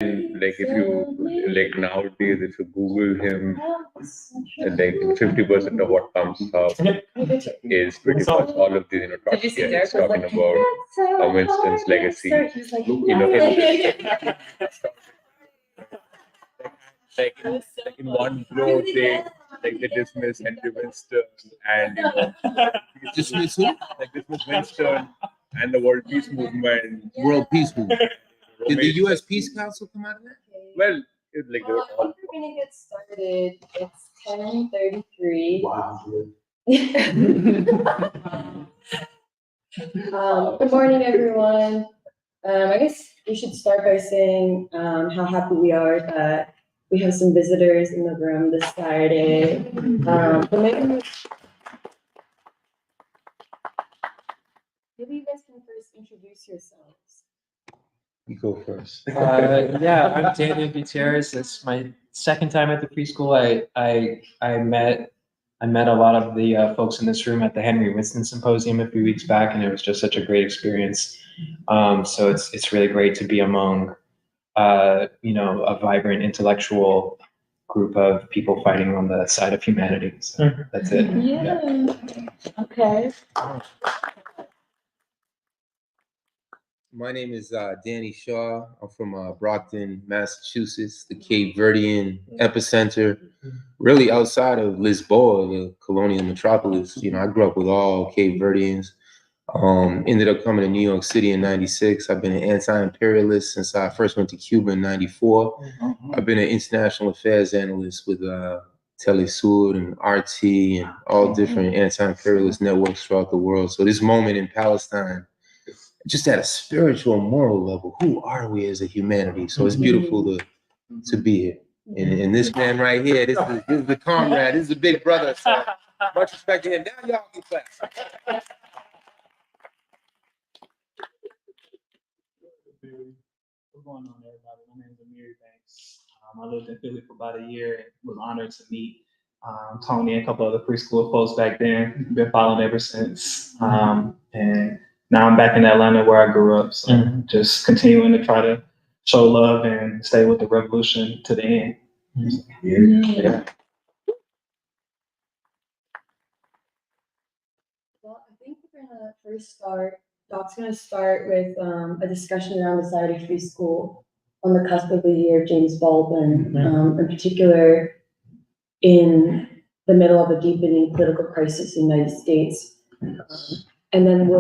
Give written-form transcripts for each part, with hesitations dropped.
Like if you like nowadays, if you Google him, like 50% of what comes up is pretty much all of these, Trotsky is talking about Winston's legacy. Like in one blow, they dismiss Henry Winston and Dismiss who? like dismiss Winston and the World Peace Movement. World Peace Movement. Did the U.S. Peace Council come out of that? Well, it's like I think we're gonna get started. It's 10:33. Wow. Good morning, everyone. I guess we should start by saying how happy we are that we have some visitors in the room this Saturday. Maybe you guys can first introduce yourselves. You go first. Yeah, I'm Daniel Gutierrez. It's my second time at the preschool. I met a lot of the folks in this room at the Henry Winston Symposium a few weeks back, and it was just such a great experience. So it's really great to be among a vibrant intellectual group of people fighting on the side of humanity. So that's it. Yeah. Okay. My name is Danny Shaw. I'm from Brockton, Massachusetts, the Cape Verdean epicenter, really outside of Lisboa, the colonial metropolis. I grew up with all Cape Verdeans. Ended up coming to New York City in '96. I've been an anti-imperialist since I first went to Cuba in '94. I've been an international affairs analyst with Telesur and RT and all different anti-imperialist networks throughout the world. So this moment in Palestine, just at a spiritual, moral level, who are we as a humanity? So it's beautiful to be here. And this man right here, this is the comrade, this is the big brother. So much respect to him. Now y'all can clap. What's going on, everybody? My name is Amir Banks. I lived in Philly for about a year and was honored to meet Tony and a couple other preschool folks back then. Been following ever since. And now I'm back in Atlanta where I grew up. So just continuing to try to show love and stay with the revolution to the end. Yeah. Well, I think we're gonna first start. Doc's gonna start with a discussion around the Saturday Free School on the cusp of the year of James Baldwin, in particular in the middle of a deepening political crisis in the United States. And then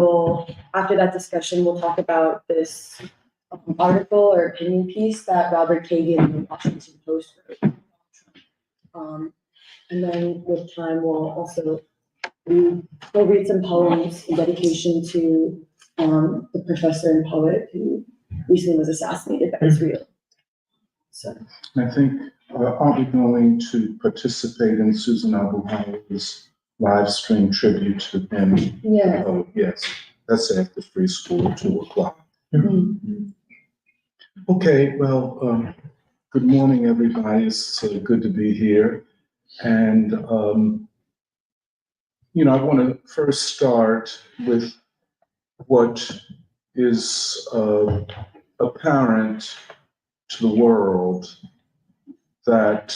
after that discussion, we'll talk about this article or opinion piece that Robert Kagan in the Washington Post wrote. And then with time, we'll read some poems in dedication to the professor and poet who recently was assassinated by Israel. So I think, aren't we going to participate in Susan Abu Hawwa's live stream tribute to him? yeah. Yes, that's after free school, 2:00. Okay, well, good morning, everybody. It's good to be here. And, I want to first start with what is apparent to the world, that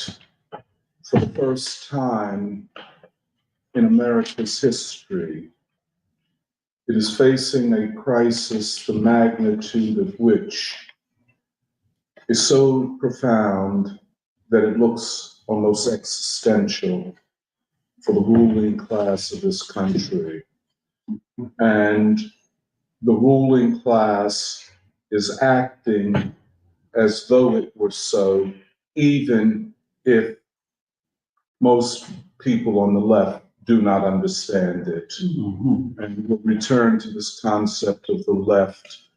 for the first time in America's history, it is facing a crisis the magnitude of which is so profound that it looks almost existential for the ruling class of this country. And the ruling class is acting as though it were so, even if most people on the left do not understand it. And we'll return to this concept of the left,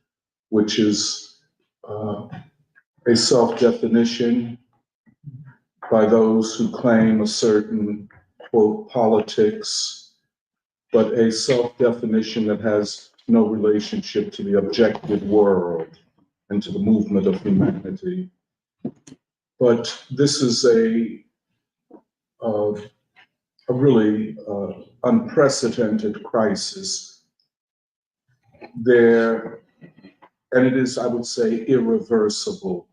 which is a self-definition by those who claim a certain, quote, politics, but a self-definition that has no relationship to the objective world and to the movement of humanity. But this is a really unprecedented crisis there, and it is, I would say, irreversible.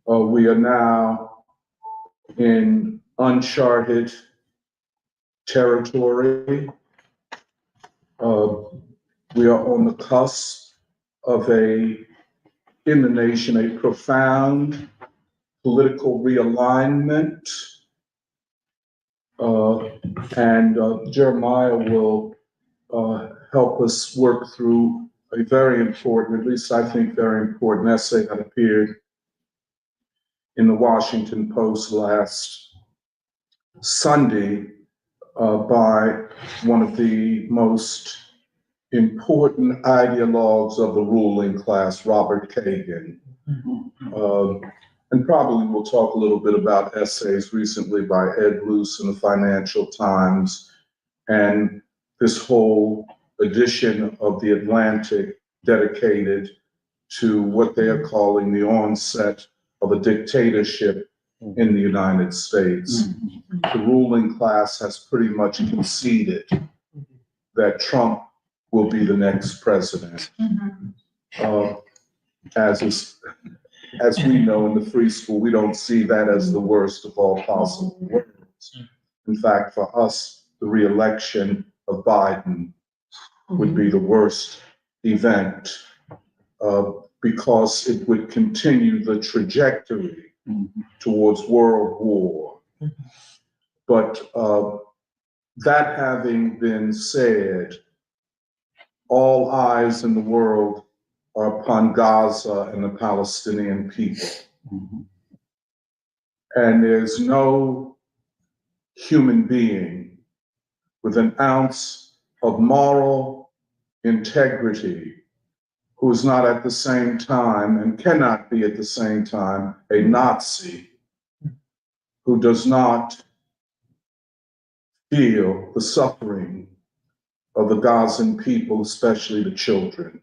We are now in uncharted territory. We are on the cusp of in the nation, a profound political realignment. And Jeremiah will help us work through a very important, at least I think very important essay that appeared in the Washington Post last Sunday by one of the most important ideologues of the ruling class, Robert Kagan. And probably we'll talk a little bit about essays recently by Ed Luce in the Financial Times and this whole edition of The Atlantic dedicated to what they are calling the onset of a dictatorship in the United States. The ruling class has pretty much conceded that Trump will be the next president. As we know in the free school, we don't see that as the worst of all possible worlds. In fact, for us, the re-election of Biden would be the worst event because it would continue the trajectory towards world war. But that having been said, all eyes in the world are upon Gaza and the Palestinian people. And there's no human being with an ounce of moral integrity who is not at the same time and cannot be at the same time a Nazi, who does not feel the suffering of the Gazan people, especially the children.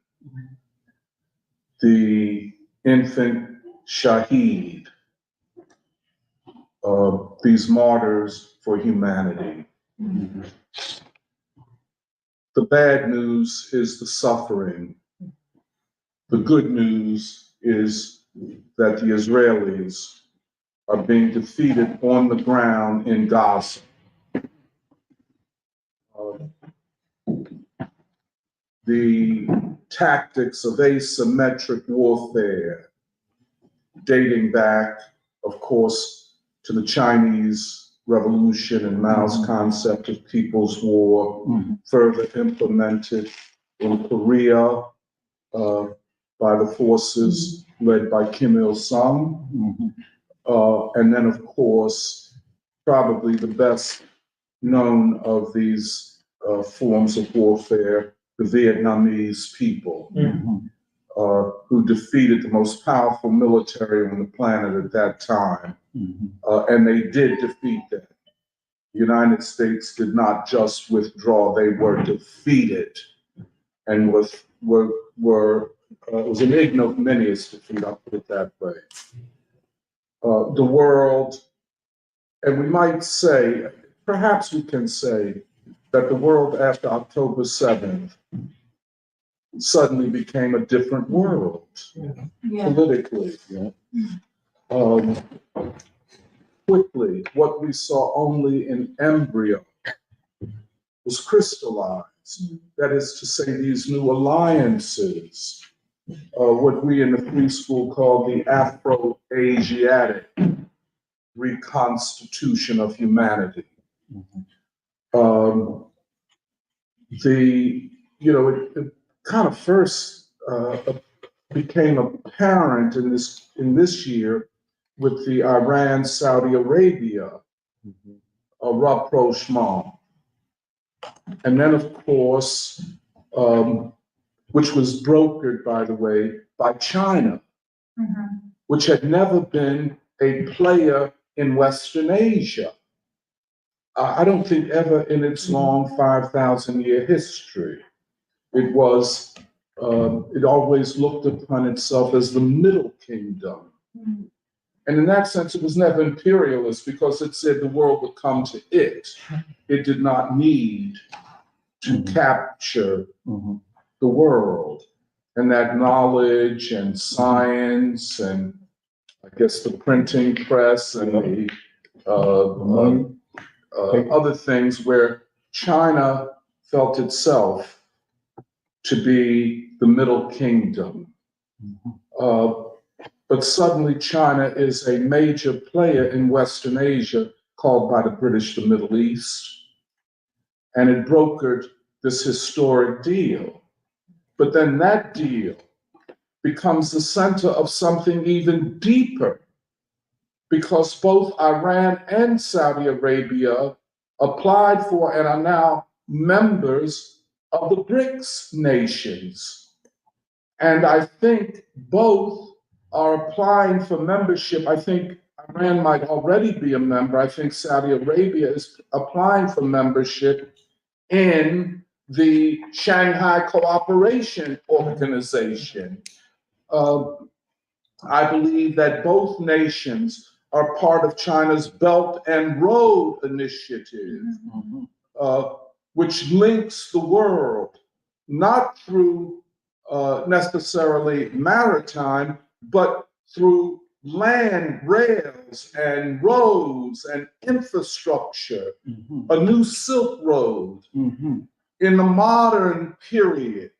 The infant Shaheed, these martyrs for humanity. The bad news is the suffering. The good news is that the Israelis are being defeated on the ground in Gaza. The tactics of asymmetric warfare, dating back, of course, to the Chinese Revolution and Mao's concept of People's War, further implemented in Korea by the forces led by Kim Il-sung. And then, of course, probably the best known of these forms of warfare, the Vietnamese people, who defeated the most powerful military on the planet at that time. And they did defeat them. The United States did not just withdraw, they were defeated. And it was an ignominious defeat, I'll put it that way. The world, and we might say, perhaps we can say, that the world after October 7th suddenly became a different world, politically. Quickly, what we saw only in embryo was crystallized. That is to say, these new alliances, what we in the free school call the Afro-Asiatic reconstitution of humanity. It kind of first became apparent in this year with the Iran-Saudi Arabia rapprochement. And then, of course, which was brokered, by the way, by China, which had never been a player in Western Asia. I don't think ever in its long 5,000-year history. It was, it always looked upon itself as the middle kingdom. And in that sense, it was never imperialist because it said the world would come to it. It did not need to capture the world. And that knowledge and science and I guess, the printing press and the other things where China felt itself to be the Middle Kingdom. But suddenly China is a major player in Western Asia, called by the British the Middle East, and it brokered this historic deal. But then that deal becomes the center of something even deeper, because both Iran and Saudi Arabia applied for and are now members of the BRICS nations. And I think both are applying for membership. I think Iran might already be a member. I think Saudi Arabia is applying for membership in the Shanghai Cooperation Organization. I believe that both nations are part of China's Belt and Road Initiative, which links the world, not through necessarily maritime, but through land, rails, and roads and infrastructure, a new Silk Road. In the modern period,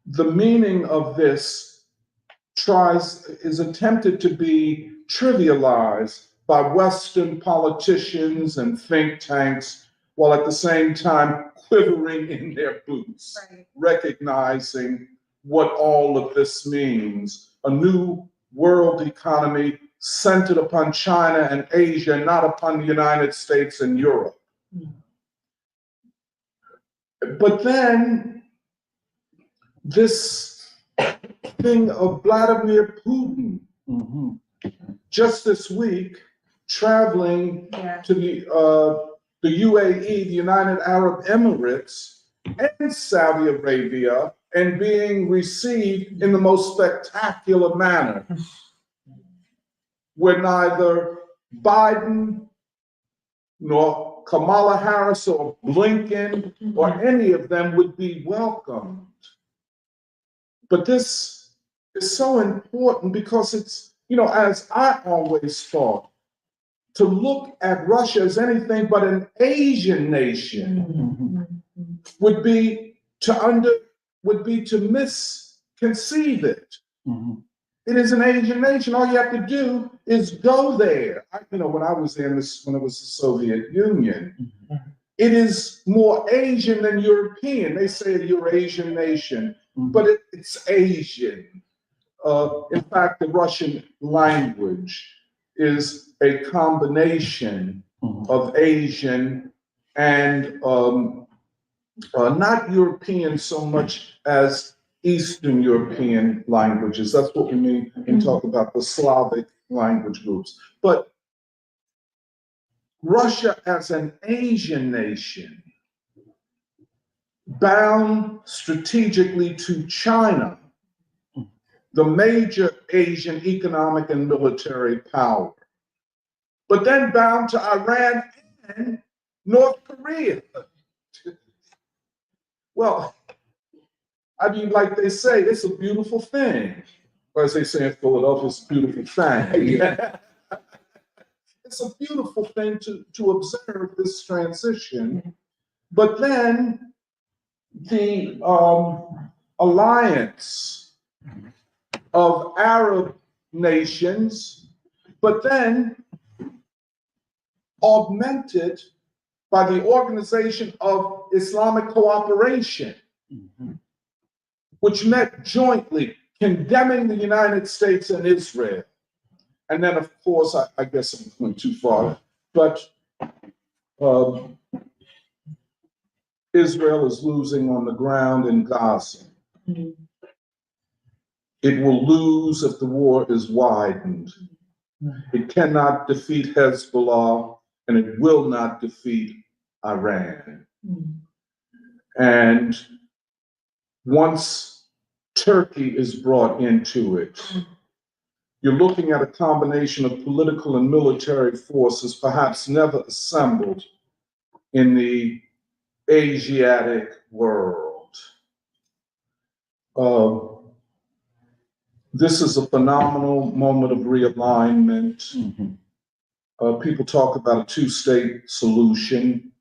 the meaning of this is attempted to be trivialized by Western politicians and think tanks, while at the same time quivering in their boots, recognizing what all of this means. A new world economy centered upon China and Asia, not upon the United States and Europe. But then this thing of Vladimir Putin, just this week, traveling to the UAE, the United Arab Emirates, and Saudi Arabia, and being received in the most spectacular manner, where neither Biden nor Kamala Harris or Blinken or any of them would be welcomed. But this is so important because it's, as I always thought, to look at Russia as anything but an Asian nation would be to misconceive it. It is an Asian nation. All you have to do is go there. When I was there, when it was the Soviet Union, it is more Asian than European. They say a Eurasian nation, but it's Asian. In fact, the Russian language is a combination of Asian and not European so much as Eastern European languages. That's what we mean when we talk about the Slavic language groups. But Russia as an Asian nation, bound strategically to China, the major Asian economic and military power, but then bound to Iran and North Korea. Well, like they say, it's a beautiful thing. Or as they say in Philadelphia, it's a beautiful thing. It's a beautiful thing to observe this transition. But then the alliance of Arab nations, but then augmented by the Organization of Islamic Cooperation, which met jointly condemning the United States and Israel. And then, of course, I guess I went too far, but Israel is losing on the ground in Gaza. It will lose if the war is widened. It cannot defeat Hezbollah, and it will not defeat Iran. And once Turkey is brought into it, you're looking at a combination of political and military forces perhaps never assembled in the Asiatic world. this is a phenomenal moment of realignment. People talk about a two-state solution.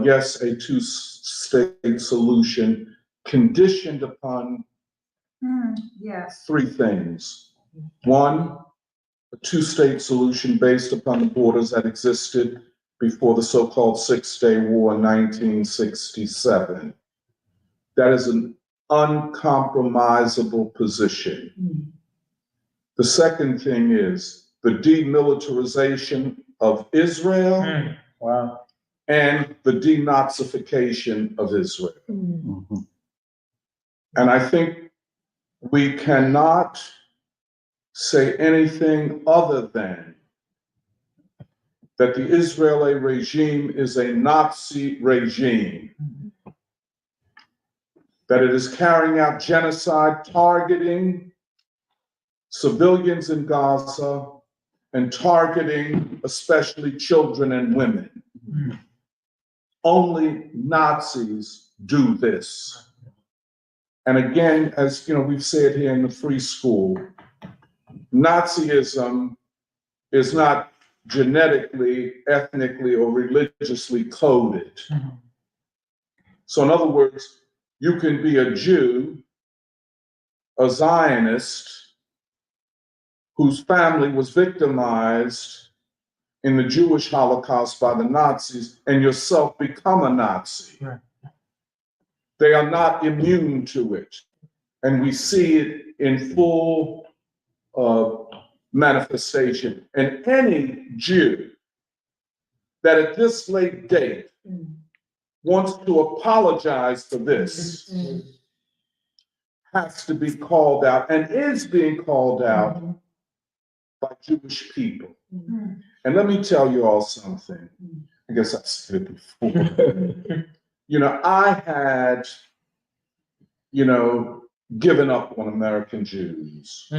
Yes, a two-state solution conditioned upon Yes. three things. One, a two-state solution based upon the borders that existed before the so-called Six-Day War in 1967. That is an uncompromisable position. The second thing is the demilitarization of Israel and the denazification of Israel. And I think we cannot say anything other than that the Israeli regime is a Nazi regime, that it is carrying out genocide, targeting civilians in Gaza and targeting especially children and women. Only Nazis do this. And again, as you know, we've said here in the free school, Nazism is not genetically, ethnically, or religiously coded. So in other words, you can be a Jew, a Zionist, whose family was victimized in the Jewish Holocaust by the Nazis, and yourself become a Nazi. Right. They are not immune to it. And we see it in full manifestation. And any Jew that at this late date wants to apologize for this has to be called out and is being called out by Jewish people. And let me tell you all something. I guess I said it before. You know, I had, given up on American Jews,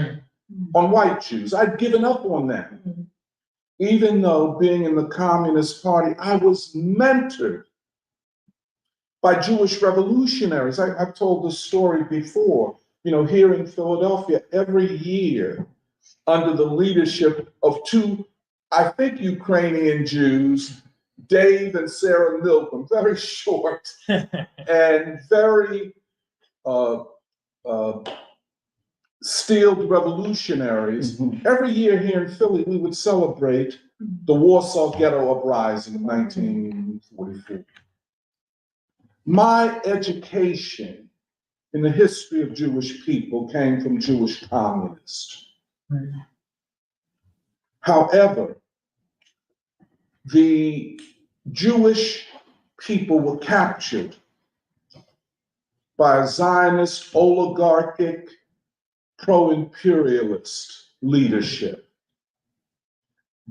on white Jews. I'd given up on them. Even though being in the Communist Party, I was mentored by Jewish revolutionaries. I've told this story before. Here in Philadelphia, every year, under the leadership of two, I think, Ukrainian Jews, Dave and Sarah Milgram, very short and very steeled revolutionaries. Every year here in Philly, we would celebrate the Warsaw Ghetto Uprising of 1944. My education in the history of Jewish people came from Jewish communists. However, the Jewish people were captured by a Zionist, oligarchic, pro-imperialist leadership.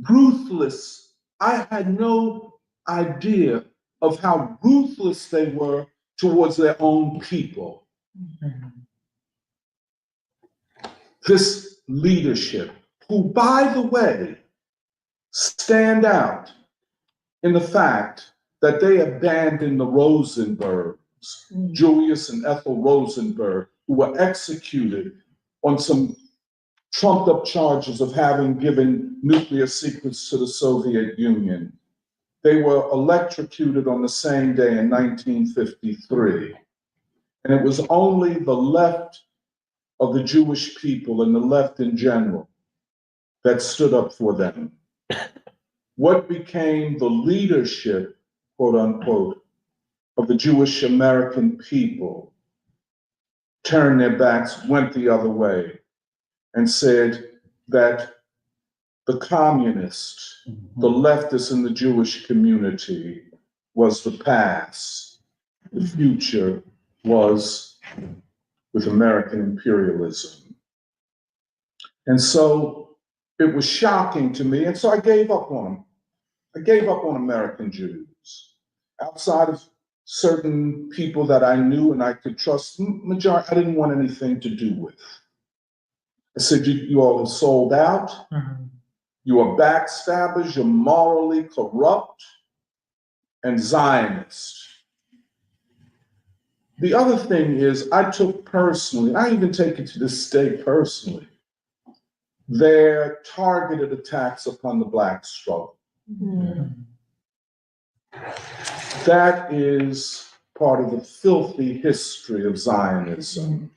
Ruthless. I had no idea of how ruthless they were towards their own people. This leadership, who, by the way, stand out in the fact that they abandoned the Rosenbergs, Julius and Ethel Rosenberg, who were executed on some trumped up charges of having given nuclear secrets to the Soviet Union. They were electrocuted on the same day in 1953. And it was only the left of the Jewish people and the left in general that stood up for them. What became the leadership, quote unquote, of the Jewish American people turned their backs, went the other way, and said that the communists, the leftists in the Jewish community was the past. The future was with American imperialism. And so it was shocking to me, and so I gave up on them. I gave up on American Jews. Outside of certain people that I knew and I could trust, majority I didn't want anything to do with. I said, you all have sold out. You are backstabbers. You're morally corrupt and Zionist. The other thing is, I took personally, I even take it to this day personally, their targeted attacks upon the Black struggle. That is part of the filthy history of Zionism.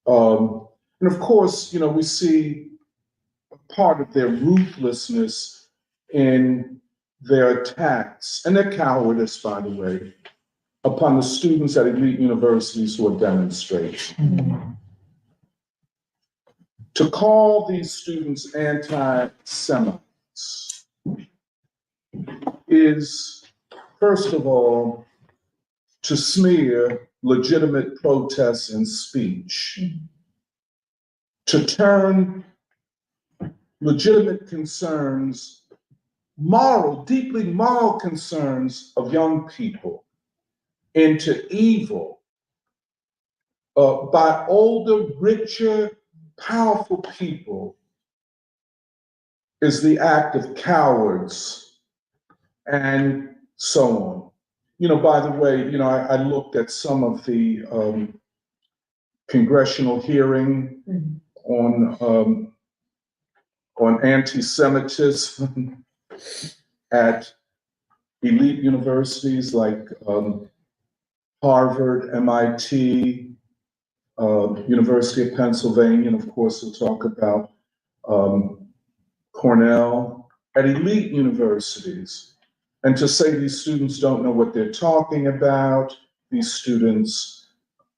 And of course, you know, we see part of their ruthlessness in their attacks, and their cowardice, by the way, upon the students at elite universities who are demonstrating. To call these students anti-Semites is, first of all, to smear legitimate protests and speech, to turn legitimate concerns, deeply moral concerns of young people into evil by older, richer, powerful people is the act of cowards and so on. You know, by the way, you know, I looked at some of the congressional hearing on anti-Semitism at elite universities like Harvard, MIT, University of Pennsylvania, and of course we'll talk about Cornell, at elite universities. And to say these students don't know what they're talking about, these students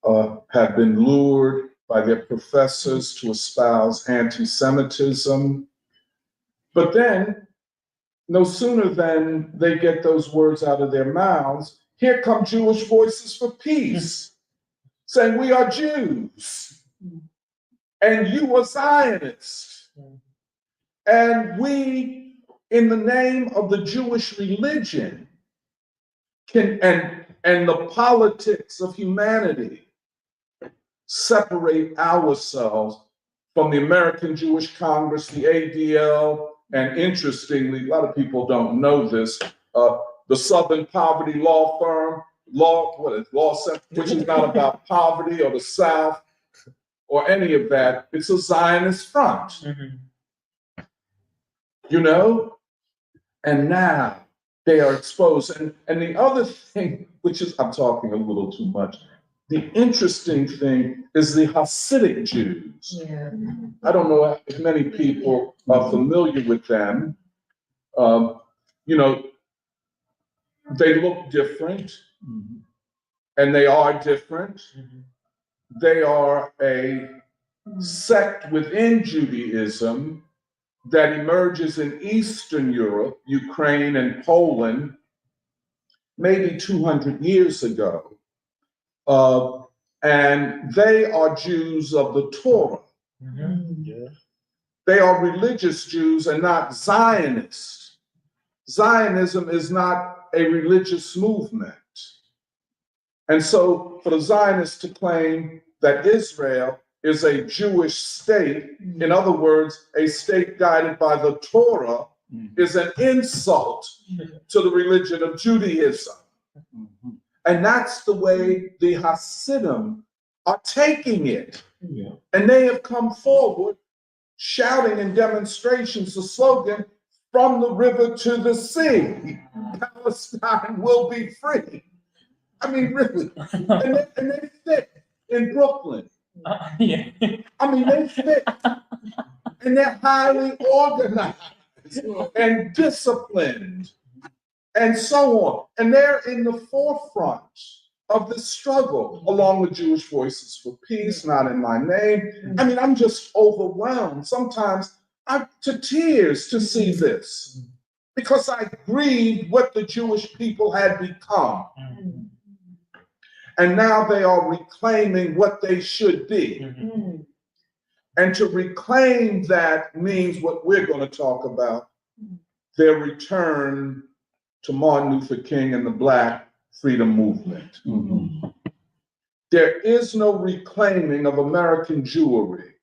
have been lured by their professors to espouse anti-Semitism. But then, no sooner than they get those words out of their mouths, here come Jewish Voices for Peace, saying we are Jews, and you are Zionists, and we, in the name of the Jewish religion, and the politics of humanity, separate ourselves from the American Jewish Congress, the ADL, and interestingly, a lot of people don't know this, the Southern Poverty Law Firm, which is not about poverty or the South or any of that. It's a Zionist front. You know? And now they are exposed. And the other thing, which is, I'm talking a little too much, the interesting thing is the Hasidic Jews. Yeah. I don't know if many people are familiar with them. You know, they look different, and they are different. They are a sect within Judaism that emerges in Eastern Europe, Ukraine and Poland, maybe 200 years ago. And they are Jews of the Torah. They are religious Jews and not Zionists. Zionism is not a religious movement. And so for the Zionists to claim that Israel is a Jewish state, in other words, a state guided by the Torah, is an insult to the religion of Judaism. And that's the way the Hasidim are taking it. And they have come forward shouting in demonstrations the slogan, "From the river to the sea, Palestine will be free." I mean, really. And they fit in Brooklyn. I mean, they fit. And they're highly organized and disciplined and so on. And they're in the forefront of the struggle, along with Jewish Voices for Peace, Not in My Name. I mean, I'm just overwhelmed. Sometimes I'm to tears to see this, because I grieve what the Jewish people had become. And now they are reclaiming what they should be. And to reclaim that means what we're going to talk about, their return to Martin Luther King and the Black Freedom Movement. There is no reclaiming of American Jewry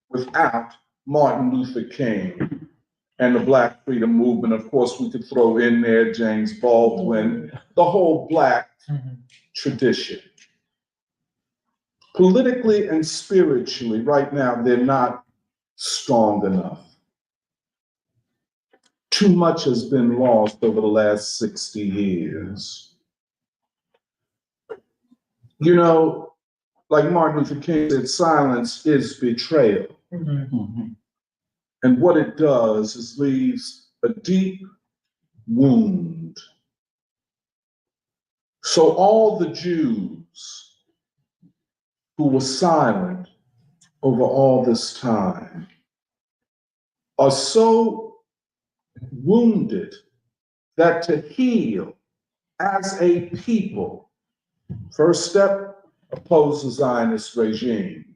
without Martin Luther King and the Black Freedom Movement. Of course, we could throw in there James Baldwin, the whole Black tradition. Politically and spiritually, right now, they're not strong enough. Too much has been lost over the last 60 years. You know, like Martin Luther King said, silence is betrayal. And what it does is leaves a deep wound. So all the Jews who were silent over all this time are so wounded that to heal as a people, first step, oppose the Zionist regime.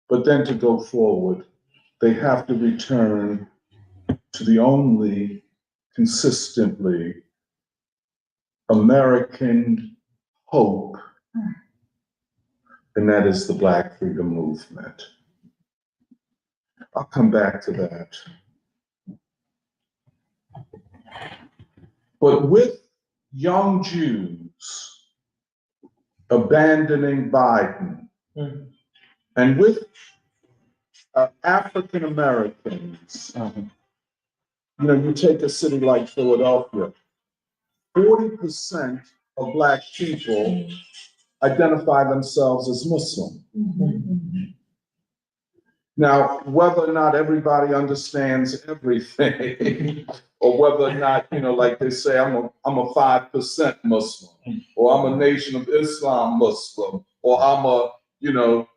But then to go forward, they have to return to the only consistently American hope, and that is the Black freedom movement. I'll come back to that. But with young Jews abandoning Biden, and with African Americans, you know, you take a city like Philadelphia, 40% of Black people identify themselves as Muslim. Now, whether or not everybody understands everything, or whether or not, you know, like they say, I'm a 5% Muslim, or I'm a Nation of Islam Muslim, or I'm a, you know,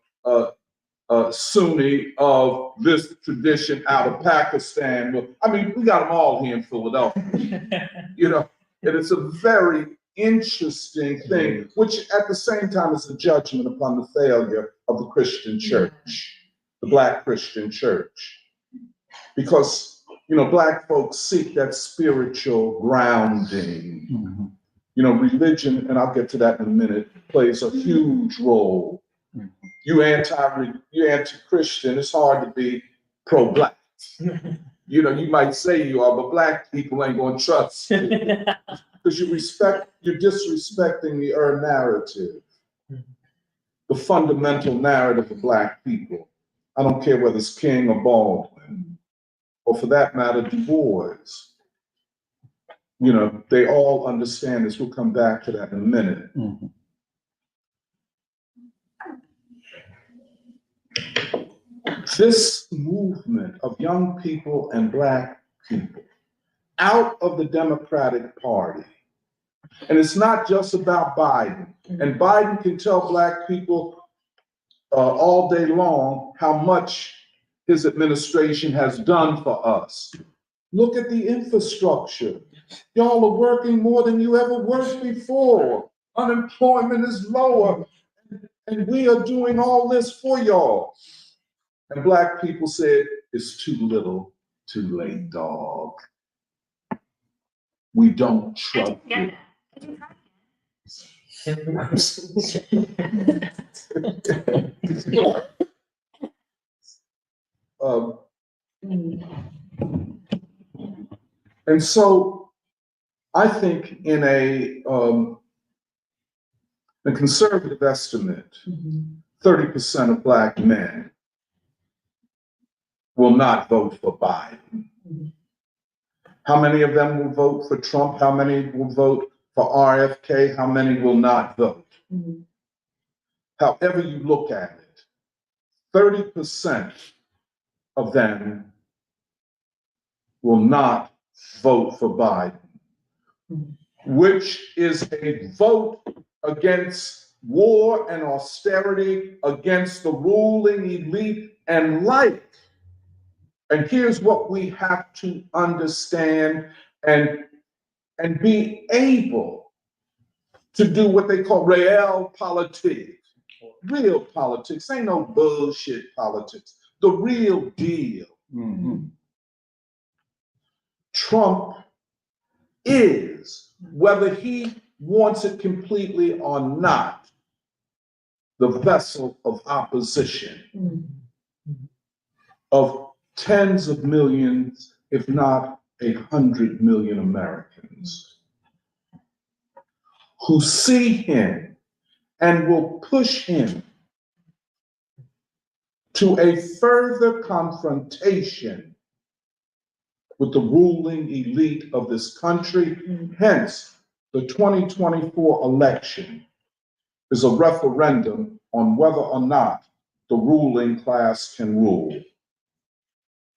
Sunni of this tradition out of Pakistan. I mean, we got them all here in Philadelphia, you know, and it's a very interesting thing, which at the same time is a judgment upon the failure of the Christian church, the Black Christian church. Because, you know, Black folks seek that spiritual grounding. You know, religion, and I'll get to that in a minute, plays a huge role. You anti-Christian, it's hard to be pro-Black. You know, you might say you are, but Black people ain't gonna trust you. Because you're disrespecting the narrative, the fundamental narrative of Black people. I don't care whether it's King or Baldwin, or for that matter, Du Bois. You know, they all understand this. We'll come back to that in a minute. This movement of young people and Black people out of the Democratic Party, and it's not just about Biden, and Biden can tell Black people all day long how much his administration has done for us. Look at the infrastructure. Y'all are working more than you ever worked before. Unemployment is lower, and we are doing all this for y'all. And Black people said, it's too little, too late, dog. We don't trust you. And so I think in a conservative estimate, 30% of Black men will not vote for Biden. How many of them will vote for Trump? How many will vote for RFK? How many will not vote? However you look at it, 30% of them will not vote for Biden, which is a vote against war and austerity, against the ruling elite and like. And here's what we have to understand and be able to do what they call real politics. Real politics, ain't no bullshit politics. The real deal. Trump is, whether he wants it completely or not, the vessel of opposition of tens of millions, if not 100 million Americans who see him and will push him to a further confrontation with the ruling elite of this country. Hence, the 2024 election is a referendum on whether or not the ruling class can rule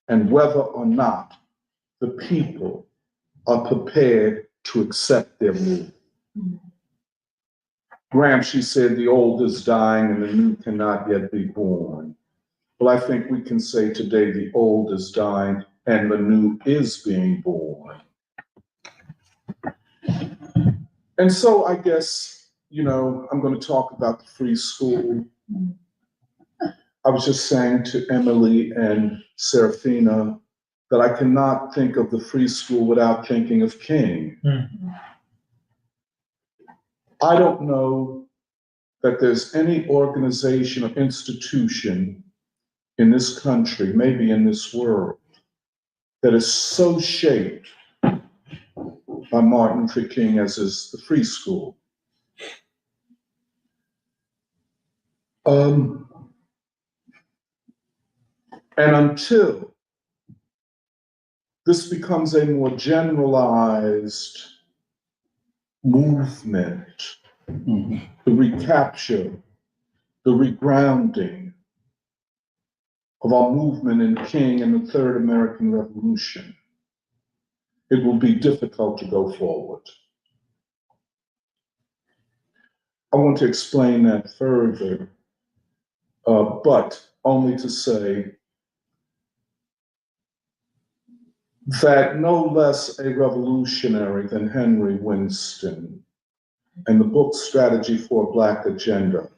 and whether or not the people are prepared to accept their rule. Gramsci said the old is dying and the new cannot yet be born. Well, I think we can say today the old is dying and the new is being born. And so I guess, I'm going to talk about the free school. I was just saying to Emily and Serafina that I cannot think of the free school without thinking of King. I don't know that there's any organization or institution in this country, maybe in this world, that is so shaped by Martin Luther King as is the free school. And until this becomes a more generalized movement, the recapture, the regrounding of our movement in King and the Third American Revolution, it will be difficult to go forward. I want to explain that further, but only to say that no less a revolutionary than Henry Winston and the book Strategy for a Black Agenda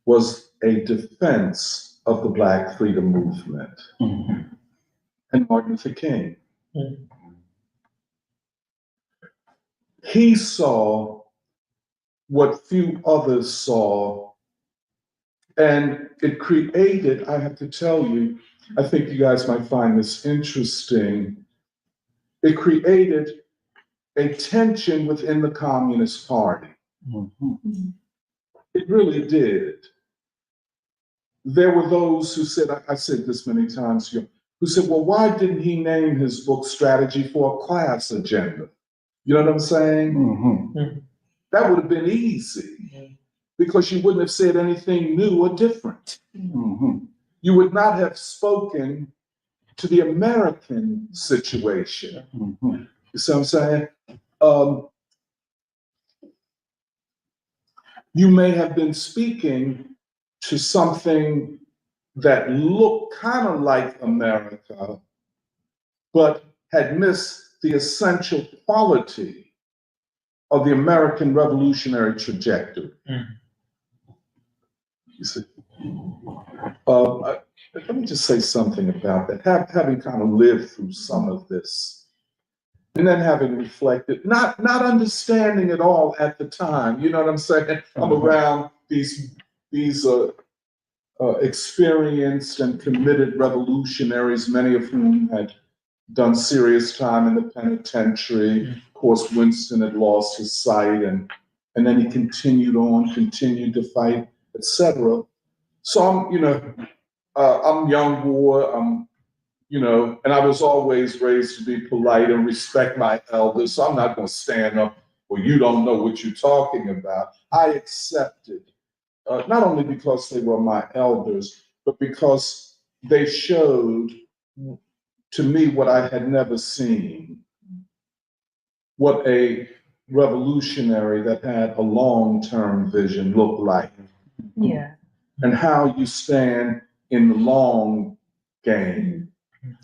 was a defense of the Black freedom movement. And Martin Luther King. He saw what few others saw, and it created, I have to tell you, I think you guys might find this interesting, it created a tension within the Communist Party. It really did. There were those who said, I said this many times, who said, well, why didn't he name his book Strategy for a Class Agenda? You know what I'm saying? That would have been easy because you wouldn't have said anything new or different. You would not have spoken to the American situation. You see what I'm saying? You may have been speaking to something that looked kind of like America, but had missed the essential quality of the American revolutionary trajectory. You see? Let me just say something about that. Having kind of lived through some of this, and then having reflected, not understanding it all at the time. You know what I'm saying? I'm around these experienced and committed revolutionaries, many of whom had done serious time in the penitentiary. Of course, Winston had lost his sight, and then he continued to fight, etc. So I'm young boy, and I was always raised to be polite and respect my elders. So I'm not going to stand up, well, you don't know what you're talking about. I accepted, not only because they were my elders, but because they showed to me what I had never seen, what a revolutionary that had a long-term vision looked like. Yeah. And how you stand in the long game.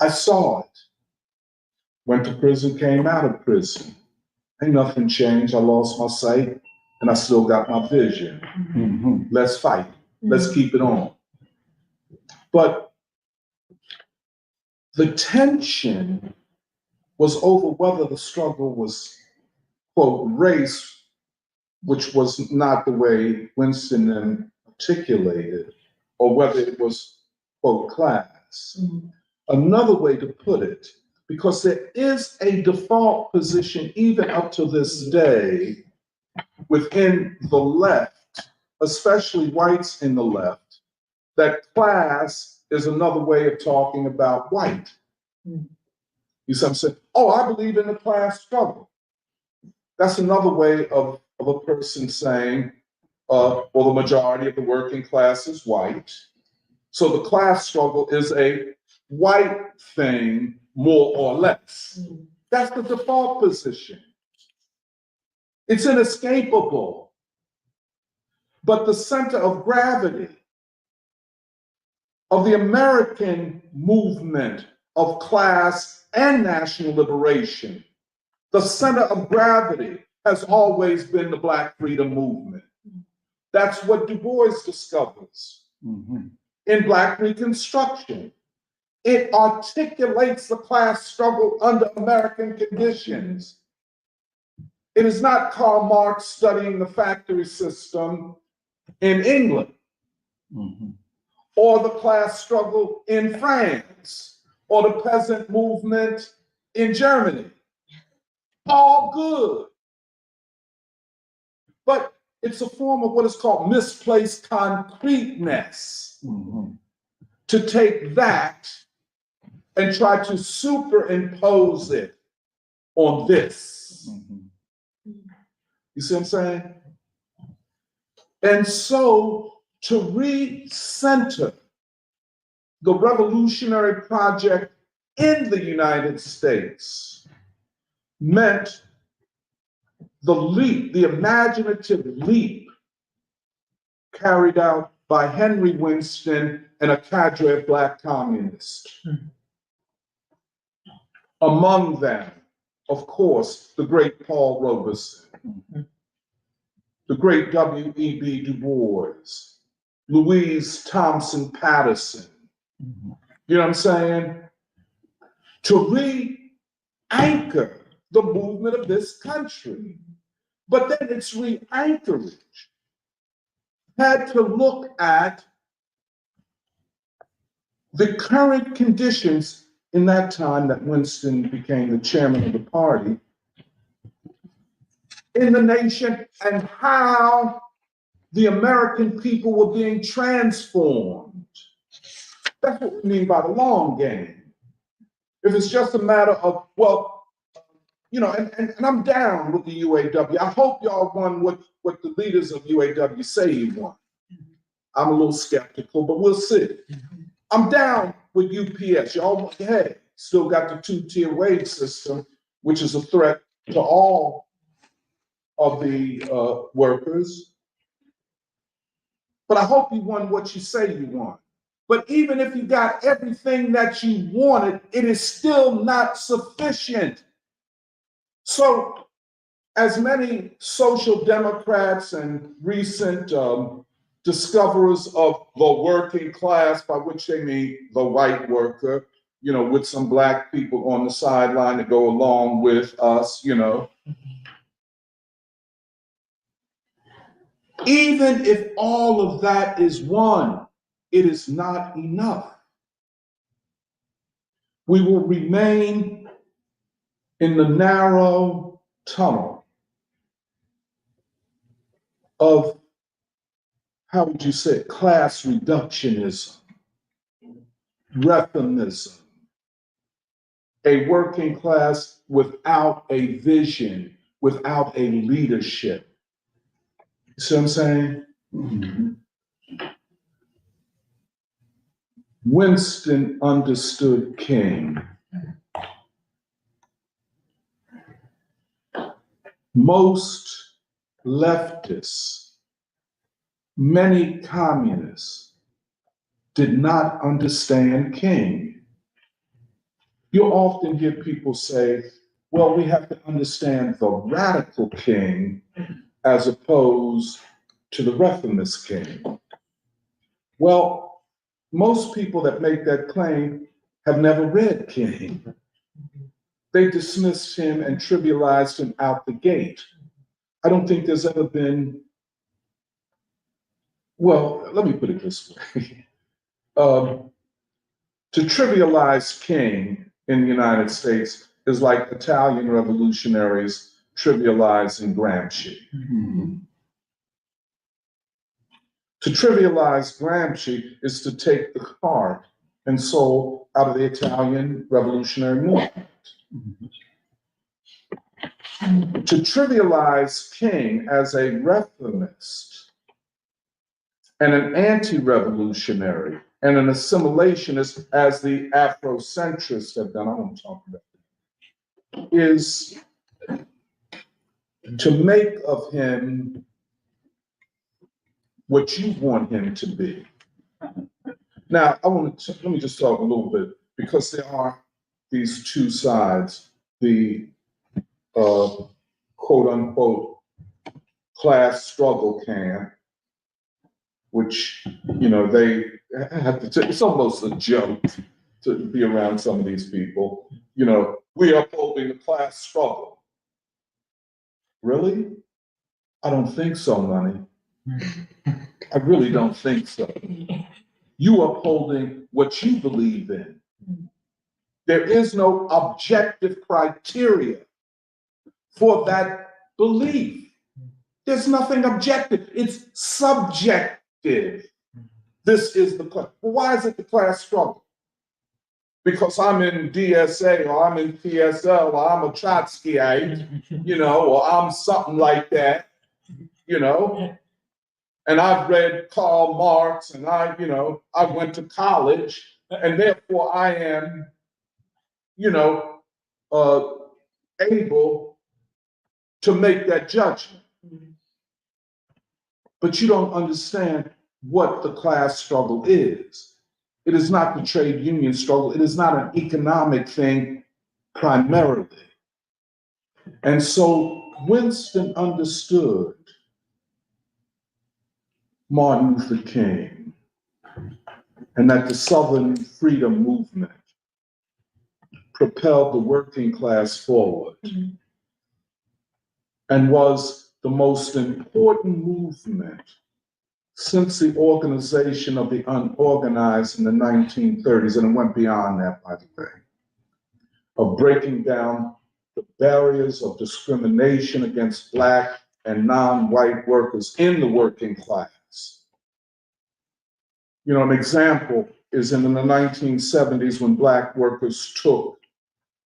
I saw it. Went to prison, came out of prison. Ain't nothing changed. I lost my sight and I still got my vision. Let's fight. Let's keep it on. But the tension was over whether the struggle was, quote, race, which was not the way Winston then articulated, or whether it was, quote, class. Another way to put it, because there is a default position even up to this day within the left, especially whites in the left, that class is another way of talking about white. You see what I'm saying? Oh, I believe in the class struggle. That's another way of a person saying, well, the majority of the working class is white. So the class struggle is a white thing, more or less. That's the default position. It's inescapable. But the center of gravity of the American movement of class and national liberation, the center of gravity has always been the Black freedom movement. That's what Du Bois discovers in Black Reconstruction. It articulates the class struggle under American conditions. It is not Karl Marx studying the factory system in England, or the class struggle in France, or the peasant movement in Germany. All good. But it's a form of what is called misplaced concreteness. To take that and try to superimpose it on this. You see what I'm saying? And so to recenter the revolutionary project in the United States meant the leap, the imaginative leap carried out by Henry Winston and a cadre of Black communists. Among them, of course, the great Paul Robeson, the great W.E.B. Du Bois, Louise Thompson Patterson. You know what I'm saying? To re-anchor the movement of this country. But then its re-anchorage had to look at the current conditions in that time that Winston became the chairman of the party in the nation, and how the American people were being transformed. That's what we mean by the long game. If it's just a matter of, well, you know, and I'm down with the UAW. I hope y'all won what the leaders of UAW say you won. I'm a little skeptical, but we'll see. I'm down with UPS. Y'all, hey, still got the two-tier wage system, which is a threat to all of the workers. But I hope you won what you say you won. But even if you got everything that you wanted, it is still not sufficient. So, as many social democrats and recent discoverers of the working class, by which they mean the white worker, you know, with some Black people on the sideline to go along with us, you know. Even if all of that is won, it is not enough. We will remain in the narrow tunnel of, how would you say it, class reductionism, reformism, a working class without a vision, without a leadership. You see what I'm saying? Winston understood King. Most leftists, many communists, did not understand King. You'll often hear people say, well, we have to understand the radical King as opposed to the reformist King. Well, most people that make that claim have never read King. They dismissed him and trivialized him out the gate. I don't think there's ever been, well, let me put it this way. To trivialize King in the United States is like Italian revolutionaries trivializing Gramsci. To trivialize Gramsci is to take the heart and soul out of the Italian revolutionary movement. To trivialize King as a reformist and an anti-revolutionary and an assimilationist, as the Afrocentrists have done, I want to talk about that, is to make of him what you want him to be. Now, let me just talk a little bit, because there are these two sides, the quote unquote class struggle camp, which, you know, they have to, it's almost a joke to be around some of these people. You know, we are upholding the class struggle. Really? I don't think so, Money. I really don't think so. You upholding what you believe in. There is no objective criteria for that belief. There's nothing objective. It's subjective. This is the class. Well, why is it the class struggle? Because I'm in DSA, or I'm in PSL, or I'm a Trotskyite, you know, or I'm something like that, you know. And I've read Karl Marx, and I went to college, and therefore I am, you know, able to make that judgment. But you don't understand what the class struggle is. It is not the trade union struggle. It is not an economic thing primarily. And so Winston understood Martin Luther King, and that the Southern freedom movement propelled the working class forward and was the most important movement since the organization of the unorganized in the 1930s, and it went beyond that, by the way, of breaking down the barriers of discrimination against Black and non-white workers in the working class. You know, an example is in the 1970s when Black workers took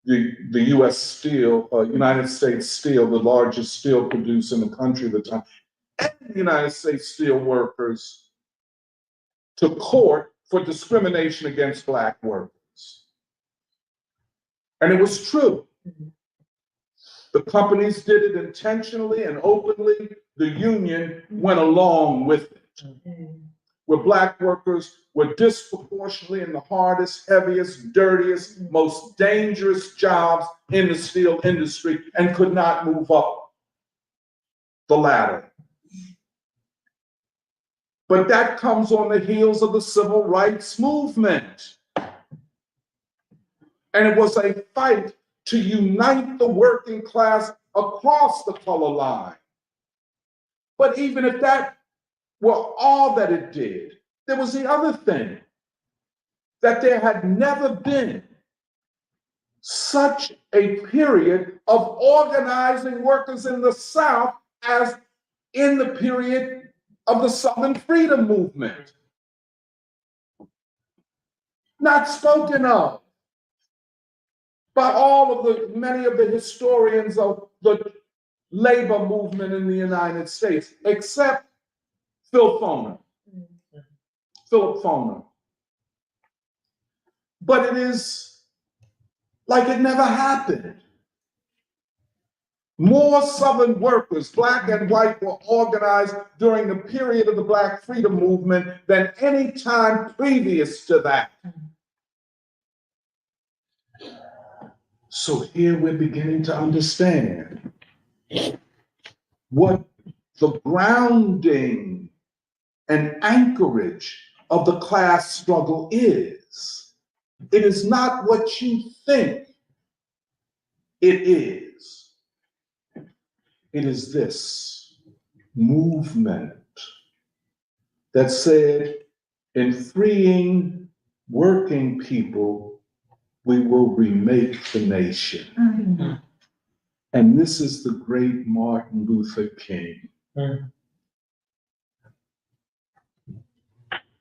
the US Steel, United States Steel, the largest steel producer in the country at the time, and the United States Steel workers to court for discrimination against Black workers. And it was true. The companies did it intentionally and openly. The union went along with it. Where Black workers were disproportionately in the hardest, heaviest, dirtiest, most dangerous jobs in the steel industry and could not move up the ladder. But that comes on the heels of the civil rights movement. And it was a fight to unite the working class across the color line. But even if that were all that it did, there was the other thing, that there had never been such a period of organizing workers in the South as in the period of the Southern Freedom Movement. Not spoken of by many of the historians of the labor movement in the United States, except Philip Foner. But it is like it never happened. More Southern workers, Black and white, were organized during the period of the Black Freedom Movement than any time previous to that. So here we're beginning to understand what the grounding and anchorage of the class struggle is. It is not what you think it is. It is this movement that said, in freeing working people, we will remake the nation. And this is the great Martin Luther King.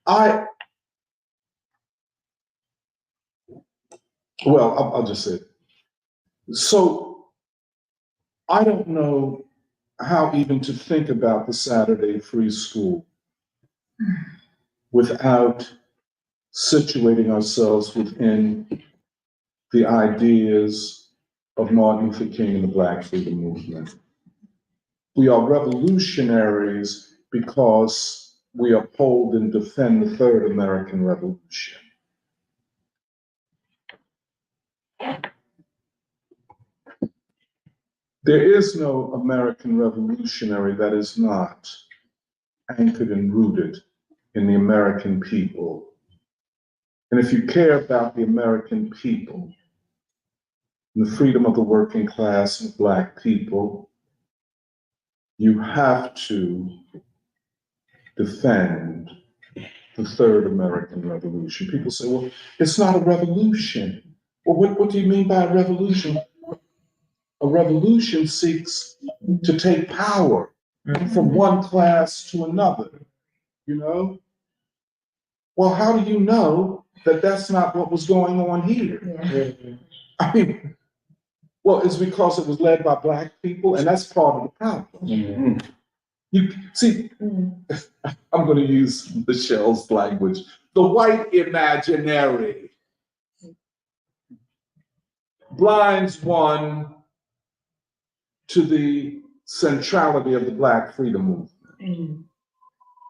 I'll just say it. So I don't know how even to think about the Saturday Free School without situating ourselves within the ideas of Martin Luther King and the Black Freedom Movement. We are revolutionaries because we uphold and defend the Third American Revolution. There is no American revolutionary that is not anchored and rooted in the American people. And if you care about the American people, and the freedom of the working class and Black people, you have to defend the Third American Revolution. People say, well, it's not a revolution. Well, what do you mean by a revolution? A revolution seeks to take power from one class to another, you know? Well, how do you know that that's not what was going on here? I mean, well, it's because it was led by Black people, and that's part of the problem. You see, I'm going to use Michelle's language, the white imaginary blinds one to the centrality of the Black freedom movement. You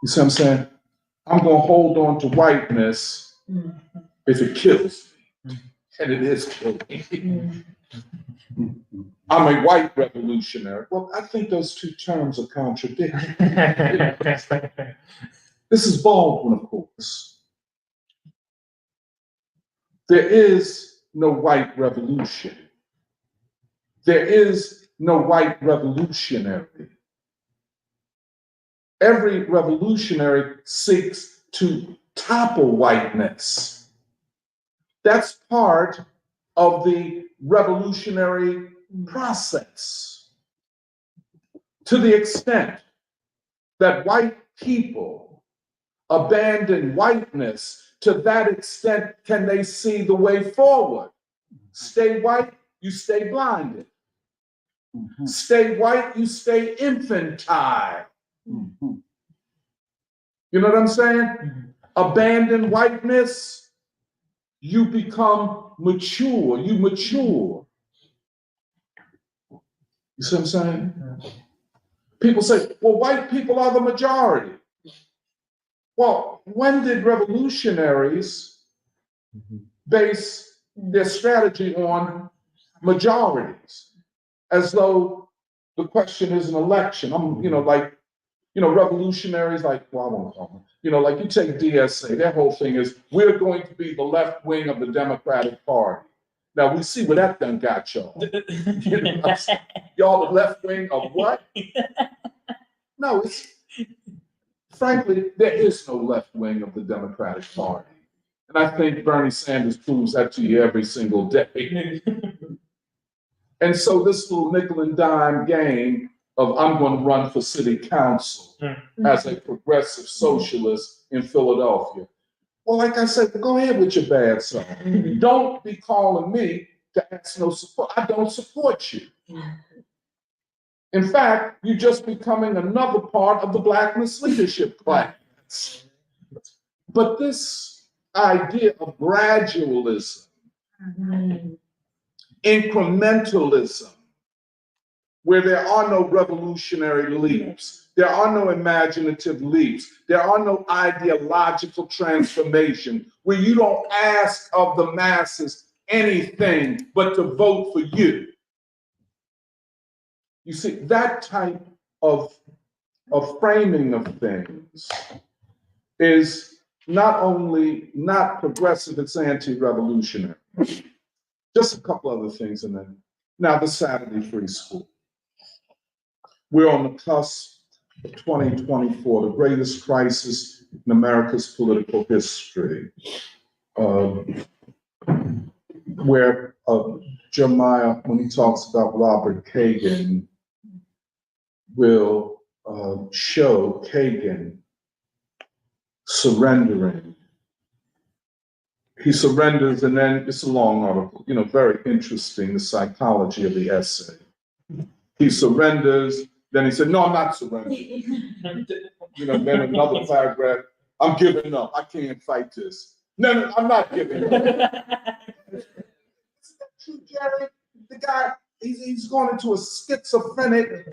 see what I'm saying? I'm going to hold on to whiteness if it kills me, and it is killing me. I'm a white revolutionary. Well, I think those two terms are contradictory. This is Baldwin, of course. There is no white revolution. There is no white revolutionary. Every revolutionary seeks to topple whiteness. That's part of the revolutionary process. To the extent that white people abandon whiteness, to that extent can they see the way forward. Stay white, you stay blinded. Stay white, you stay infantile. You know what I'm saying? Abandon whiteness, you become mature, you mature. You see what I'm saying? People say, well, white people are the majority. Well, when did revolutionaries base their strategy on majorities? As though the question is an election. Revolutionaries like, well, I won't call them. Like you take DSA, their whole thing is, we're going to be the left wing of the Democratic Party. Now we see where that done got y'all. Y'all the left wing of what? No, frankly, there is no left wing of the Democratic Party. And I think Bernie Sanders proves that to you every single day. And so this little nickel and dime game of I'm going to run for city council as a progressive socialist in Philadelphia. Well, like I said, go ahead with your bad song. Don't be calling me to ask no support. I don't support you. In fact, you're just becoming another part of the Blackness leadership class. But this idea of gradualism, incrementalism, where there are no revolutionary leaps, there are no imaginative leaps, there are no ideological transformation, where you don't ask of the masses anything but to vote for you. You see, that type of framing of things is not only not progressive, it's anti-revolutionary. Just a couple other things and then. Now, the Saturday Free School. We're on the cusp of 2024, the greatest crisis in America's political history, where Jeremiah, when he talks about Robert Kagan, will show Kagan surrendering. He surrenders, and then it's a long article, very interesting, the psychology of the essay. He surrenders, then he said, no, I'm not surrendering. Then another paragraph, I'm giving up. I can't fight this. No, I'm not giving up. Jerry, the guy, he's going into a schizophrenic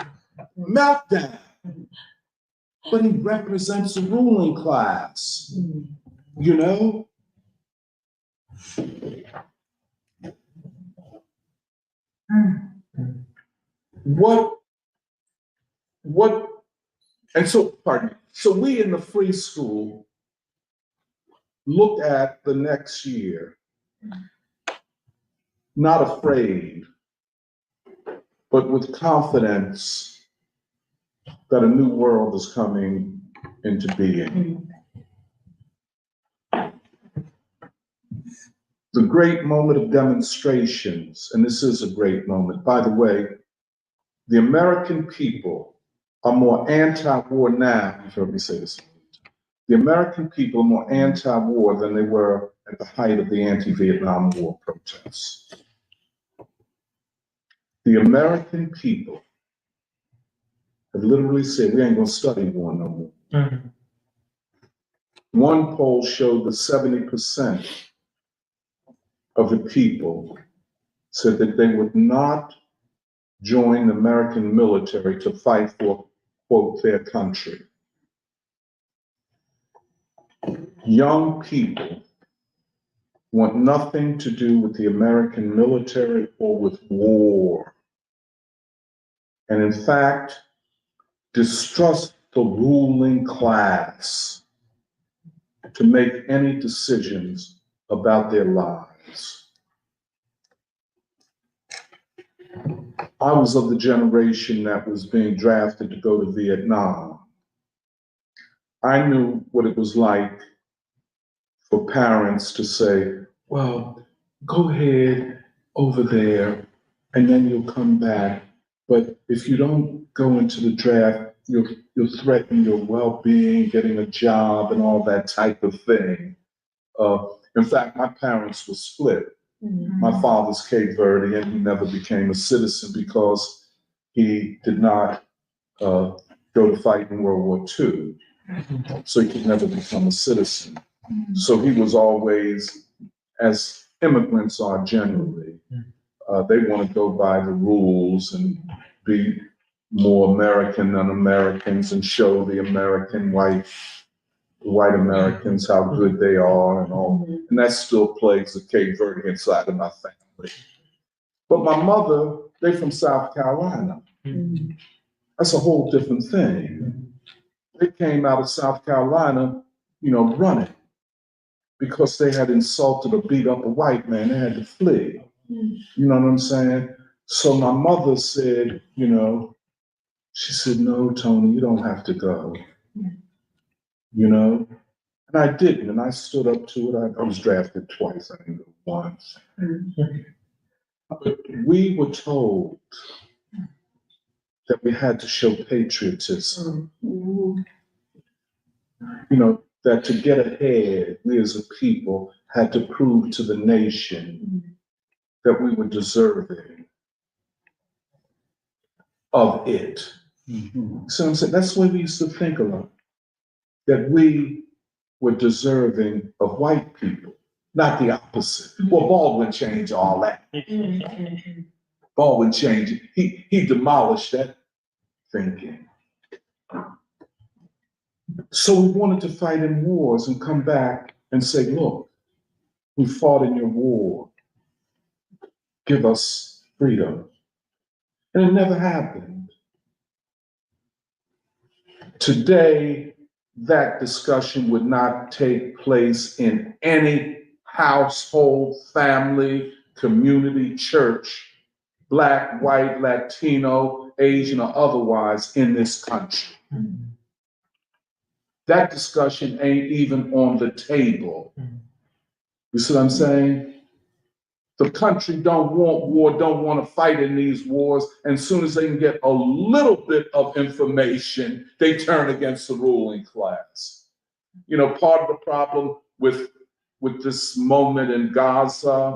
meltdown. But he represents the ruling class, and so, pardon me. So we in the free school look at the next year, not afraid, but with confidence that a new world is coming into being. The great moment of demonstrations, and this is a great moment. By the way, the American people are more anti-war now. You've heard me say this. The American people are more anti-war than they were at the height of the anti-Vietnam War protests. The American people have literally said, we ain't gonna study war no more. Mm-hmm. One poll showed that 70% of the people said that they would not join the American military to fight for, quote, their country. Young people want nothing to do with the American military or with war. And in fact, distrust the ruling class to make any decisions about their lives. I was of the generation that was being drafted to go to Vietnam. I knew what it was like for parents to say, well, go ahead over there and then you'll come back. But if you don't go into the draft, you'll threaten your well-being, getting a job and all that type of thing. In fact, my parents were split. Mm-hmm. My father's Cape Verdean, he never became a citizen because he did not go to fight in World War II. So he could never become a citizen. Mm-hmm. So he was always, as immigrants are generally, they want to go by the rules and be more American than Americans and show the American white Americans how good they are and all. And that still plagues the Cape Verdean side of my family. But my mother, they're from South Carolina. Mm-hmm. That's a whole different thing. They came out of South Carolina, running because they had insulted or beat up a white man. They had to flee. You know what I'm saying? So my mother said, she said, no, Tony, you don't have to go. And I didn't, and I stood up to it. I was drafted twice, I didn't go once. But we were told that we had to show patriotism. That to get ahead, we as a people had to prove to the nation that we were deserving of it. Mm-hmm. So I'm saying that's the way we used to think a lot, that we were deserving of white people, not the opposite. Well, Baldwin changed all that. Baldwin changed it. He demolished that thinking. So we wanted to fight in wars and come back and say, look, we fought in your war. Give us freedom. And it never happened. Today, that discussion would not take place in any household, family, community, church, Black, white, Latino, Asian, or otherwise in this country. Mm-hmm. That discussion ain't even on the table. Mm-hmm. You see what I'm saying? The country don't want war, don't want to fight in these wars. And as soon as they can get a little bit of information, they turn against the ruling class. You know, part of the problem with this moment in Gaza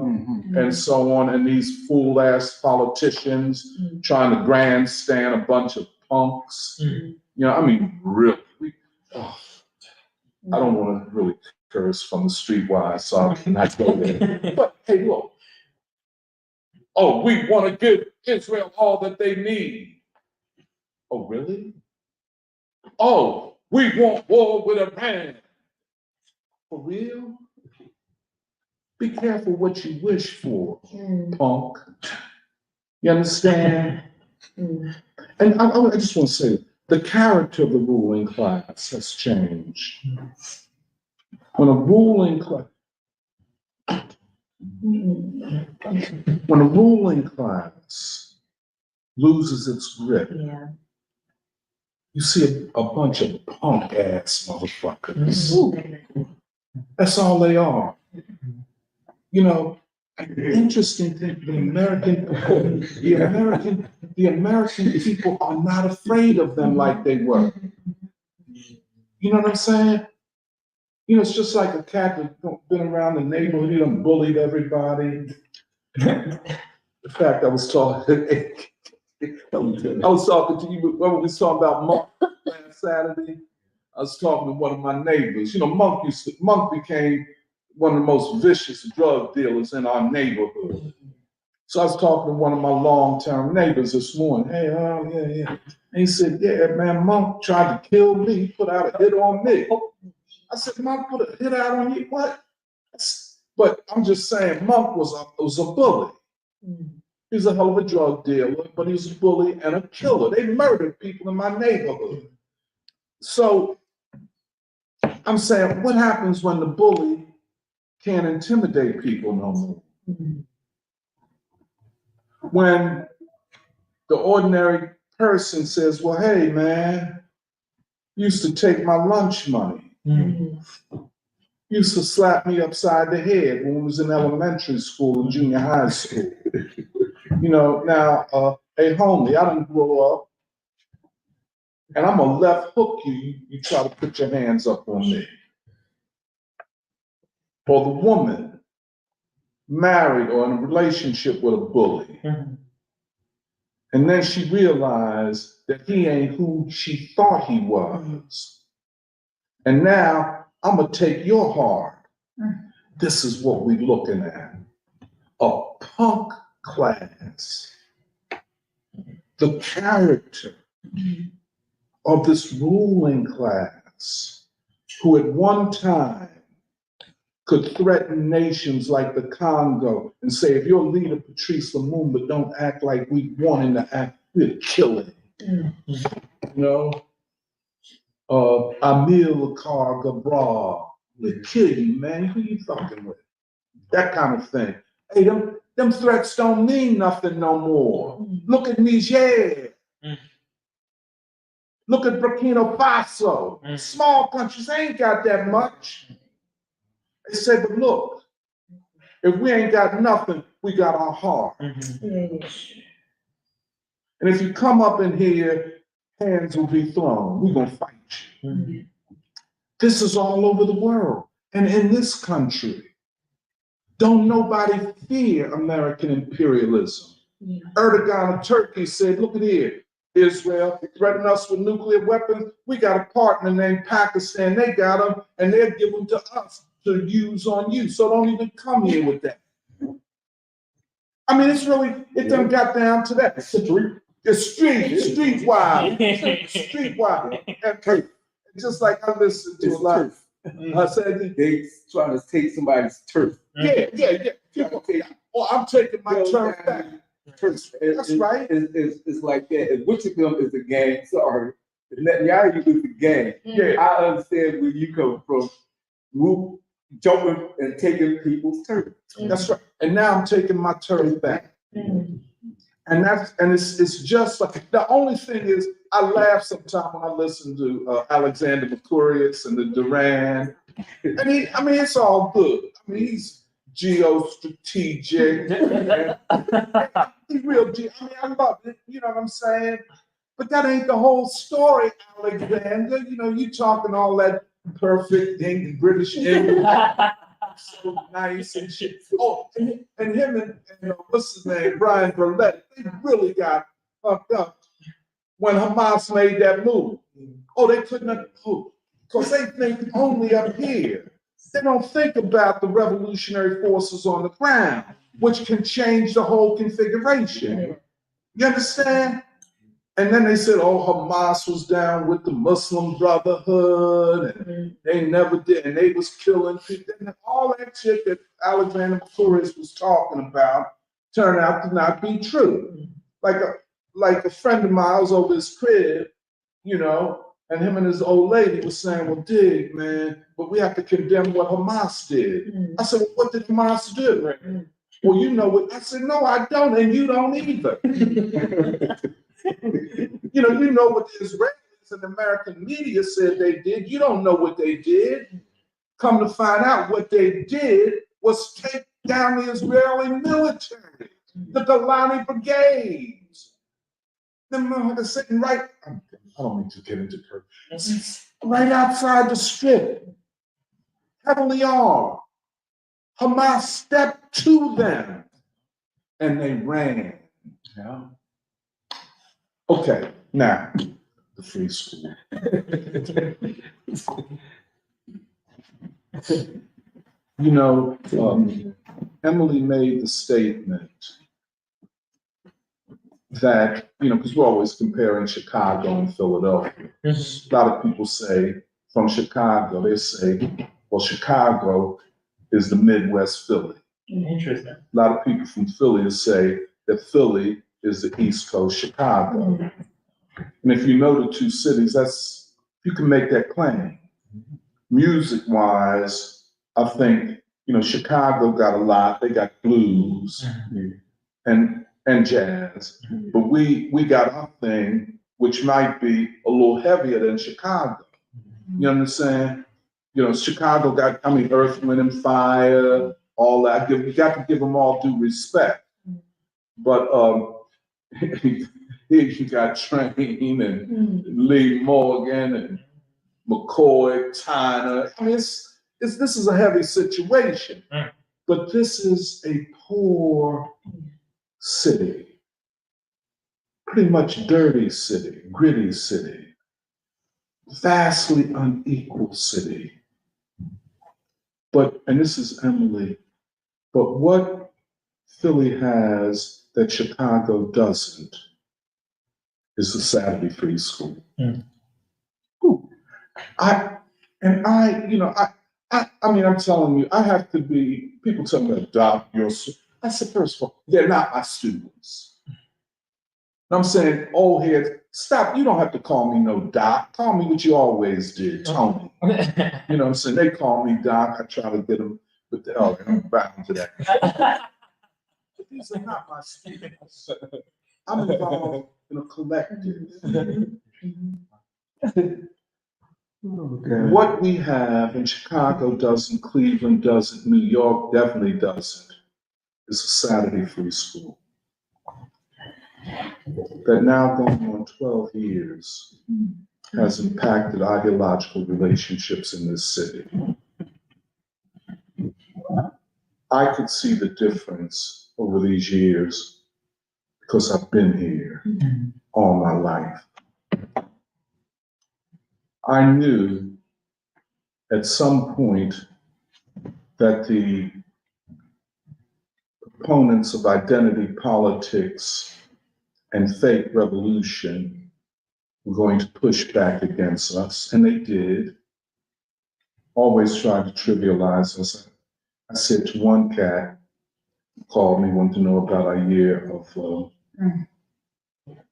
and so on, and these fool-ass politicians trying to grandstand a bunch of punks. You know, I mean, really, I don't want to really curse from the streetwise, so I cannot go there. But hey, look. Oh, we want to give Israel all that they need. Oh, really? Oh, we want war with Iran. For real? Be careful what you wish for, punk. You understand? And I just want to say, the character of the ruling class has changed. When a ruling class loses its grip, you see a bunch of punk ass motherfuckers. That's all they are. You know, interesting thing, the American people are not afraid of them like they were. You know what I'm saying? You know, it's just like a cat that's been around the neighborhood, he done bullied everybody. In fact, I was talking to you when we was talking about Monk last Saturday. I was talking to one of my neighbors. You know, Monk became one of the most vicious drug dealers in our neighborhood. So I was talking to one of my long-term neighbors this morning. Hey, yeah. And he said, yeah, man, Monk tried to kill me, he put out a hit on me. I said, Monk put a hit out on you? What? But I'm just saying, Monk was a bully. He was a hell of a drug dealer, but he was a bully and a killer. They murdered people in my neighborhood. So I'm saying, what happens when the bully can't intimidate people no more? When the ordinary person says, well, hey, man, used to take my lunch money. Used to slap me upside the head when we was in elementary school and junior high school. You know, now, hey, homie, I didn't grow up, and I'm gonna left hook you, you try to put your hands up on me. Or the woman married or in a relationship with a bully. And then she realized that he ain't who she thought he was. And now I'm gonna take your heart. This is what we're looking at. A punk class. The character of this ruling class who at one time could threaten nations like the Congo and say, if your leader Patrice Lumumba don't act like we want him to act, we'll kill him. You know? Amilcar Cabral, we'll kill you, man. Who you talking with? That kind of thing. Hey, them threats don't mean nothing no more. Look at Niger. Look at Burkina Faso. Small countries ain't got that much. They say, but look, if we ain't got nothing, we got our heart. And if you come up in here, hands will be thrown. We're gonna fight you. This is all over the world. And in this country, don't nobody fear American imperialism. Erdogan of Turkey said, look at here, Israel threatened us with nuclear weapons. We got a partner named Pakistan. They got them, and they'll give them to us to use on you. So don't even come here with that. I mean, it's really, it done got down to that. It's streetwise. And just like I listened to a lot. I said they trying to take somebody's turf. Yeah. Okay. Well, I'm taking my turf back. That's right. It's like that. And which of them is the gang? Sorry. Netanyahu is the gang. Yeah. I understand where you come from. Jumping and taking people's turf. That's right. And now I'm taking my turf back. And it's just like, the only thing is, I laugh sometimes when I listen to Alexander Mercurius and the Duran. And it's all good. I mean, he's geostrategic. He's real G. I mean, I love it. You know what I'm saying? But that ain't the whole story, Alexander. You know, you talking all that perfect British English, so nice and shit. Oh, and him and what's his name, Brian Burlett, they really got fucked up when Hamas made that move. Oh, they couldn't have moved because they think only up here. They don't think about the revolutionary forces on the ground, which can change the whole configuration. You understand? And then they said, oh, Hamas was down with the Muslim Brotherhood, and they never did, and they was killing people. And all that shit that Alexander Torres was talking about turned out to not be true. Like a friend of mine was over his crib, you know, and him and his old lady was saying, well, dig, man, but we have to condemn what Hamas did. I said, well, what did Hamas do? Well, you know what? I said, no, I don't, and you don't either. You know what the Israelis and American media said they did. You don't know what they did. Come to find out, what they did was take down the Israeli military, the Golani brigades. Them motherfuckers sitting right, I don't mean to get into it, right outside the strip, heavily armed. Hamas stepped to them and they ran. Yeah. Okay, now, the free school. You know, Emily made the statement that, you know, because we're always comparing Chicago and Philadelphia. A lot of people say from Chicago, they say, well, Chicago is the Midwest Philly. Interesting. A lot of people from Philly say that Philly is the East Coast Chicago. And if you know the two cities, you can make that claim. Music-wise, I think, you know, Chicago got a lot. They got blues and jazz. But we got our thing, which might be a little heavier than Chicago. You understand? You know, Chicago got, Earth, Wind, and Fire, all that. You got to give them all due respect. But you got Train and Lee Morgan and McCoy, Tyner. This is a heavy situation. But this is a poor city, pretty much dirty city, gritty city, vastly unequal city. But, and this is Emily, but what Philly has that Chicago doesn't is the Saturday free school. I'm telling you, I have to be, people tell me, adopt your, I said, first of all, they're not my students. And I'm saying, old heads, stop, you don't have to call me no doc, call me what you always did, Tony. You know what I'm saying? They call me doc, I try to get them with the, oh, I'm bound to that. But these are not my students. I'm involved in a collective. What we have in Chicago doesn't, Cleveland doesn't, New York definitely doesn't, is a Saturday free school. That now going on 12 years has impacted ideological relationships in this city. I could see the difference over these years because I've been here all my life. I knew at some point that the proponents of identity politics and fake revolution were going to push back against us, and they did. Always tried to trivialize us. I said to one cat, who called me, wanted to know about our year of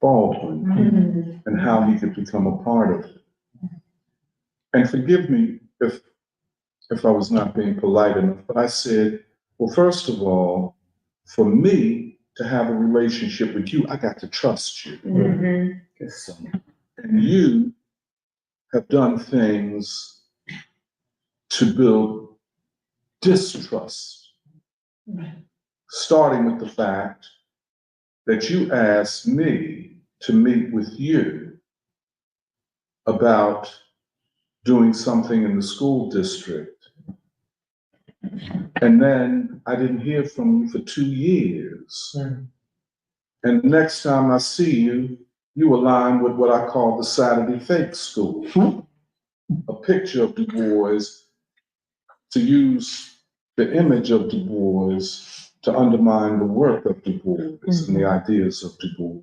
Baldwin and how he could become a part of it. And forgive me if I was not being polite enough, but I said, well, first of all, for me to have a relationship with you, I got to trust you. And you have done things to build distrust starting with the fact that you asked me to meet with you about doing something in the school district. And then I didn't hear from you for 2 years. And the next time I see you, you align with what I call the Saturday Fake School. A picture of Du Bois to use the image of Du Bois to undermine the work of Du Bois and the ideas of Du Bois.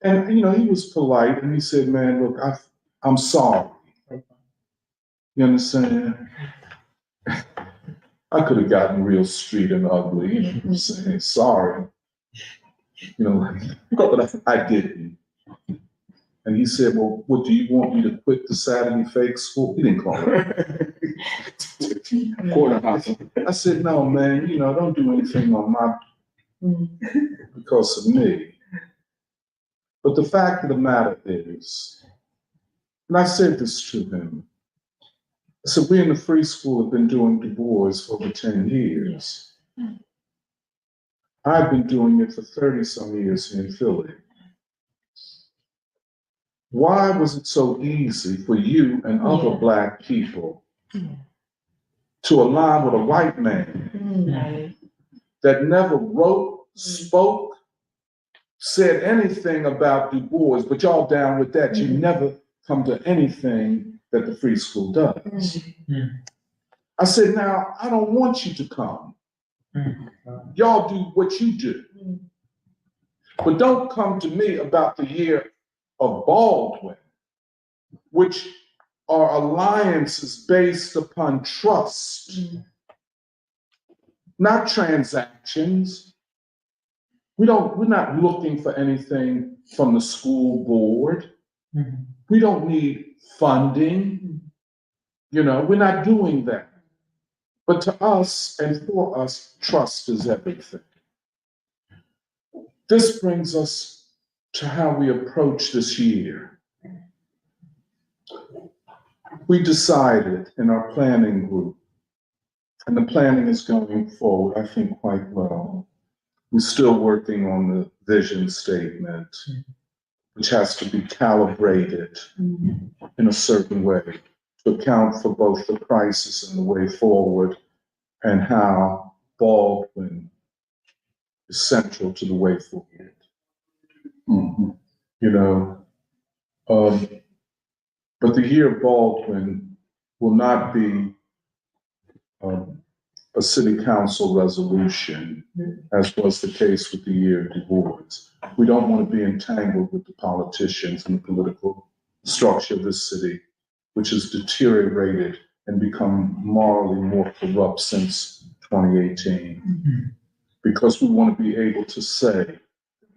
And, you know, he was polite and he said, man, look, I'm sorry. You understand? I could have gotten real street and ugly, you know what I'm saying? Sorry. You know, but I didn't. And he said, well, what, do you want me to quit the Saturday Fake School? He didn't call it. I said, no, man, you know, don't do anything on my, because of me. But the fact of the matter is, and I said this to him, I said, we in the free school have been doing Du Bois for over 10 years. I've been doing it for 30 some years here in Philly. Why was it so easy for you and other Black people to align with a white man that never wrote, spoke, said anything about Du Bois, but y'all down with that? You never come to anything that the free school does. I said, now, I don't want you to come. Y'all do what you do. But don't come to me about the year of Baldwin, which are alliances based upon trust, not transactions. We're not looking for anything from the school board. We don't need funding. You know, we're not doing that. But to us and for us, trust is everything. This brings us to how we approach this year. We decided in our planning group, and the planning is going forward, I think, quite well. We're still working on the vision statement, which has to be calibrated in a certain way to account for both the crisis and the way forward, and how Baldwin is central to the way forward. You know, but the year of Baldwin will not be a city council resolution, as was the case with the year of Du Bois. We don't want to be entangled with the politicians and the political structure of this city, which has deteriorated and become morally more corrupt since 2018. Because we want to be able to say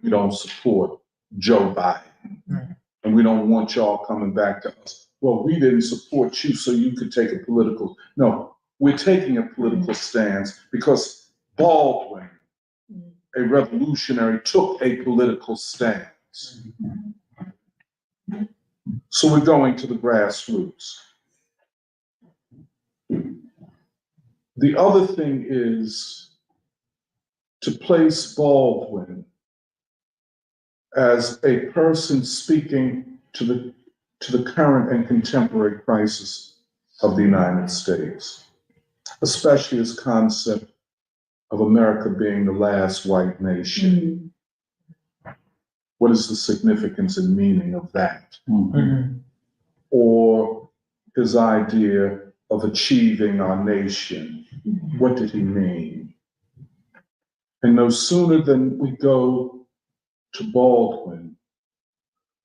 we don't support Joe Biden. And we don't want y'all coming back to us. Well, we didn't support you, so you could take a political. No, we're taking a political stance because Baldwin, a revolutionary, took a political stance. So we're going to the grassroots. The other thing is to place Baldwin as a person speaking to the current and contemporary crisis of the United States, especially his concept of America being the last white nation. What is the significance and meaning of that? Or his idea of achieving our nation. What did he mean? And no sooner than we go to Baldwin,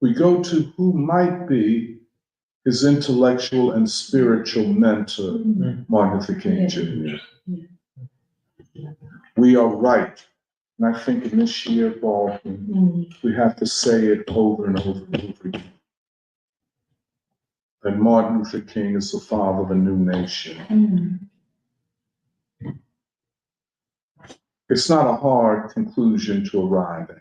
we go to who might be his intellectual and spiritual mentor, Martin Luther King Jr. We are right. And I think in this year, Baldwin, we have to say it over and over and over again. That Martin Luther King is the father of a new nation. It's not a hard conclusion to arrive at.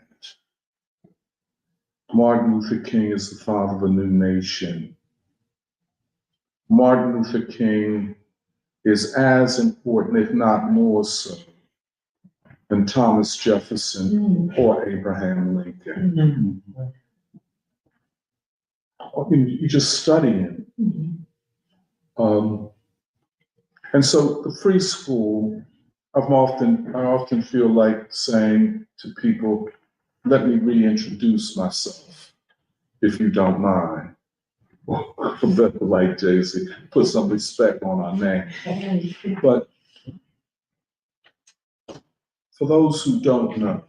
Martin Luther King is the father of a new nation. Martin Luther King is as important, if not more so, than Thomas Jefferson or Abraham Lincoln. You just study it. And so the free school, I often feel like saying to people, let me reintroduce myself, if you don't mind. Like Jay-Z, put some respect on our name. But for those who don't know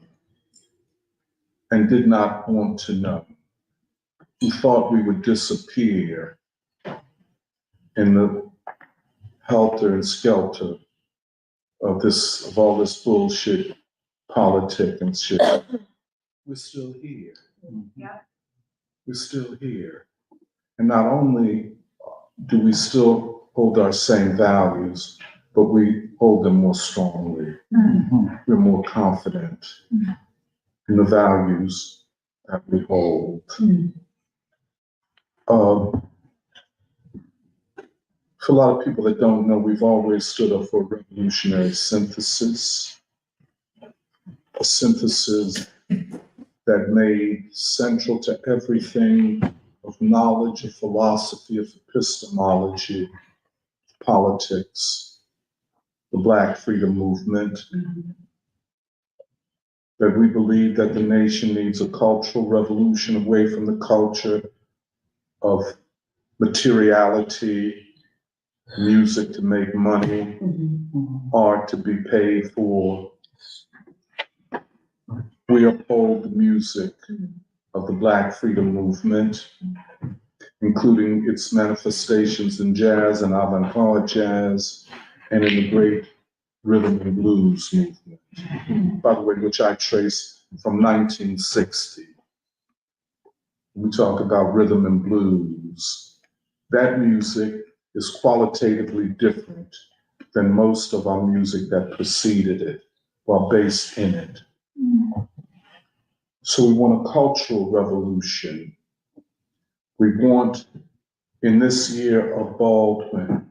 and did not want to know, who thought we would disappear in the helter and skelter of all this bullshit, politic and shit, we're still here. Yeah. We're still here. And not only do we still hold our same values, but we hold them more strongly. We're more confident in the values that we hold. For a lot of people that don't know, we've always stood up for revolutionary synthesis, a synthesis that made central to everything of knowledge, of philosophy, of epistemology, politics, the Black freedom movement, that we believe that the nation needs a cultural revolution away from the culture of materiality, music to make money, art to be paid for. We uphold the music of the Black freedom movement, including its manifestations in jazz and avant-garde jazz, and in the great rhythm and blues movement, by the way, which I trace from 1960. We talk about rhythm and blues. That music is qualitatively different than most of our music that preceded it, while based in it. So we want a cultural revolution. We want, in this year of Baldwin,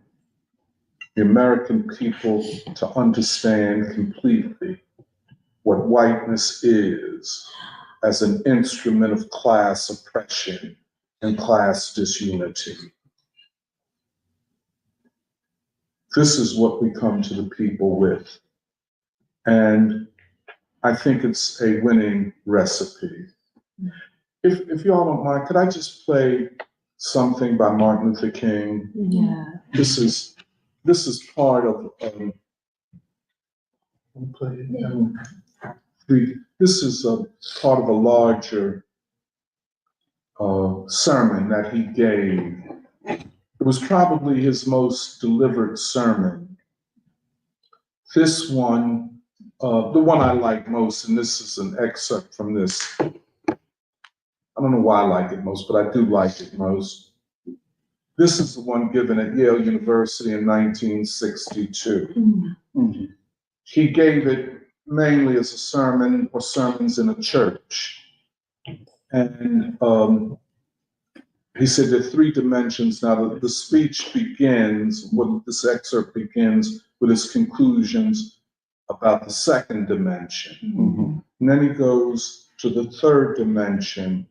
the American people to understand completely what whiteness is as an instrument of class oppression and class disunity. This is what we come to the people with. And I think it's a winning recipe. If y'all don't mind, could I just play something by Martin Luther King? Yeah. This is part of this is a part of a larger sermon that he gave. It was probably his most delivered sermon. This one, the one I like most, and this is an excerpt from this. I don't know why I like it most, but I do like it most. This is the one given at Yale University in 1962. He gave it mainly as a sermon or sermons in a church. And he said there are three dimensions. Now, the speech begins, this excerpt begins with his conclusions about the second dimension. And then he goes to the third dimension,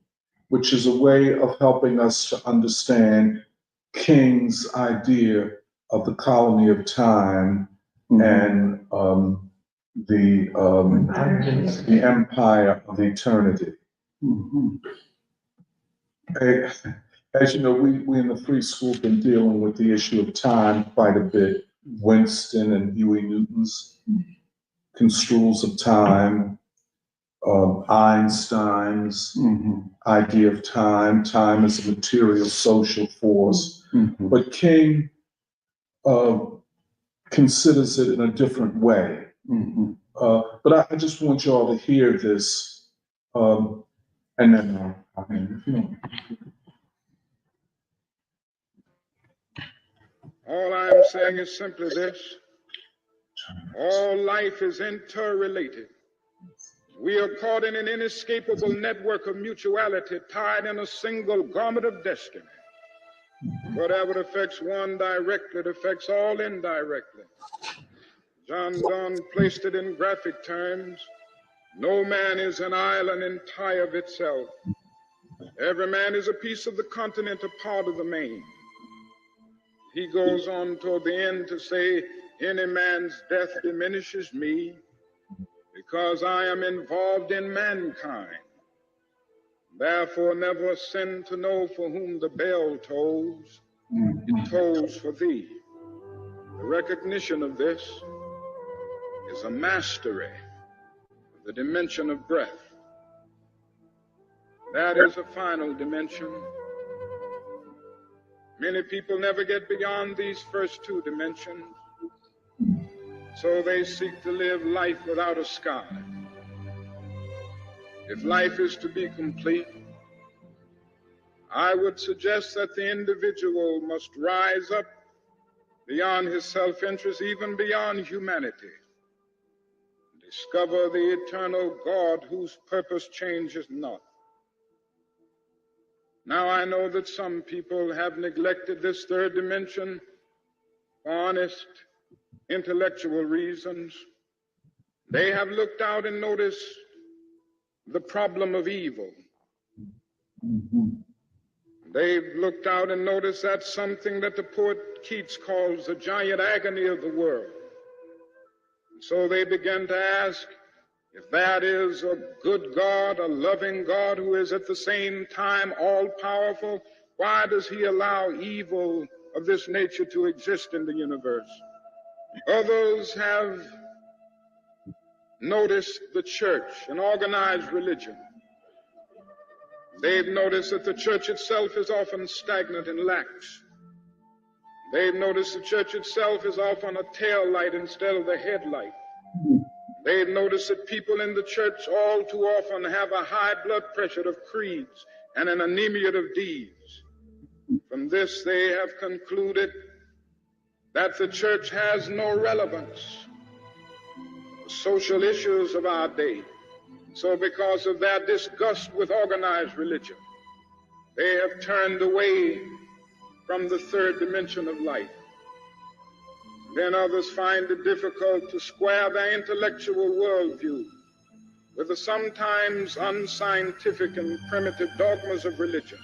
which is a way of helping us to understand King's idea of the colony of time and the empire of eternity. As you know, we in the free school have been dealing with the issue of time quite a bit. Winston and Huey Newton's construals of time, Einstein's idea of time as a material social force. But King considers it in a different way. But I just want you all to hear this, and then all I am saying is simply this: all life is interrelated. We are caught in an inescapable network of mutuality, tied in a single garment of destiny. Whatever affects one directly, it affects all indirectly. John Donne placed it in graphic terms. No man is an island entire of itself. Every man is a piece of the continent, a part of the main. He goes on toward the end to say, any man's death diminishes me because I am involved in mankind. Therefore never sin to know for whom the bell tolls. It tolls for thee. The recognition of this is a mastery of the dimension of breath. That is a final dimension. Many people never get beyond these first two dimensions, so they seek to live life without a sky. If life is to be complete, I would suggest that the individual must rise up beyond his self-interest, even beyond humanity, discover the eternal God whose purpose changes not. Now I know that some people have neglected this third dimension for honest intellectual reasons. They have looked out and noticed the problem of evil. They've looked out and noticed that's something that the poet Keats calls the giant agony of the world. So they began to ask, if that is a good God, a loving God who is at the same time all-powerful, why does he allow evil of this nature to exist in the universe? Others have noticed the church, an organized religion. They've noticed that the church itself is often stagnant and lax. They've noticed the church itself is often a tail light instead of the headlight. They've noticed that people in the church all too often have a high blood pressure of creeds and an anemia of deeds. From this, they have concluded that the church has no relevance to the social issues of our day. So because of their disgust with organized religion, they have turned away from the third dimension of life. Then others find it difficult to square their intellectual worldview with the sometimes unscientific and primitive dogmas of religion.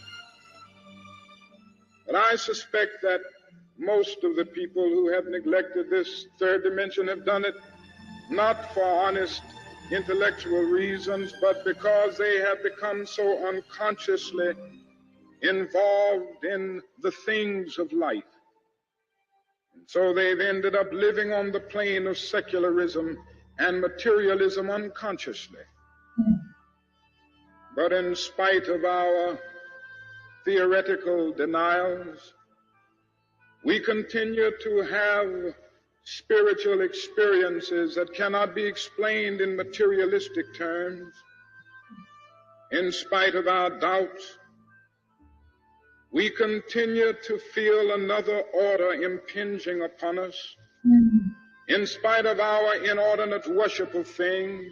But I suspect that most of the people who have neglected this third dimension have done it not for honest intellectual reasons, but because they have become so unconsciously involved in the things of life. So they've ended up living on the plane of secularism and materialism unconsciously. But in spite of our theoretical denials, we continue to have spiritual experiences that cannot be explained in materialistic terms. In spite of our doubts, we continue to feel another order impinging upon us. In spite of our inordinate worship of things,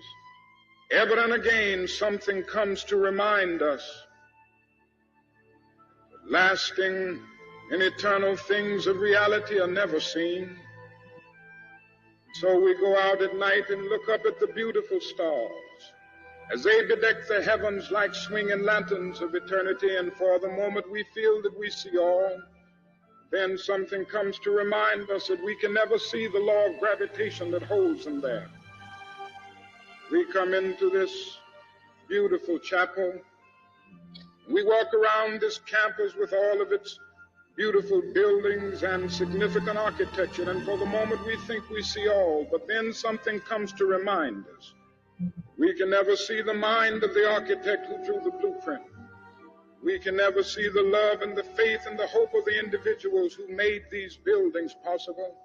ever and again something comes to remind us that lasting and eternal things of reality are never seen. So we go out at night and look up at the beautiful stars as they bedeck the heavens like swinging lanterns of eternity, and for the moment we feel that we see all. Then something comes to remind us that we can never see the law of gravitation that holds them there. We come into this beautiful chapel. We walk around this campus with all of its beautiful buildings and significant architecture, and for the moment we think we see all, but then something comes to remind us. We can never see the mind of the architect who drew the blueprint. We can never see the love and the faith and the hope of the individuals who made these buildings possible.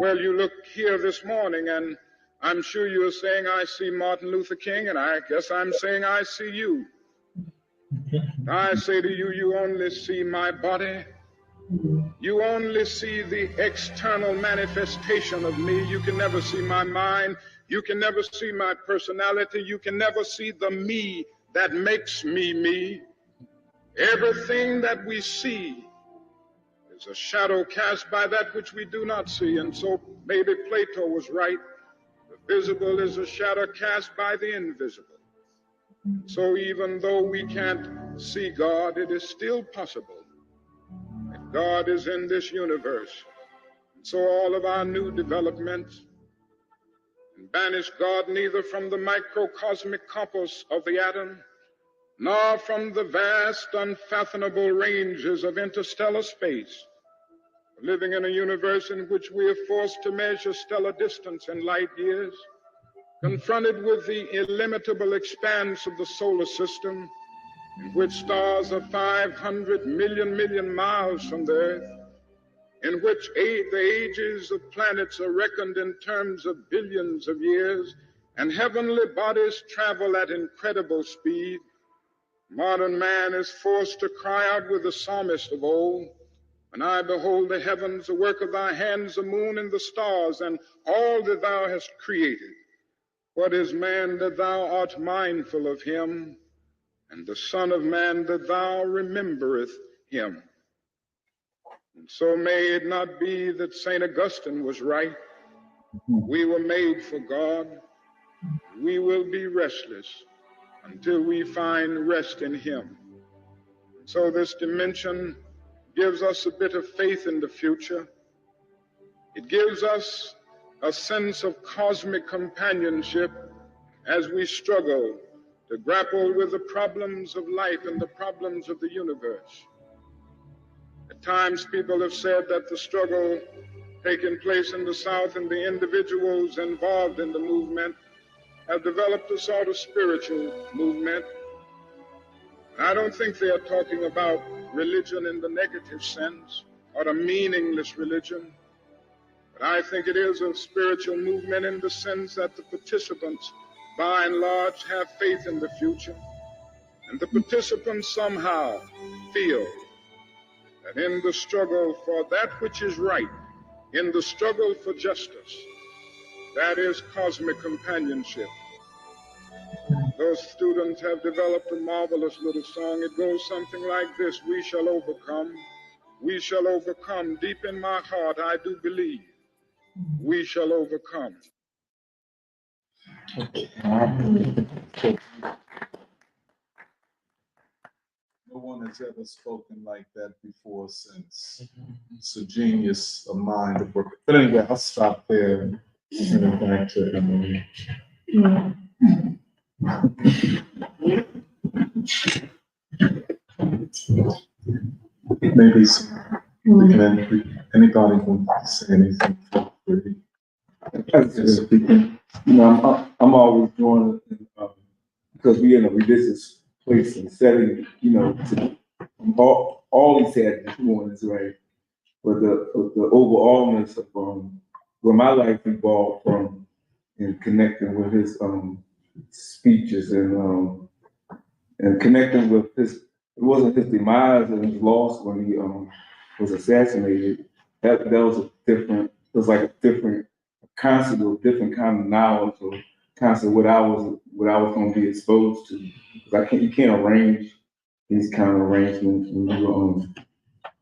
Well, you look here this morning, and I'm sure you're saying, I see Martin Luther King, and I guess I'm saying, I see you. I say to you, you only see my body. You only see the external manifestation of me. You can never see my mind. You can never see my personality. You can never see the me that makes me me. Everything that we see is a shadow cast by that which we do not see. And so maybe Plato was right. The visible is a shadow cast by the invisible. So even though we can't see God, it is still possible that God is in this universe. And so all of our new developments banish God neither from the microcosmic compass of the atom, nor from the vast, unfathomable ranges of interstellar space, living in a universe in which we are forced to measure stellar distance in light years, confronted with the illimitable expanse of the solar system, in which stars are 500 million miles from the Earth, in which the ages of planets are reckoned in terms of billions of years, and heavenly bodies travel at incredible speed. Modern man is forced to cry out with the psalmist of old, "When I behold the heavens, the work of thy hands, the moon and the stars, and all that thou hast created. What is man that thou art mindful of him, and the Son of Man that thou remembereth him?" And so may it not be that St. Augustine was right. We were made for God. We will be restless until we find rest in him. So this dimension gives us a bit of faith in the future. It gives us a sense of cosmic companionship as we struggle to grapple with the problems of life and the problems of the universe. At times, people have said that the struggle taking place in the South and the individuals involved in the movement have developed a sort of spiritual movement. I don't think they are talking about religion in the negative sense or a meaningless religion, but I think it is a spiritual movement in the sense that the participants, by and large, have faith in the future, and the participants somehow feel that in the struggle for that which is right, in the struggle for justice, that is cosmic companionship. Those students have developed a marvelous little song. It goes something like this: "We shall overcome, we shall overcome. Deep in my heart, I do believe we shall overcome." No one has ever spoken like that before since. It's a genius, a mind of work. But anyway, I'll stop there and turn it back to Emily. Maybe anybody wants to say anything. I'm always drawn because we're in a religious place and setting, all he said this morning is right. But the overallness of where my life evolved from in connecting with his speeches and connecting with his, it wasn't his demise and his loss when he was assassinated. That was a different, it was like a different concept of different kind of knowledge or concept what I was going to be exposed to. Because you can't arrange these kind of arrangements when you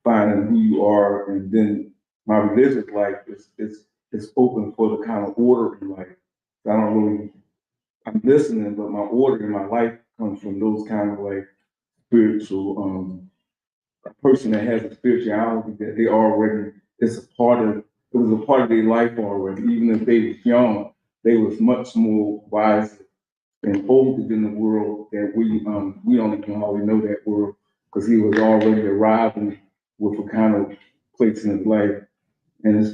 finding who you are, and then my religious life is open for the kind of order in life. So I'm listening, but my order in my life comes from those kind of like spiritual, a person that has a spirituality that they already, it was a part of their life already. Even if they was young, they was much more wise and older than the world that we don't even hardly know that world, because he was already arriving with a kind of place in his life. And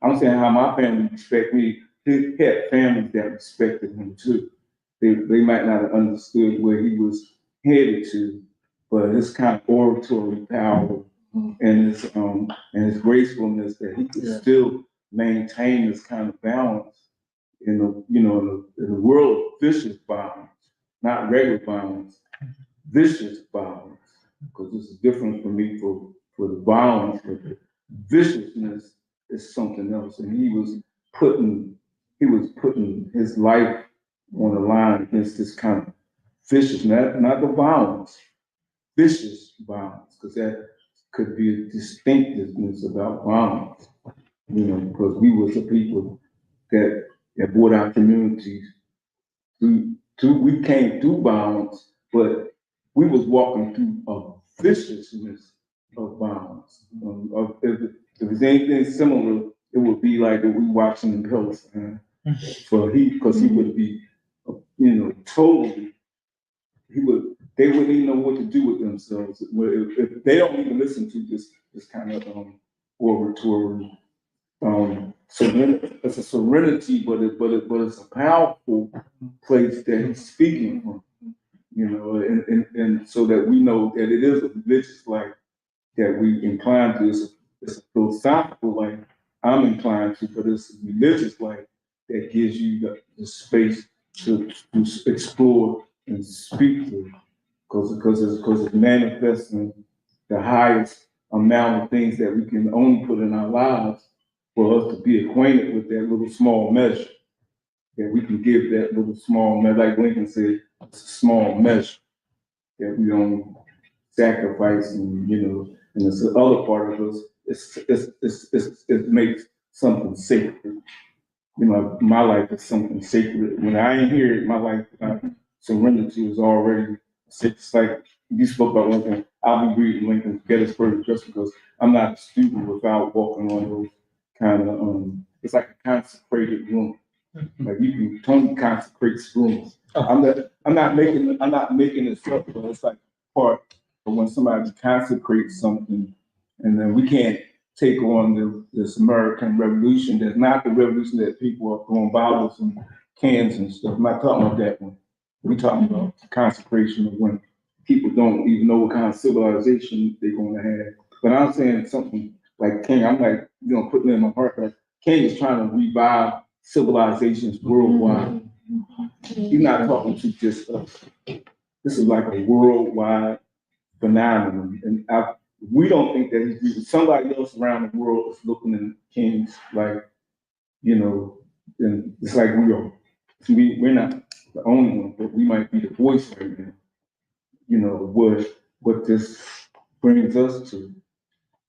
I'm saying how my family respect me. He had families that respected him too. They might not have understood where he was headed to, but his kind of oratory power and his gracefulness, that he could still maintain this kind of balance in the world of vicious violence, not regular violence, vicious violence, because this is different for me for the violence, but the viciousness is something else. And he was putting his life on the line against this kind of vicious, not the violence, vicious violence, because that could be a distinctiveness about violence, because we was the people that brought our communities we came through violence, but we was walking through a viciousness of violence. If there's anything similar, it would be like if we watching in Palestine. Because he would be, totally, they wouldn't even know what to do with themselves. If they don't even listen to this kind of oratory. It's a serenity, but it's a powerful place that he's speaking from, and so that we know that it is a religious life that we incline to. It's a philosophical life I'm inclined to, but it's a religious life that gives you the space to explore and speak to, because it's manifesting the highest amount of things that we can only put in our lives for us to be acquainted with that little small measure, that we can give that little small measure, like Lincoln said, it's a small measure that we don't sacrifice, and it's the other part of us. It makes something sacred. My life is something sacred. When I ain't here, my life, serenity is already. It's like you spoke about Lincoln. I'll be reading Lincoln's Gettysburg just because I'm not a student without walking on those kind of. It's like a consecrated room. Like you can totally consecrate rooms. I'm not making this up, but it's like part of when somebody consecrates something, and then we can't take on this American Revolution. That's not the revolution that people are throwing bottles and cans and stuff. I'm not talking about that one. We're talking about consecration of when people don't even know what kind of civilization they're going to have. But I'm saying something like King. I'm like, putting it in my heart. Like King is trying to revive civilizations worldwide. He's not talking to just us. This is like a worldwide phenomenon, and we don't think that somebody else around the world is looking at Kings like, and it's like we are. We're not the only one, but we might be the voice right now. What this brings us to.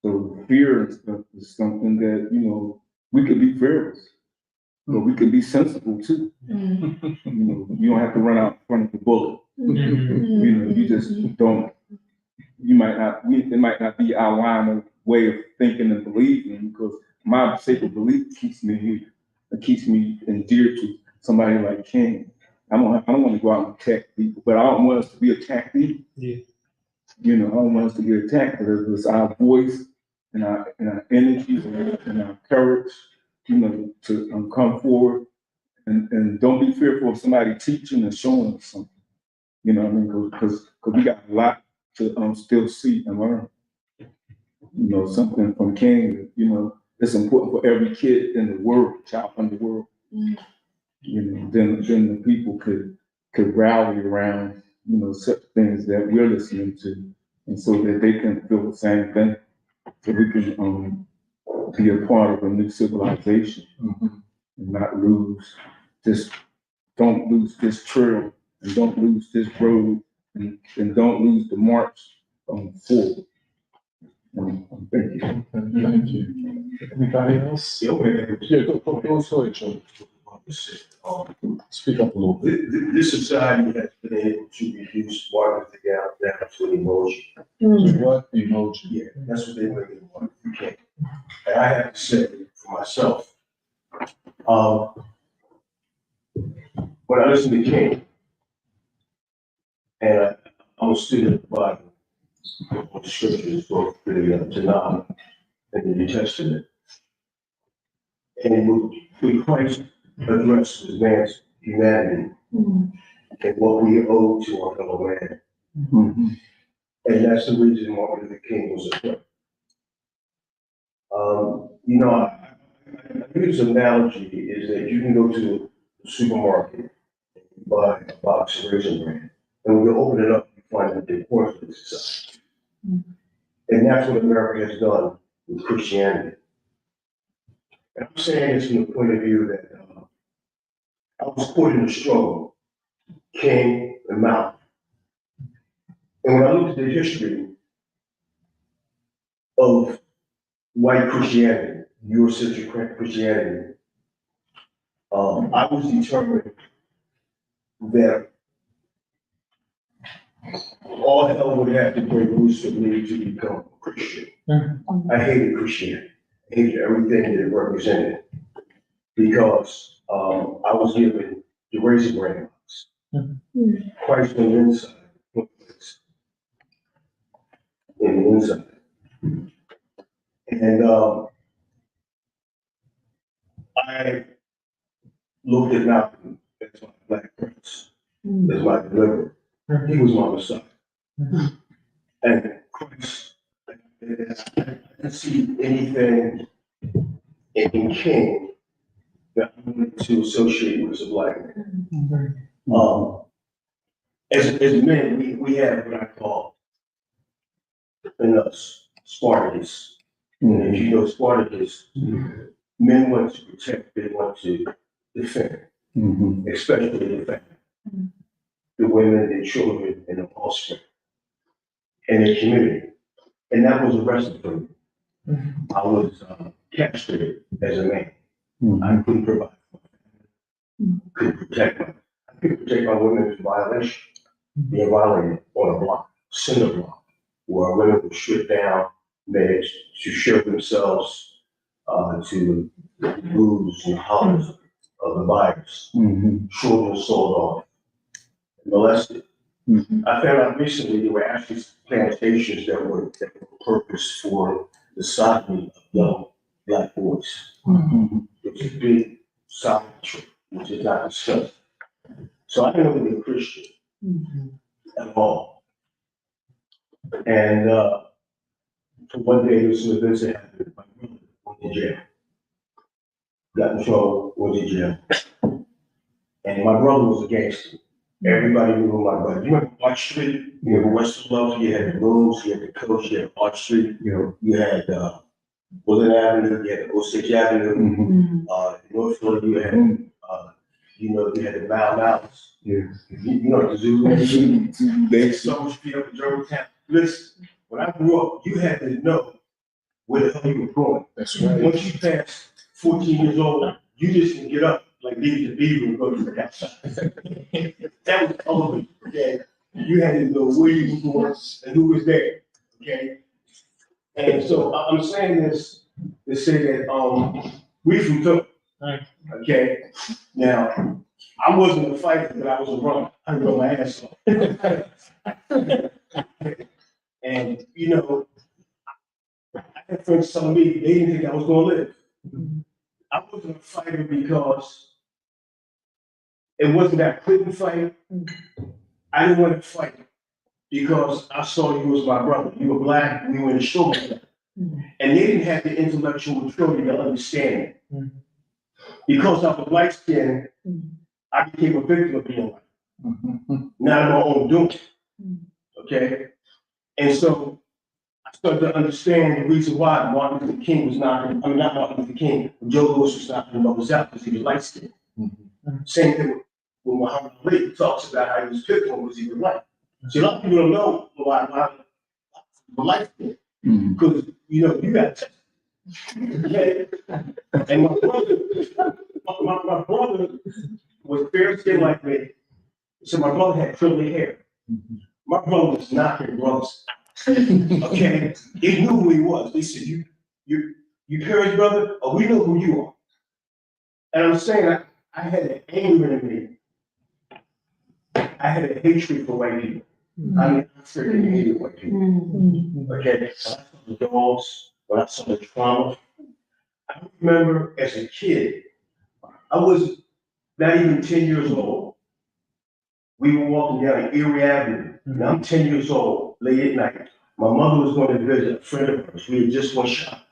So fear and stuff is something that we could be fearless, but we could be sensible too. You don't have to run out in front of the bullet. You just don't. You might not. It might not be our line of way of thinking and believing, because my sacred belief keeps me here. It keeps me endeared to somebody like King. I don't want to go out and attack people, but I don't want us to be attacked either. Yeah. I don't want us to be attacked, but it's our voice and our energies and our courage, to come forward and don't be fearful of somebody teaching and showing us something. Because we got a lot to still see and learn. Something from King. It's important for every kid in the world, child in the world. Then the people could rally around such things that we're listening to, and so that they can feel the same thing, so we can be a part of a new civilization, and not lose this. Don't lose this trail, and don't lose this road, and don't lose the march forward. Thank you. Thank you. Anybody else? Yeah, go ahead, Joe. Speak up a little bit. This society has been able to reduce marketing down to an emoji. What emoji? Yeah, that's what they really want. You can't. And I have to say for myself, when I listen to King, and I'm a student of the Bible, of the scriptures, both the Tanakh and the New Testament, and when Christ addresses man's humanity and what we owe to our fellow man. And that's the reason Martin Luther King was a friend. I use an analogy is that you can go to the supermarket and buy a box of Raisin Bran, and when you open it up, you find that they're worthless inside. And that's what America has done with Christianity. And I'm saying this from the point of view that I was put in a struggle, King and Mount. And when I looked at the history, of white Christianity, Eurocentric Christianity, I was determined that all hell would have to break loose for me to become a Christian. I hated Christianity. I hated everything that it represented because I was given the razor brand box. Christ on the inside, in the inside. And I looked at Malcolm as my black prince, as my deliverer. He was my Messiah. And Christ, I didn't see anything in King that I wanted to associate with as a black man. As men, we have what I call in us Spartacus. And if you know Spartacus, men want to protect, they want to defend, especially defend the women, the children, and the offspring, and the community. And that was arrested for me. I was castrated as a man. I couldn't provide for my family, I couldn't protect my women from violation, being violated on a block, cinder block, where women were stripped down, made to show themselves to the blues and hollers of the buyers. Children sold off, molested. I found out recently there were actually plantations that were purposed for the sodomy of young black boys. It's a big solid trick, which is not discussed. So I didn't know to be a Christian at all. And for one day, there was some events that happened. My brother went to jail. Got in trouble, went to jail. And my brother was a gangster. Everybody knew who my brother. You remember Arch Street? You remember West Philadelphia? You had the rooms, you had the coach, you had Arch Street, you had Woodland Avenue, you had Osage Avenue, North Philly, you had you had the Mouse. You know the zoo. They so street up in Germantown. Listen, when I grew up, you had to know where the hell you were going. That's right. Once you passed 14 years old, you just can get up like leave the beaver and go to the house. That was all okay. You had to know where you were going and who was there. Okay. And so I'm saying this to say that we from Philly. Okay. Now I wasn't a fighter, but I was a runner. I run my ass off. And I had friends telling me they didn't think I was gonna live. I wasn't a fighter because it wasn't that I couldn't fight. I didn't want to fight because I saw you as my brother. You were black, we were in the show together. And they didn't have the intellectual maturity to understand it. Because I was light skinned, I became a victim of being white. Not my own doing. Okay? And so I started to understand the reason why Martin Luther King was not Martin Luther King, Joe Louis was not in the out because he was light skinned. Same thing with Muhammad Ali. He talks about how he was picked on because he was white. See, a lot of people don't know why I was light skinned. Because you got to. Okay? And my brother was fair skinned like me. So my brother had curly hair. My brother was knocking brothers out. Okay? He knew who he was. They said, you Perry's brother? Oh, we know who you are. And I'm saying I had an anger in me. I had a hatred for white people. I mean, I freaking hated white people. Okay? When I saw the dogs, when I saw the trauma, I remember as a kid, I was not even 10 years old. We were walking down Erie Avenue. And I'm 10 years old, late at night. My mother was going to visit a friend of hers. We had just went shopping.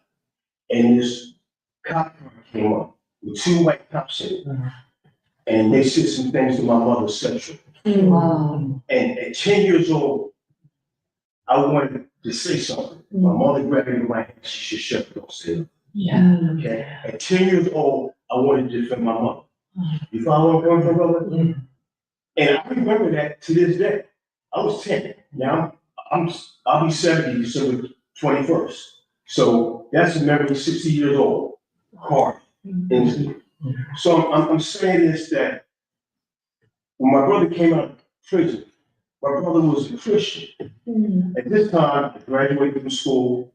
And this cop car came up with two white cops in it. And they said some things to my mother's sexual. Wow. And at 10 years old, I wanted to say something. My mother grabbed me in my hand. She said, shut up, don't say it. Yeah. Okay. At 10 years old, I wanted to defend my mother. You follow where I'm coming from, brother? And I remember that to this day. I was 10. Now I'll be 70 December 21st. So that's a memory, 60 years old, hard. So I'm saying this, that when my brother came out of prison, my brother was a Christian. At this time, I graduated from school.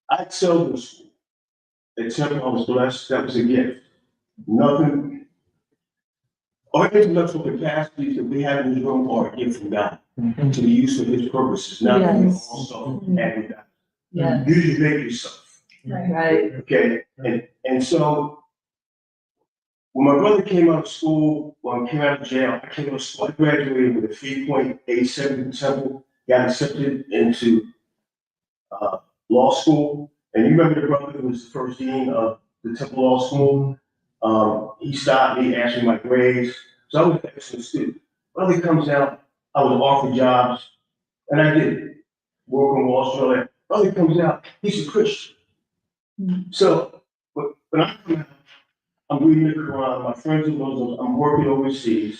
I excelled in school. Except I was blessed, that was a gift. Nothing, our intellectual capacities that we have in this room are a gift from God to be used for his purposes, not to be also added back. Yeah. Usually yourself. Right. Okay, and so when my brother came out of school, when I came out of jail, I came out of school, I graduated with a 3.87 in Temple, got accepted into law school. And you remember the brother who was the first dean of the Temple Law School? He stopped me, asked me my grades. So I was an excellent student. Brother comes out, I was offered jobs, and I did work on Wall Street. Brother comes out, he's a Christian. So when I come out, I'm reading the Quran, my friends are Muslims, I'm working overseas,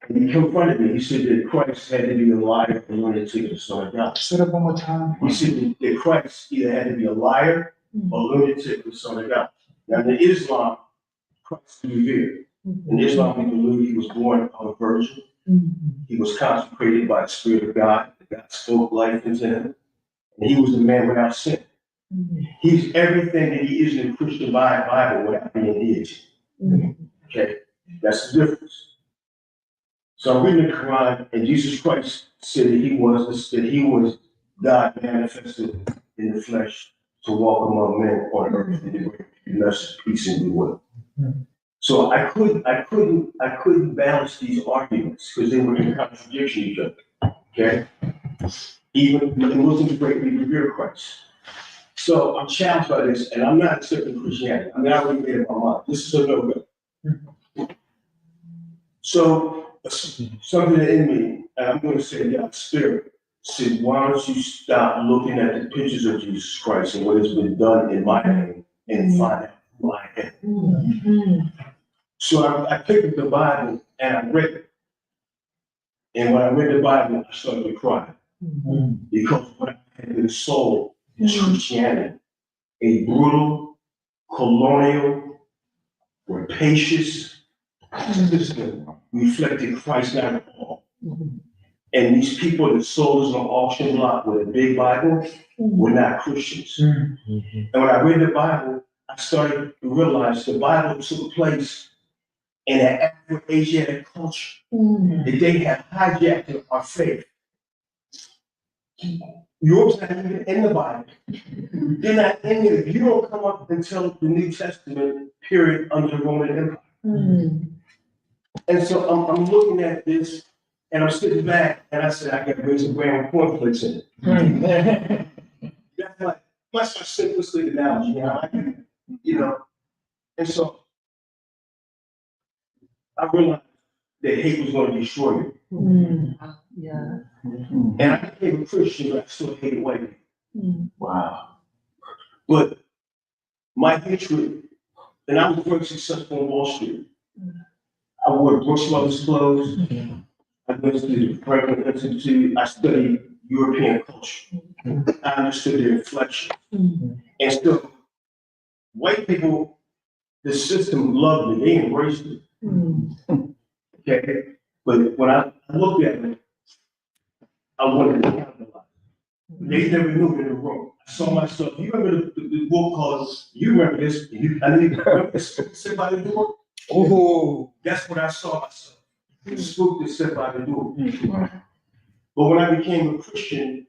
and he confronted me. He said that Christ had to be a liar and lunatic or son of God. Say that one more time. He said that Christ either had to be a liar or lunatic or son of God. Now in Islam, Christ is revered. In Islam, we believe he was born of a virgin. He was consecrated by the Spirit of God. God spoke life into him. And he was a man without sin. He's everything that he is in the Christian Bible without being deity. Okay, that's the difference. So I'm reading the Quran, and Jesus Christ said that he was God manifested in the flesh to walk among men on earth and to bring message, peace, and goodwill. So I couldn't balance these arguments because they were in contradiction to each other. Okay, even the Muslims greatly revere Christ. So I'm challenged by this, and I'm not accepting Christianity. I mean, I already made up my mind. This is a no-go. So something in me, and I'm going to say God's Spirit, said, why don't you stop looking at the pictures of Jesus Christ and what has been done in my name and find out who I am. So I picked up the Bible and I read it. And when I read the Bible, I started to cry. Because what I had been sold is Christianity. A brutal, colonial, rapacious system reflected Christ not at all. And these people that sold us on auction block with a big Bible were not Christians. And when I read the Bible, I started to realize the Bible took place in an Afro-Asiatic culture. That they have hijacked our faith. Yours not even in the Bible. They're not in it. You don't come up until the New Testament period under the Roman Empire. And so I'm looking at this, and I'm sitting back, and I said, I got to raise a gram of cornflakes in it. That's my simplistic analogy, And so I realized that hate was going to destroy me. Yeah. And I became a Christian, but I still hated white people. Wow. But my hatred, and I was very successful on Wall Street. I wore Brooks Brothers clothes. I went to the Franklin Institute. I studied European culture. I understood their inflection. And so, white people, the system loved me. They embraced me. Okay? But when I looked at it, I wanted to capitalize. They never knew me in the room. I saw myself. You remember the book called, you remember this, I think, remember the spook sit by the door? Oh, that's what I saw myself. The spook that sit by the door. But when I became a Christian,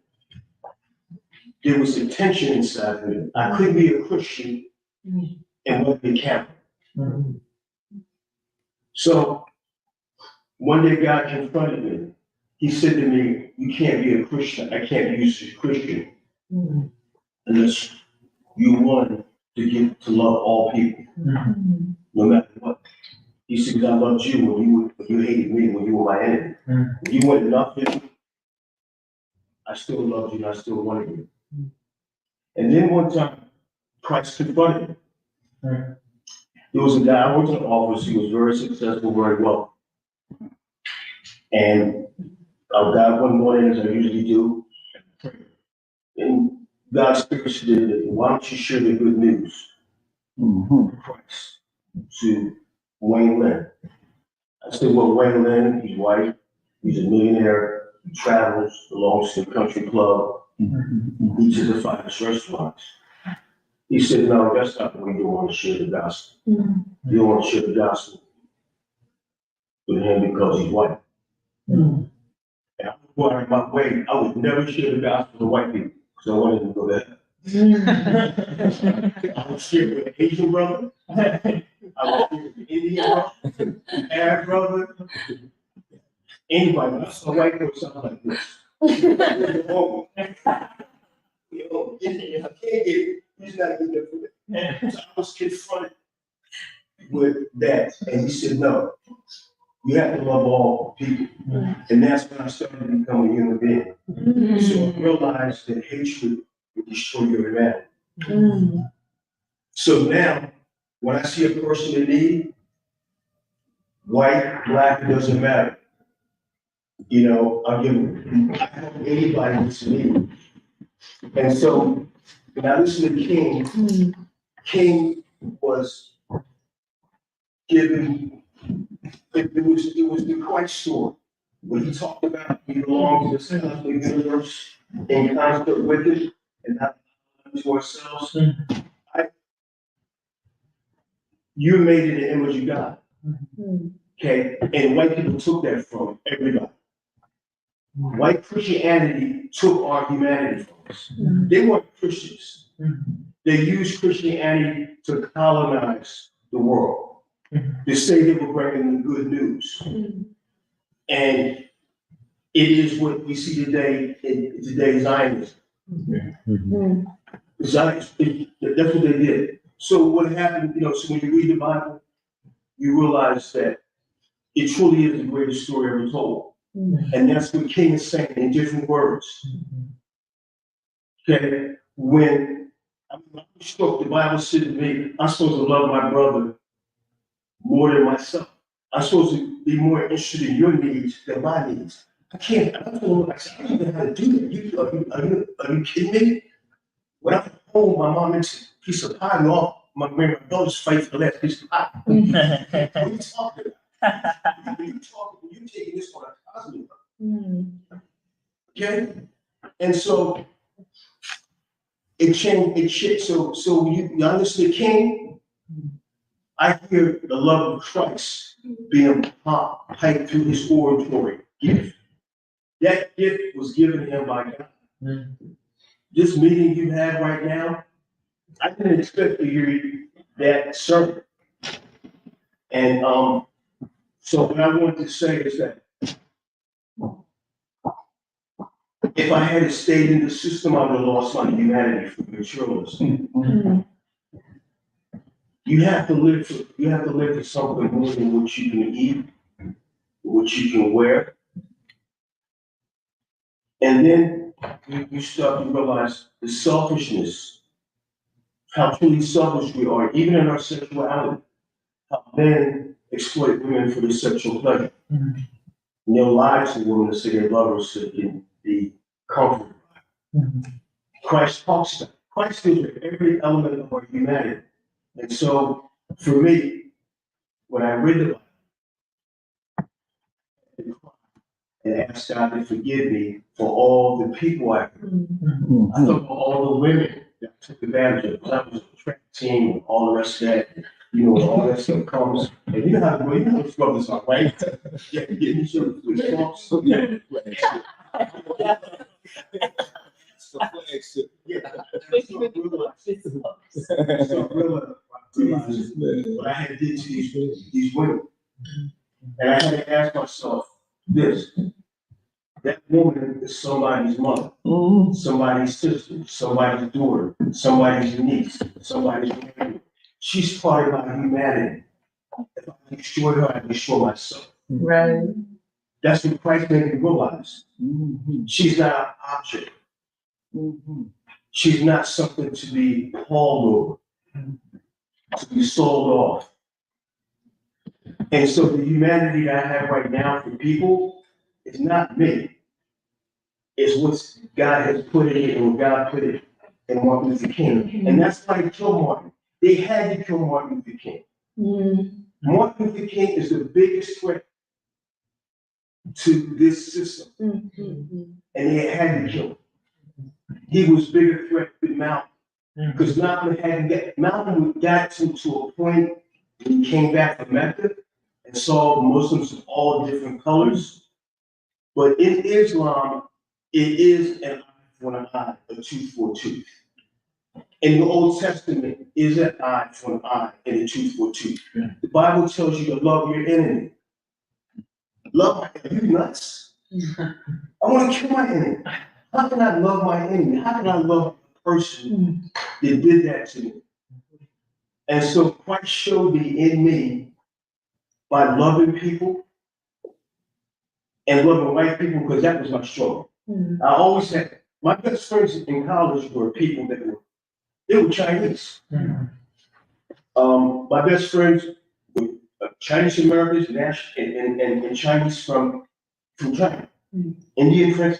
there was a tension inside of me. I couldn't be a Christian and wouldn't be Catholic. So one day God confronted me. He said to me, you can't be a Christian. I can't use you as a Christian unless you want to get to love all people, no matter what. He said, because I loved you when you hated me, when you were my enemy. When you went nothing, I still loved you and I still wanted you. And then one time, Christ confronted me. There was a guy, I worked in the office, he was very successful, very well. And I got one morning, as I usually do, and God's Spirit said, why don't you share the good news of Christ to Wayne Lynn? I said, well, Wayne Lynn, he's white, he's a millionaire, he travels, belongs to a country club, eats at the finest restaurants. He said, no, that's not what we do want to share the gospel. You don't want to share the gospel with him because he's white. And I was going out my way, I would never share the gospel with white people because I wanted them to go there. I would share with an Asian brother, I would share with an Indian brother, an Arab brother, anybody. When I saw a white person, I was like this. Yo, I can't get it. He's not getting it for me. So I was confronted with that, and he said, no, you have to love all people. And that's when I started to become a human being. So I realized that hatred would destroy your humanity. So now, when I see a person in need, white, black, it doesn't matter. You know, I help anybody that's in need. And so, when I listen to King, King was given, it was the Christ story. When he talked about we belong to this cosmic universe in concert with it and not to ourselves. You made it an image of God. Okay, and white people took that from everybody. White Christianity took our humanity from us. They weren't Christians. They used Christianity to colonize the world. To say they were bringing the good news. And it is what we see today in today's Zionism. That's what they did. So what happened, you know, so when you read the Bible, you realize that it truly is the greatest story ever told. And that's what King is saying in different words. Okay, when I'm struck, the Bible said to me, I'm supposed to love my brother more than myself. I'm supposed to be more interested in your needs than my needs. I don't know how to do that. Are you kidding me? When I'm home, my mom makes a piece of pie and all my brothers fight for the last piece of pie. What are you talking about? You're taking this one out of me. Okay? And so it changed. So you understand King? I hear the love of Christ being piped through his oratory gift. That gift was given him by God. This meeting you have right now, I didn't expect to hear that sermon. And so what I wanted to say is that if I had stayed in the system, I would have lost my humanity for materialism. You have to live for something more than what you can eat, what you can wear. And then you start to realize the selfishness, how truly selfish we are, even in our sexuality, how men exploit women for their sexual pleasure. And they'll lie to women to say they love her so they can be comforted. Christ talks about it. Christ deals with every element of our humanity. And so, for me, when I read the Bible and asked God to forgive me for all the people I hurt, I thought about all the women that I took advantage of. Because I was a track team and all the rest of that. You know, all that stuff comes. And you know how to scrub this up, right? Yeah, you sort of with swamps. Yeah. So realized what I had did to these women. And I had to ask myself this. That woman is somebody's mother, somebody's sister, somebody's daughter, somebody's niece, somebody's family. She's part of my humanity. If I destroy her, I destroy myself. Right. That's what Christ made me realize. She's not an object. She's not something to be hauled over, to be sold off. And so the humanity that I have right now for people is not me. It's what God has put in it and what God put it and Martin Luther King. And that's why they killed Martin. They had to kill Martin Luther King. Martin Luther King is the biggest threat to this system. And they had to kill him. He was bigger threat than Malcolm. Because Malcolm got to a point when he came back from Mecca and saw Muslims of all different colors. But in Islam, it is an eye for an eye, a tooth for a tooth. In the Old Testament, is an eye for an eye and a tooth for a tooth. The Bible tells you to love your enemy. Love, are you nuts? I want to kill my enemy. How can I love my enemy? How can I love a person that did that to me? And so Christ showed me in me by loving people and loving white people, because that was my struggle. I always had, my best friends in college were people that were Chinese. My best friends were Chinese Americans and Chinese from China. Indian friends.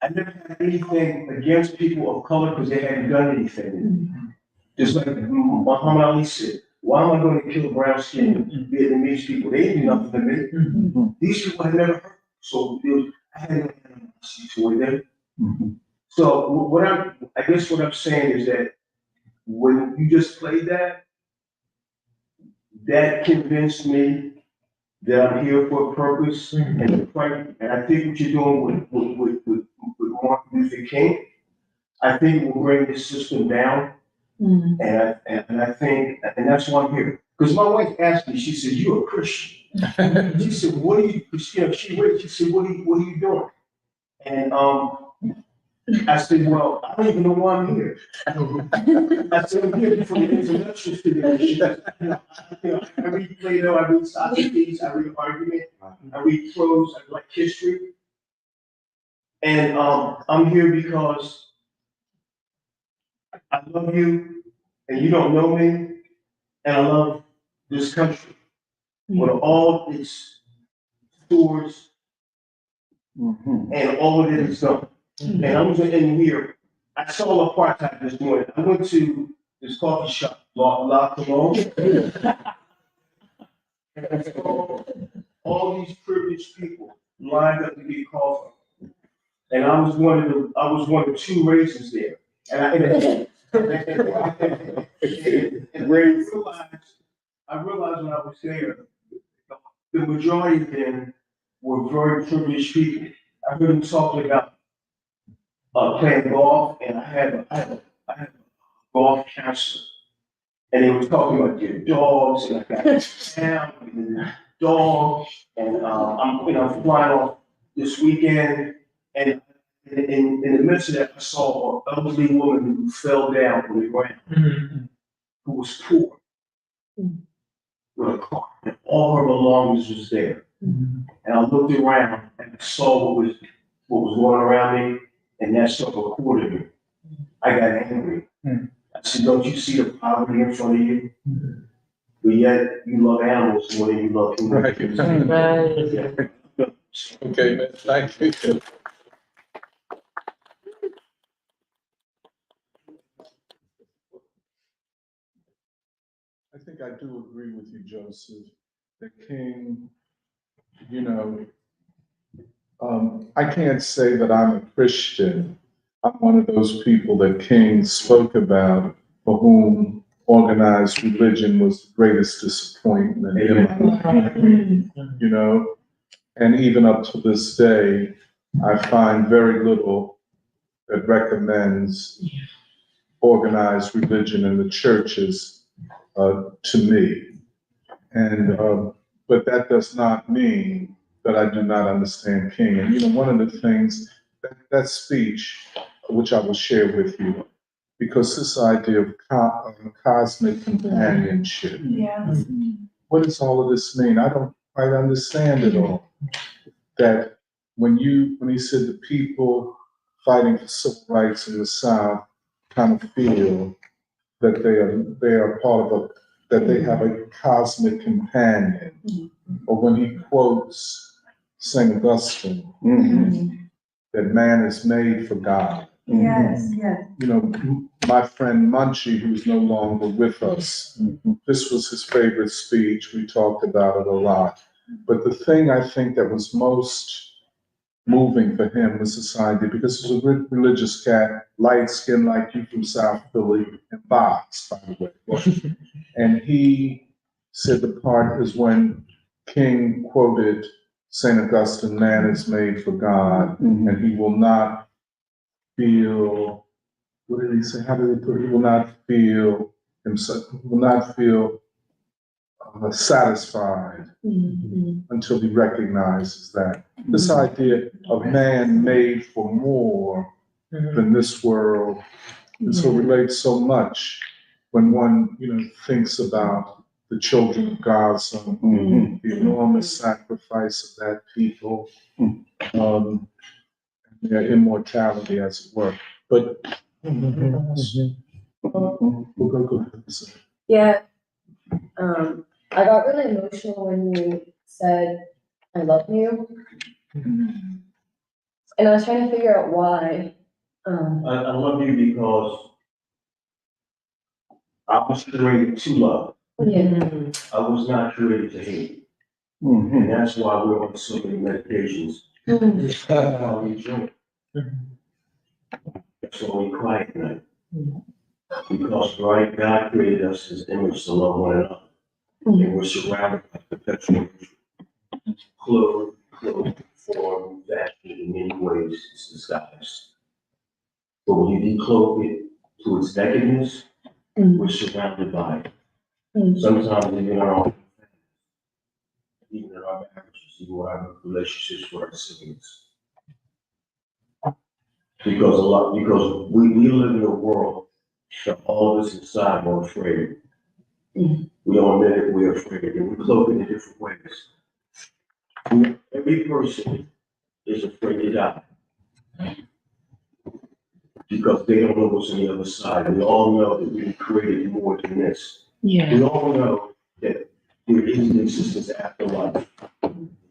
I never had anything against people of color because they hadn't done anything. Just like Muhammad Ali said, why am I going to kill brown skinned Vietnamese people? They didn't do nothing to me. These people I never heard. So I had no animosity toward them. So I guess what I'm saying is that when you just played that convinced me that I'm here for a purpose and to pray. And I think what you're doing with Martin Luther King, I think it will bring this system down. And I think, and that's why I'm here. Because my wife asked me, she said, "You're a Christian." She said, "What are you?" She said, "What are you doing?" And I said, "Well, I don't even know why I'm here." I said, "I'm here for the introductions to the I read Plato, I read Socrates, I read argument, I read prose, I like history. And I'm here because I love you, and you don't know me, and I love this country with all its stores and all of it is done. And I was in here, I saw apartheid this morning. I went to this coffee shop, La Cologne, and I saw all these privileged people lined up to get coffee. And I was one of two races there. And I realized when I was there, the majority of them were very privileged people. I heard them talking about playing golf, and I had a golf counselor, and they were talking about their dogs, and I got this town and the dog, and I'm flying off this weekend, and in the midst of that, I saw an elderly woman who fell down on the ground, who was poor, with a car, and all her belongings was there. And I looked around and I saw what was going around me, and that sort of recorded me. I got angry. I said, "Don't you see the poverty in front of you? But yet you love animals more than you love humans." Right. Okay, man. Thank you. I think I do agree with you, Joseph. The King, I can't say that I'm a Christian. I'm one of those people that King spoke about, for whom organized religion was the greatest disappointment in my life, and even up to this day, I find very little that recommends organized religion in the churches to me. But that does not mean that I do not understand King. And one of the things, that speech, which I will share with you, because this idea of cosmic companionship, what does all of this mean? I don't quite understand it all. That when he said the people fighting for civil rights in the South kind of feel that they are part of that they have a cosmic companion, or when he quotes St. Augustine, that man is made for God. Yes, yes. You know, my friend Munchie, who's no longer with us, this was his favorite speech. We talked about it a lot. But the thing I think that was most moving for him was society, because he's a religious cat, light skinned like you from South Philly, and box, by the way. And he said the part is when King quoted St. Augustine, man is made for God, and he will not feel, what did he say? How did he put it? He will not feel himself, he will not feel satisfied until he recognizes that. This idea of man made for more than this world, and so relates so much when one, thinks about the children of Gaza, the enormous sacrifice of that people, their immortality, as it were. But go ahead. Yeah, I got really emotional when you said, I love you. And I was trying to figure out why. I love you because I was created to love. Yeah. I was not created to hate. And that's why we're on so many medications. That's why we drink. That's why we cry at night. Because God created us His image to love one another. And we're surrounded by perpetual clothed, form, fashion, in many ways, it's disguised. But when you decloak it to its nakedness, we're surrounded by it. Sometimes even in our marriages, even our relationships with our siblings. Because we live in a world that all of us inside are afraid. We don't admit it, we're afraid, and we cloak it in different ways. Every person is afraid to die because they don't know what's on the other side. We all know that we were created more than this. Yeah. We all know that there is an existence after life.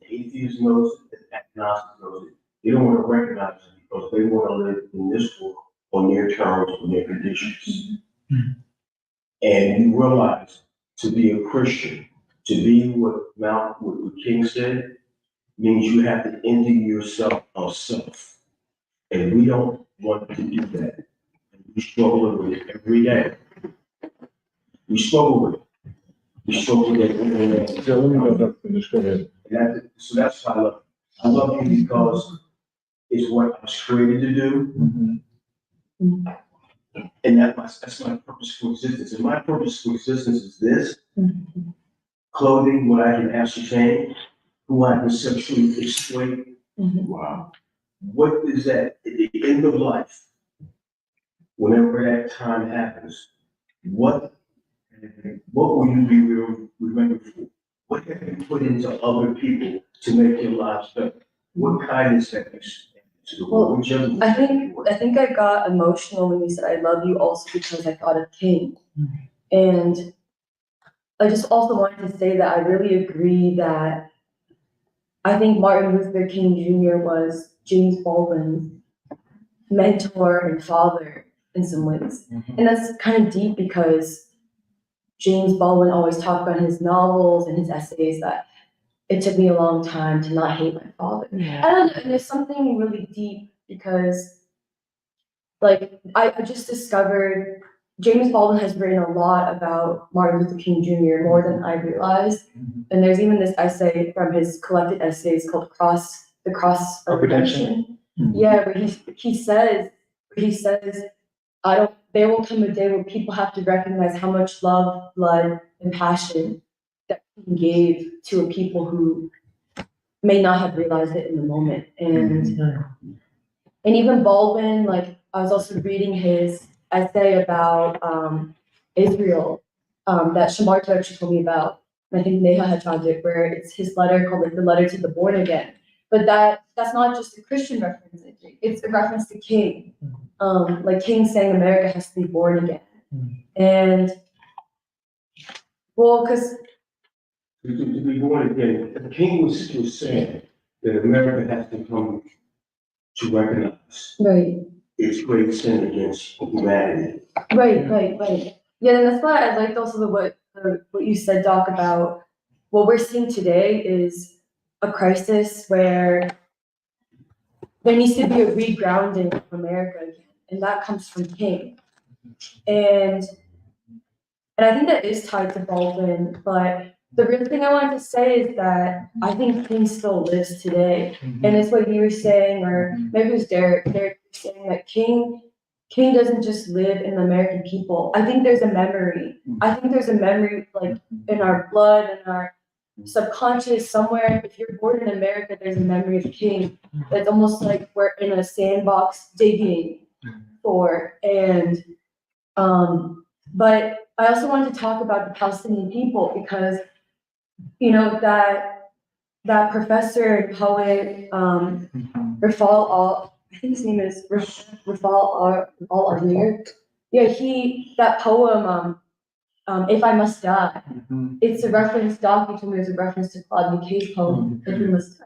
Atheists knows it, agnostics knows it. They don't want to recognize it because they want to live in this world on their terms, on their conditions. And you realize to be a Christian, to be what King said, means you have to empty yourself of self. And we don't want to do that. We struggle with it every day. We struggle with it. We struggle with it every day. Yeah, let me know that finish. Go ahead. So that's why I love you. I love you because it's what I was created to do. And that's my purpose for existence. And my purpose for existence is this: clothing what I can ascertain, who I can sexually exploit. Wow. What is that at the end of life? Whenever that time happens, what will you be remembered for? What have you put into other people to make your lives better? What kindness have you sent to the world? I think I got emotional when you said I love you also because I thought of King. And I just also wanted to say that I really agree that I think Martin Luther King Jr. was James Baldwin's mentor and father in some ways. And that's kind of deep because James Baldwin always talked about in his novels and his essays that it took me a long time to not hate my father. I don't know, and there's something really deep because I just discovered James Baldwin has written a lot about Martin Luther King Jr. more than I realized. And there's even this essay from his collected essays called The Cross of Redemption. Yeah, where he says, there will come a day where people have to recognize how much love, blood, and passion that he gave to a people who may not have realized it in the moment. And even Baldwin, I was also reading his essay about Israel that Shamarta actually told me about. And I think Neha had found it, where it's his letter called the letter to the born again. But that's not just a Christian reference, I think. It's a reference to King. King saying America has to be born again. And because to be born again, the King was saying that America has to come to recognize right. it's great sin against humanity. Right. Yeah, and that's why I liked also what you said, Doc, about what we're seeing today is a crisis where there needs to be a regrounding of America again, and that comes from King. And I think that is tied to Baldwin, but the real thing I wanted to say is that I think King still lives today. And it's what you were saying, or maybe it was Derek saying that King doesn't just live in the American people. I think there's a memory. I think there's a memory like in our blood and our subconscious somewhere. If you're born in America, there's a memory of King. That's almost like we're in a sandbox digging for. And but I also wanted to talk about the Palestinian people because that professor and poet Rafal I think his name is Rafal Al-Amir. Yeah, that poem, If I Must Die, it's a reference, Doc, you told me it was a reference to Claude McKay's poem, If We Must Die.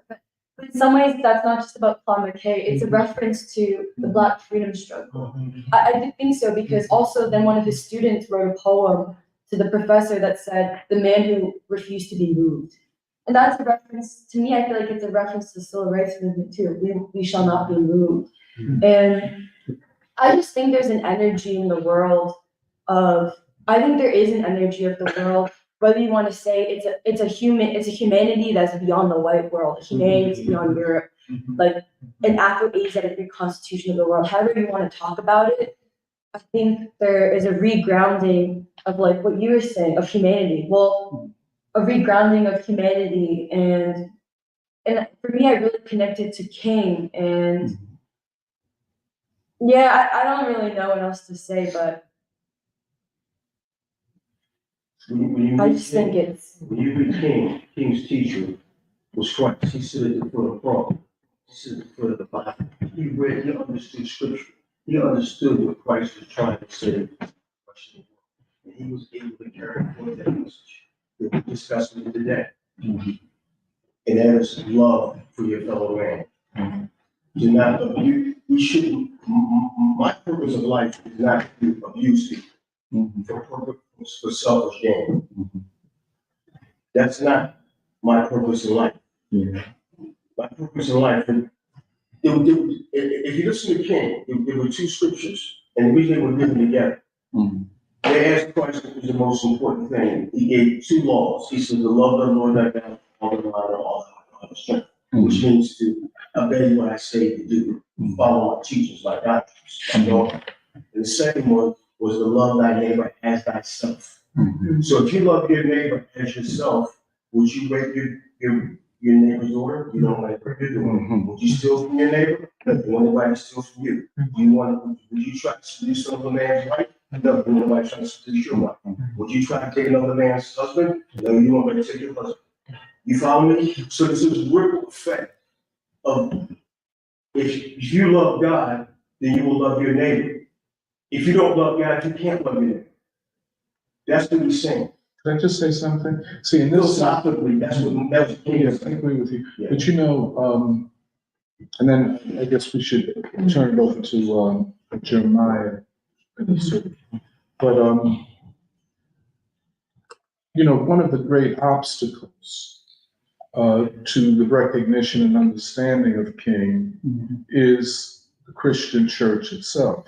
But in some ways, that's not just about Claude McKay, it's a reference to the Black freedom struggle. I do think so because also then one of his students wrote a poem to the professor that said, the man who refused to be moved. And that's a reference, to me, I feel like it's a reference to the civil rights movement too. We shall not be moved. And I just think there's an energy in the world I think there is an energy of the world, whether you want to say it's a humanity that's beyond the white world, humanity is beyond Europe, like an Afro-Asiatic constitution of the world, however you want to talk about it. I think there is a regrounding of like what you were saying of humanity. Well, a regrounding of humanity, and for me, I really connected to King, and yeah, I don't really know what else to say, but I just think it's. When you read King's teacher was Christ. He stood at the foot of the cross. He stood at the foot of the Bible. He understood scripture. He understood what Christ was trying to say. And he was able to carry forth that message that we're discussing today. And that is love for your fellow man. Do not abuse. We shouldn't. My purpose of life is not to abuse people for selfish gain. That's not my purpose in life. My purpose in life, if you listen to King, there were two scriptures, and the reason they were given together. They asked Christ what was the most important thing. He gave two laws. He said, to love the Lord thy God, all the mind, all the strength, which means to obey what I say to do, follow my teachings, my doctrines. And the second one was to love thy neighbor as thyself. So if you love your neighbor as yourself, would you rape your neighbor's daughter? You don't want to rape your daughter. Would you steal from your neighbor? You want anybody to steal from you? Would you try to seduce another man's wife? No, you want nobody trying to seduce your wife. Would you try to take another man's husband? No, you want nobody to take your husband. You follow me? So there's this ripple effect of if you love God, then you will love your neighbor. If you don't love God, you can't love your neighbor. That's what he's saying. Can I just say something? See, in this philosophically, that's what yes, I agree with you. Yeah. But and then I guess we should turn it over to Jeremiah. But one of the great obstacles to the recognition and understanding of King is the Christian church itself.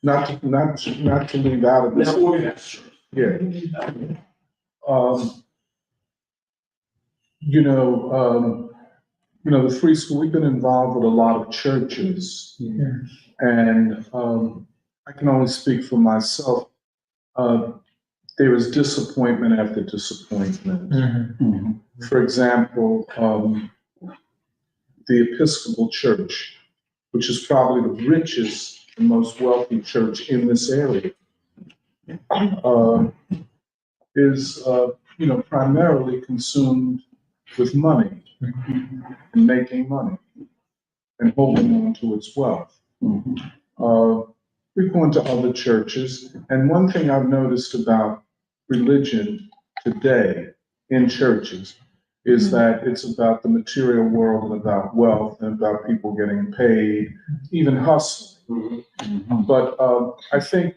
Not to leave out of this. Yeah. The free school, we've been involved with a lot of churches. And I can only speak for myself. There is disappointment after disappointment. For example, the Episcopal Church, which is probably the richest and most wealthy church in this area, is primarily consumed with money and making money and holding on to its wealth. We go into other churches, and one thing I've noticed about religion today in churches is that it's about the material world and about wealth and about people getting paid, even hustling. But I think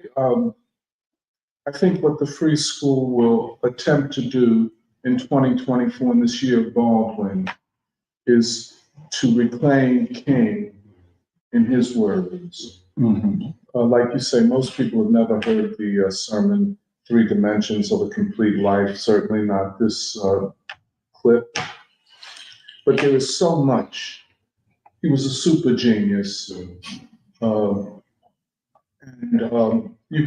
what the free school will attempt to do in 2024, in this year of Baldwin, is to reclaim King in his words. Like you say, most people have never heard the sermon, Three Dimensions of a Complete Life, certainly not this clip. But there is so much. He was a super genius. You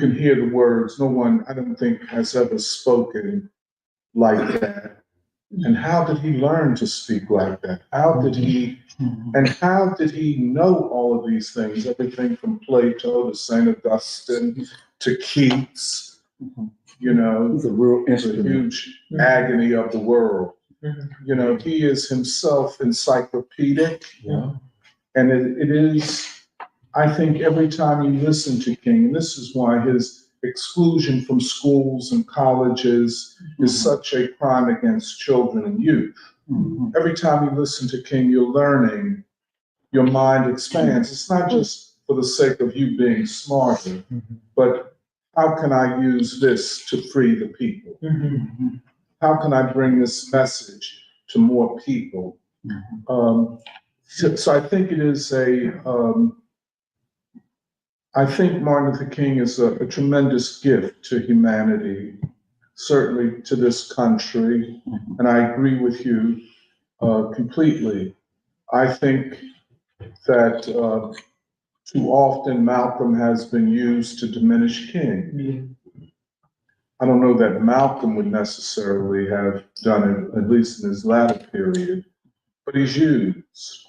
can hear the words. No one, I don't think, has ever spoken like that. And how did he learn to speak like that? How did he know all of these things? Everything from Plato to St. Augustine to Keats, you know, the huge agony of the world. You know, he is himself encyclopedic. And it is, I think, every time you listen to King, and this is why his exclusion from schools and colleges is such a crime against children and youth. Every time you listen to King, you're learning, your mind expands. It's not just for the sake of you being smarter, but how can I use this to free the people? How can I bring this message to more people? So I think it is I think Martin Luther King is a tremendous gift to humanity, certainly to this country, and I agree with you completely. I think that too often Malcolm has been used to diminish King. I don't know that Malcolm would necessarily have done it, at least in his latter period, but he's used.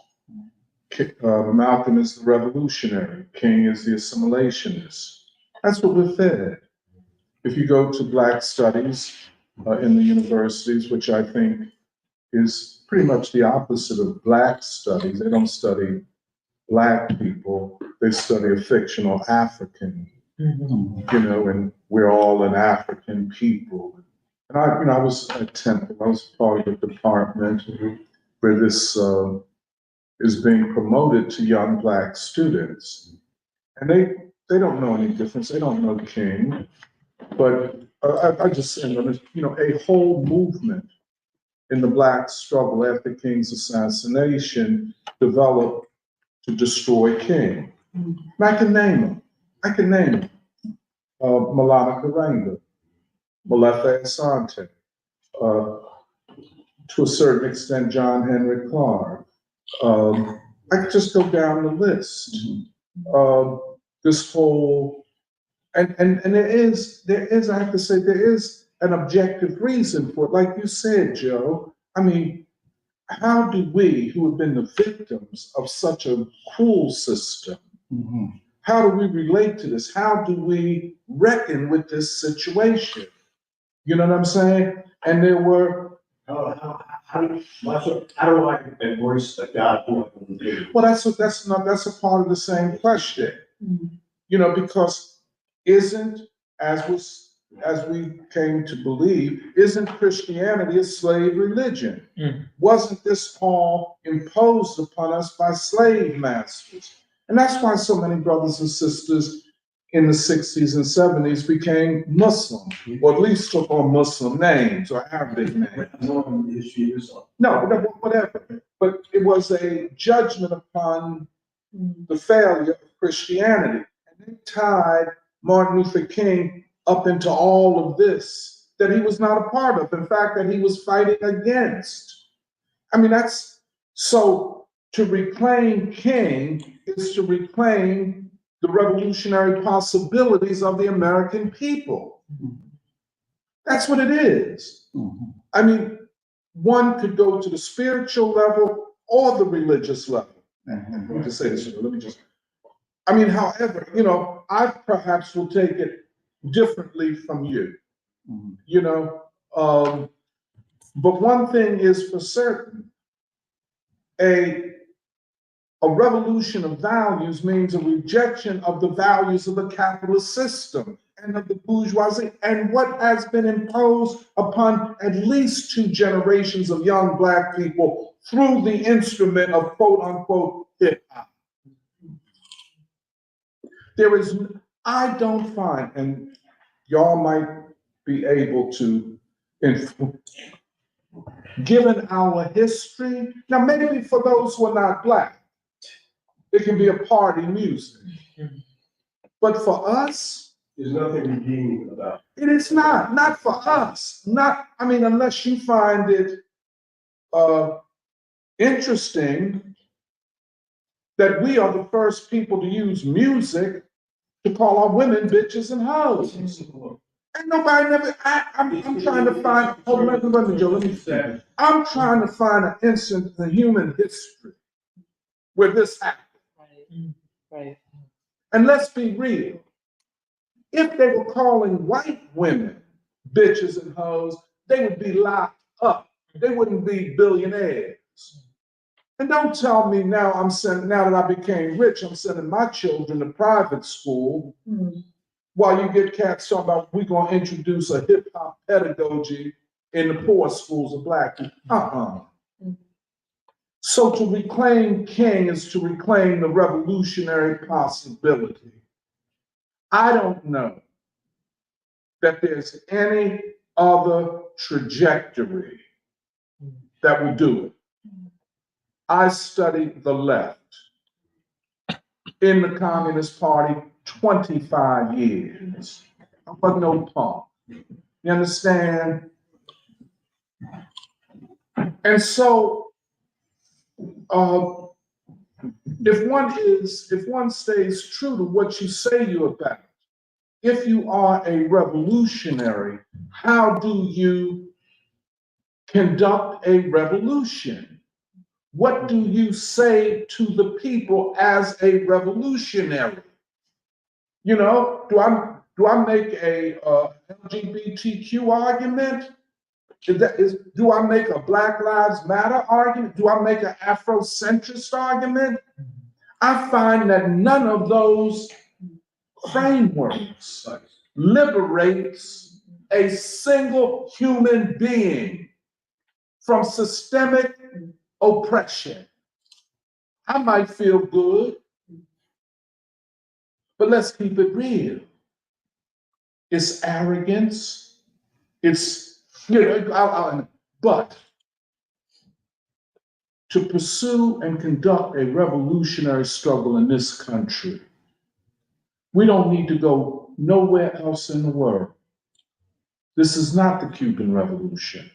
Malcolm is the revolutionary, King is the assimilationist. That's what we're fed. If you go to Black studies in the universities, which I think is pretty much the opposite of Black studies, they don't study Black people, they study a fictional African, you know, and we're all an African people. And I was at Temple, I was part of the department where this is being promoted to young Black students. And they don't know any difference. They don't know King. But I just say, you know, a whole movement in the Black struggle after King's assassination developed to destroy King. And I can name them. Malana Karenga, Molefe Asante, to a certain extent, John Henry Clark. I could just go down the list. This whole, and there is, I have to say, there is an objective reason for it. Like you said, Joe, I mean, how do we, who have been the victims of such a cruel system, how do we relate to this? How do we reckon with this situation? You know what I'm saying? And there were, How do I embrace a God who I believe? well, that's a part of the same question. You know, because isn't, as we came to believe, isn't Christianity a slave religion? Wasn't this all imposed upon us by slave masters? And that's why so many brothers and sisters in the 60s and 70s became Muslim, or at least took on Muslim names or Arabic names. No, whatever. But it was a judgment upon the failure of Christianity. And they tied Martin Luther King up into all of this that he was not a part of. In fact, that he was fighting against. I mean, that's so to reclaim King is to reclaim the revolutionary possibilities of the American people. That's what it is. I mean, one could go to the spiritual level or the religious level. Let me just say this, I mean, however, you know, I perhaps will take it differently from you, you know, but one thing is for certain, a A revolution of values means a rejection of the values of the capitalist system and of the bourgeoisie and what has been imposed upon at least 2 generations of young Black people through the instrument of quote unquote hip hop. I don't find, and y'all might be able to given our history, now maybe for those who are not Black, it can be a party music. But for us, There's nothing redeeming about it. it is not for us. Unless you find it interesting that we are the first people to use music to call our women bitches and hoes. And nobody never, I'm trying to find, let me finish. I'm trying to find an instance in human history where this happened. Right. And let's be real. If they were calling white women bitches and hoes, they would be locked up. They wouldn't be billionaires. And don't tell me now now that I became rich, I'm sending my children to private school while you get cats talking about we're going to introduce a hip hop pedagogy in the poor schools of Black people. So to reclaim King is to reclaim the revolutionary possibility. I don't know that there's any other trajectory that will do it. I studied the left in the Communist Party 25 years. I wasn't no punk. You understand? And so, if one stays true to what you say you're about, if you are a revolutionary, how do you conduct a revolution? What do you say to the people as a revolutionary? You know, do I make a LGBTQ argument? Do I make a Black Lives Matter argument? Do I make an Afrocentrist argument? I find that none of those frameworks liberates a single human being from systemic oppression. I might feel good, but let's keep it real. It's arrogance. It's, but to pursue and conduct a revolutionary struggle in this country, we don't need to go nowhere else in the world. This is not the Cuban Revolution.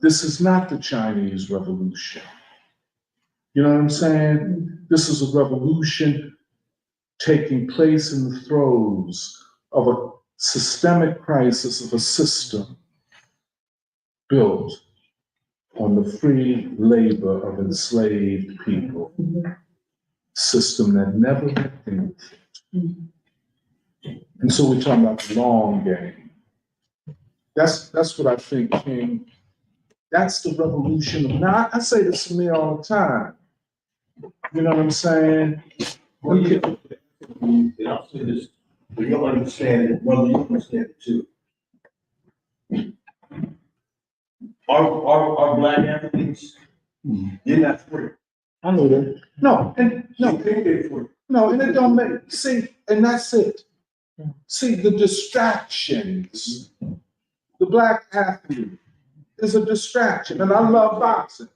This is not the Chinese Revolution. You know what I'm saying? This is a revolution taking place in the throes of a systemic crisis of a system built on the free labor of enslaved people. System that never ended. And so we're talking about the long game. That's what I think, King. That's the revolution. Now, I say this to me all the time. You know what I'm saying? And I'll say this, but you'll understand it, brother, you understand it too. Our Black Africans, they're not free. I know that. No, and it don't make, see, and that's it. See, the distractions, the Black athlete is a distraction, and I love boxing.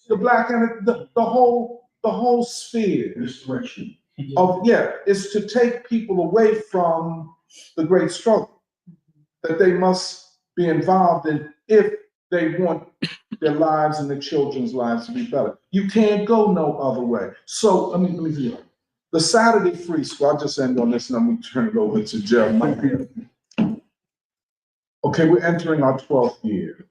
The Black and the whole sphere is to take people away from the great struggle that they must be involved in if they want their lives and their children's lives to be better. You can't go no other way. So let me see. The Saturday Free School, I'll just end on this and I'm going to turn it over to Jeremiah. Okay, we're entering our 12th year.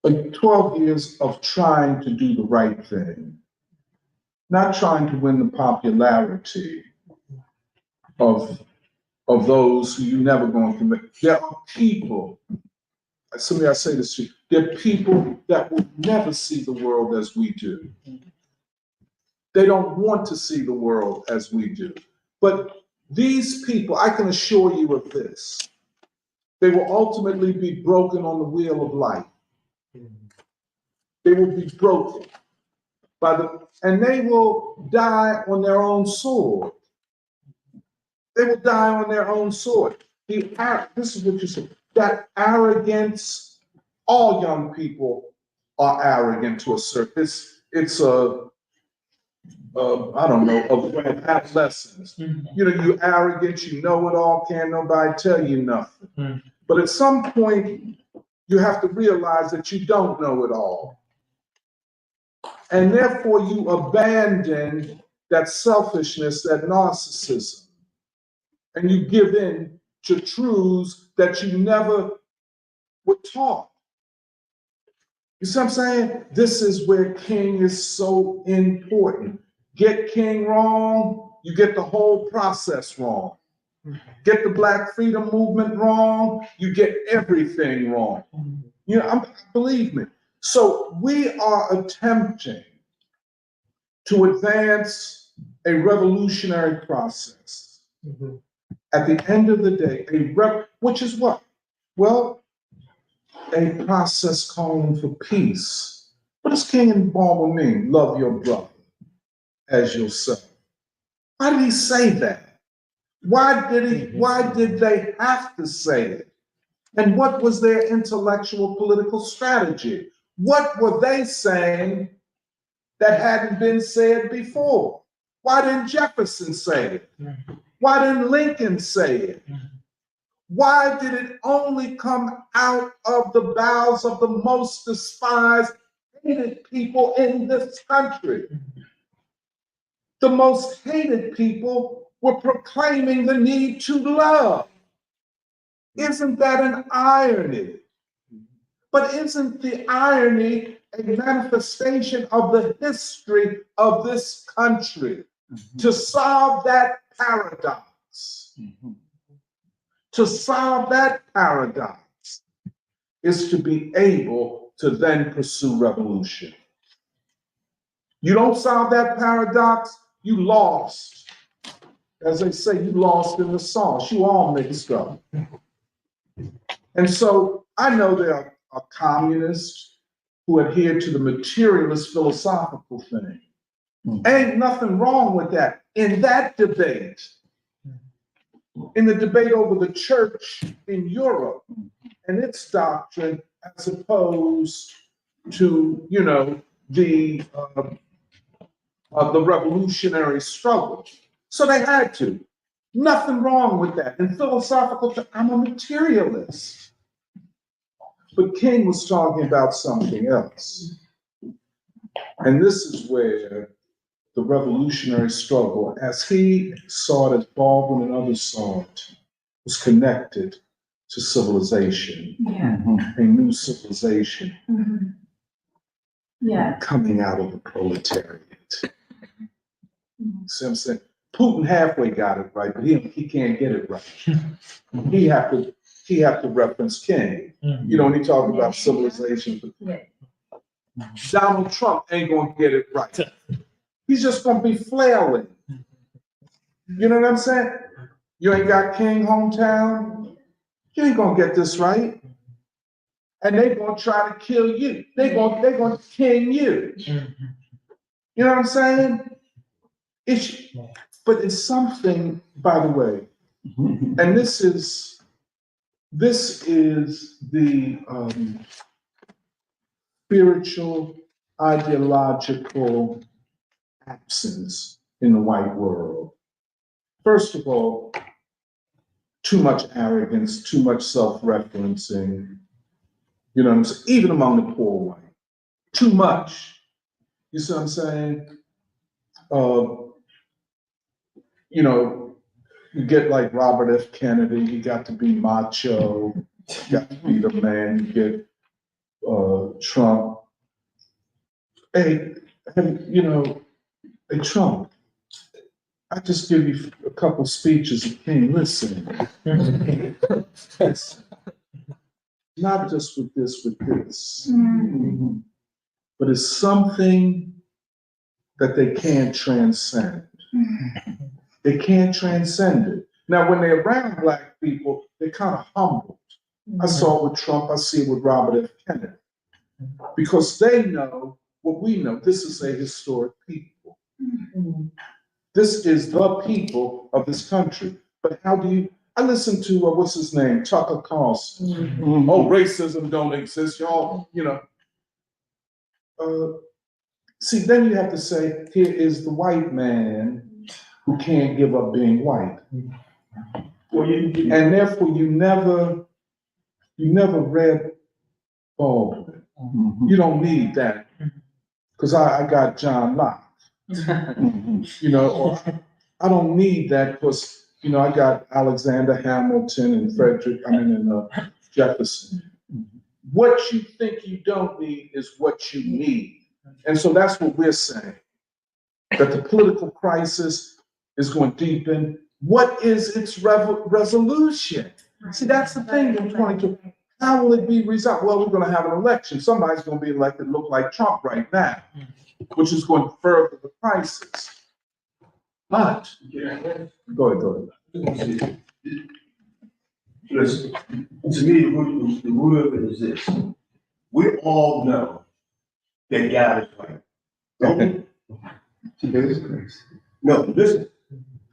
Like 12 years of trying to do the right thing, not trying to win the popularity of those who you never going to commit. There are people, somebody I say this to you, there are people that will never see the world as we do. They don't want to see the world as we do. But these people, I can assure you of this, they will ultimately be broken on the wheel of life. They will be broken and they will die on their own sword. They will die on their own sword. This is what you said, that arrogance, all young people are arrogant to a certain, it's I don't know, of adolescence. You know, you arrogant, you know it all, can't nobody tell you nothing. But at some point, you have to realize that you don't know it all. And therefore, you abandon that selfishness, that narcissism, and you give in to truths that you never were taught. You see what I'm saying? This is where King is so important. Get King wrong, you get the whole process wrong. Get the Black freedom movement wrong, you get everything wrong. You know, believe me. So we are attempting to advance a revolutionary process. At the end of the day, which is what? Well, a process calling for peace. What does King and Baldwin mean? Love your brother as yourself. Why did he say that? Why did they have to say it? And what was their intellectual political strategy? What were they saying that hadn't been said before? Why didn't Jefferson say it? Why didn't Lincoln say it? Why did it only come out of the bowels of the most despised, hated people in this country? The most hated people were proclaiming the need to love. Isn't that an irony? But isn't the irony a manifestation of the history of this country? To solve that paradox, to solve that paradox is to be able to then pursue revolution. You don't solve that paradox, you lost. As they say, you lost in the sauce. You all mixed up. And so I know there are communists who adhere to the materialist philosophical thing. Ain't nothing wrong with that. In that debate, in the debate over the church in Europe and its doctrine, as opposed to, you know, the revolutionary struggle. So they had to. Nothing wrong with that. In philosophical terms, I'm a materialist. But King was talking about something else. And this is where the revolutionary struggle, as he saw it, as Baldwin and others saw it, was connected to civilization. Yeah. A new civilization Yeah. coming out of the proletariat. See what I'm saying? Putin halfway got it right, but he can't get it right. He have to reference King. You know, when he talked about civilization. Yeah. Donald Trump ain't gonna get it right. He's just gonna be flailing. You know what I'm saying? You ain't got King hometown. You ain't gonna get this right. And they gonna try to kill you. They gonna king you. You know what I'm saying? But it's something, by the way, and this is the spiritual, ideological absence in the white world. First of all, too much arrogance, too much self-referencing, you know what I'm saying? Even among the poor white. Too much. You see what I'm saying? You know, you get like Robert F. Kennedy, he got to be macho, got to be the man. You get Trump. Hey, you know, hey, Trump, I just give you a couple speeches of King. Listen. not just with this, but it's something that they can't transcend. They can't transcend it. Now, when they're around Black people, they're kind of humbled. I saw it with Trump, I see it with Robert F. Kennedy. Because they know what we know. This is a historic people. This is the people of this country. But how do you, I listened to, what's his name, Tucker Carlson. Oh, racism don't exist, y'all, you know. See, then you have to say, here is the white man who can't give up being white. And therefore you never read Baldwin. You don't need that. Because I got John Locke. You know, or I don't need that because, you know, I got Alexander Hamilton and Jefferson. What you think you don't need is what you need. And so that's what we're saying. That the political crisis is going to deepen. What is its resolution? See, that's the thing in 22. How will it be resolved? Well, we're going to have an election. Somebody's going to be elected, look like Trump right now, which is going to further the crisis. But, go ahead. Listen, to me, the root of it is this. We all know that God is right. Don't we? No, listen.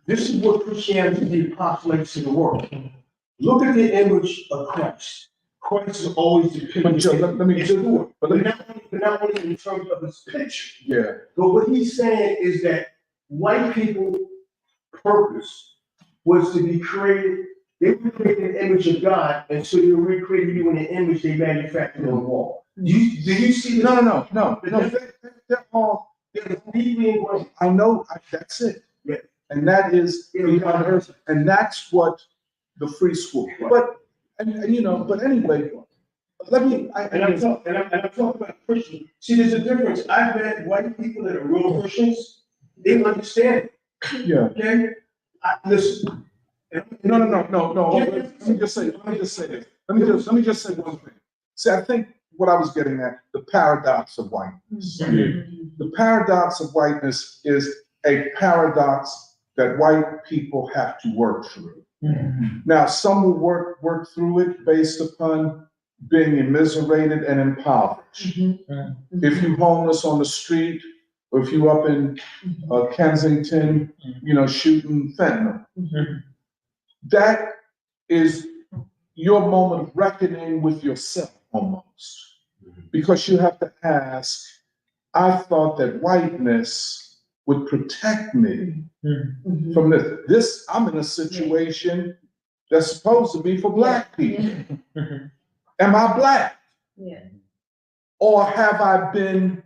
This is what Christianity postulates in the world. Look at the image of Christ. Christ is always depicted. Let me just do it. But not only in terms of his picture. Yeah. But what he's saying is that white people's purpose was to be created. They were created in the image of God, and so they were recreating you in the image they manufactured on the wall. Do you see this? No. They're all. I know. That's it. Yeah. And that is beyond earth, and that's what the free school. But and you know, but anyway, let me. I'm talking about Christians. See, there's a difference. I've met white people that are real Christians. They understand it. Yeah. Okay. Listen. No. Let me just say this. Let me just say one thing. See, I think what I was getting at, the paradox of whiteness. The paradox of whiteness is a paradox that white people have to work through. Now, some will work through it based upon being immiserated and impoverished. If you're homeless on the street, or if you're up in Kensington, you know, shooting fentanyl, that is your moment of reckoning with yourself almost. Because you have to ask, I thought that whiteness would protect me from this. I'm in a situation that's supposed to be for Black people. Am I Black? Yeah. Or have I been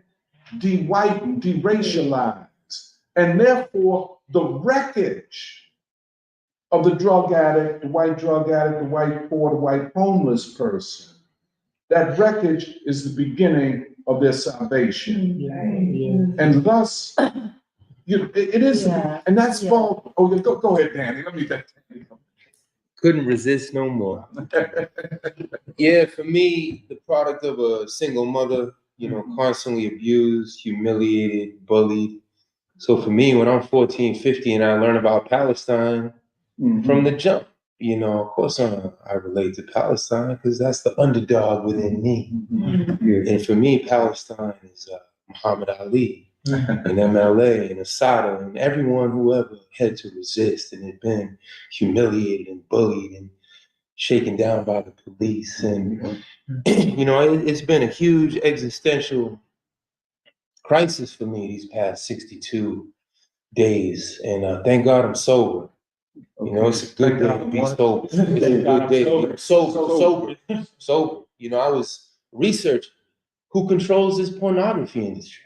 de-whitened, de-racialized? And therefore, the wreckage of the drug addict, the white drug addict, the white poor, the white homeless person, that wreckage is the beginning of their salvation. And thus, it is, and that's fault. Oh, go ahead, Danny. Let me get Couldn't resist no more. Yeah, for me, the product of a single mother, you know, constantly abused, humiliated, bullied. So for me, when I'm 14, 15, I learn about Palestine from the jump. You know, of course, I relate to Palestine because that's the underdog within me. And for me, Palestine is Muhammad Ali and MLA and Assata and everyone who ever had to resist and had been humiliated and bullied and shaken down by the police. And, you know, it's been a huge existential crisis for me these past 62 days. And thank God I'm sober. You know, it's a good day to be sober. It's a good day to be sober. You know, I was researching who controls this pornography industry.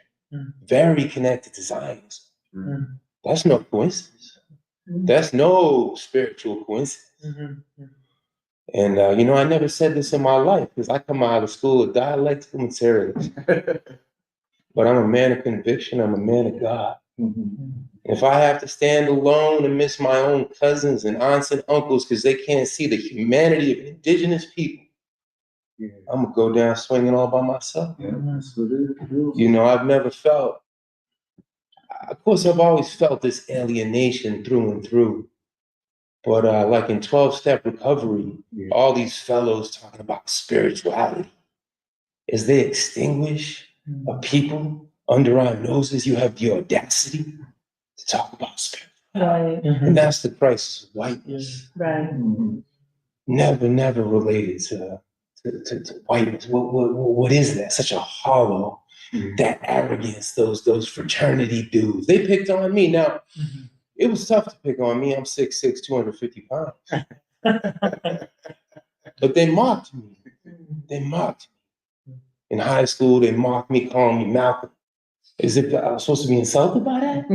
Very connected to Zionism. That's no coincidence. That's no spiritual coincidence. And, you know, I never said this in my life because I come out of school a dialectical materialist. But I'm a man of conviction. I'm a man of God. If I have to stand alone and miss my own cousins and aunts and uncles because they can't see the humanity of indigenous people, I'm gonna go down swinging all by myself. Yeah, that's what it is. You know, I've never felt, of course, I've always felt this alienation through and through. But like in 12-step recovery, all these fellows talking about spirituality. As they extinguish a people under our noses, you have the audacity to talk about spirituality. Right, And that's the crisis of whiteness. right. Never related to whiteness. What is that? Such a hollow, that arrogance, those fraternity dudes. They picked on me. Now, it was tough to pick on me. I'm 6'6", 250 pounds. But they mocked me. They mocked me. In high school, they mocked me, calling me Malcolm. As if I was supposed to be insulted by that.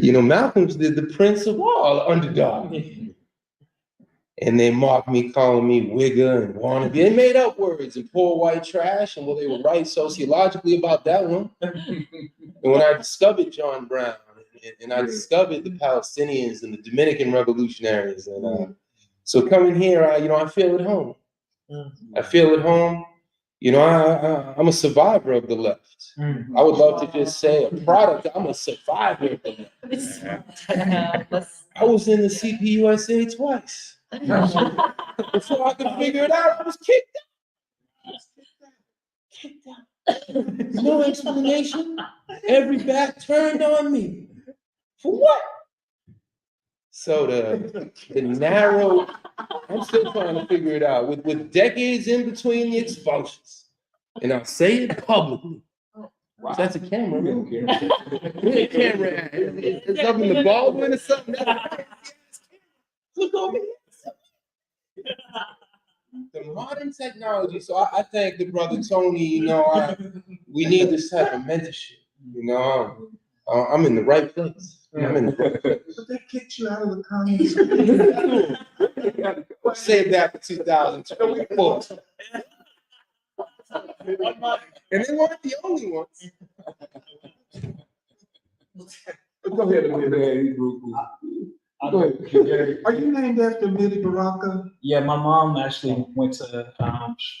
You know, Malcolm's the prince of all underdog. And they mocked me, calling me wigger and wannabe. They made up words and poor white trash, and well, they were right sociologically about that one. And when I discovered John Brown, and I discovered the Palestinians and the Dominican revolutionaries, and so coming here, I feel at home. I feel at home. You know, I'm a survivor of the left. I would love to just say a product. I'm a survivor of the left. I was in the CPUSA twice. Before I could figure it out, I was kicked out. No explanation. Every back turned on me. For what? So the narrow, I'm still trying to figure it out. With decades in between the expulsions. And I'll say it publicly. Wow. That's a camera. Where's the camera? It's up in the Baldwin or something. Look over here. The modern technology. So I thank the brother Tony. You know, we need this type of mentorship. You know, I'm in the right place. I'm in the right place. But they kicked you out of the comments. Save that for 2024. And they weren't the only ones. Go ahead, Go ahead. Are you named after Millie Baraka? Yeah, my mom actually went to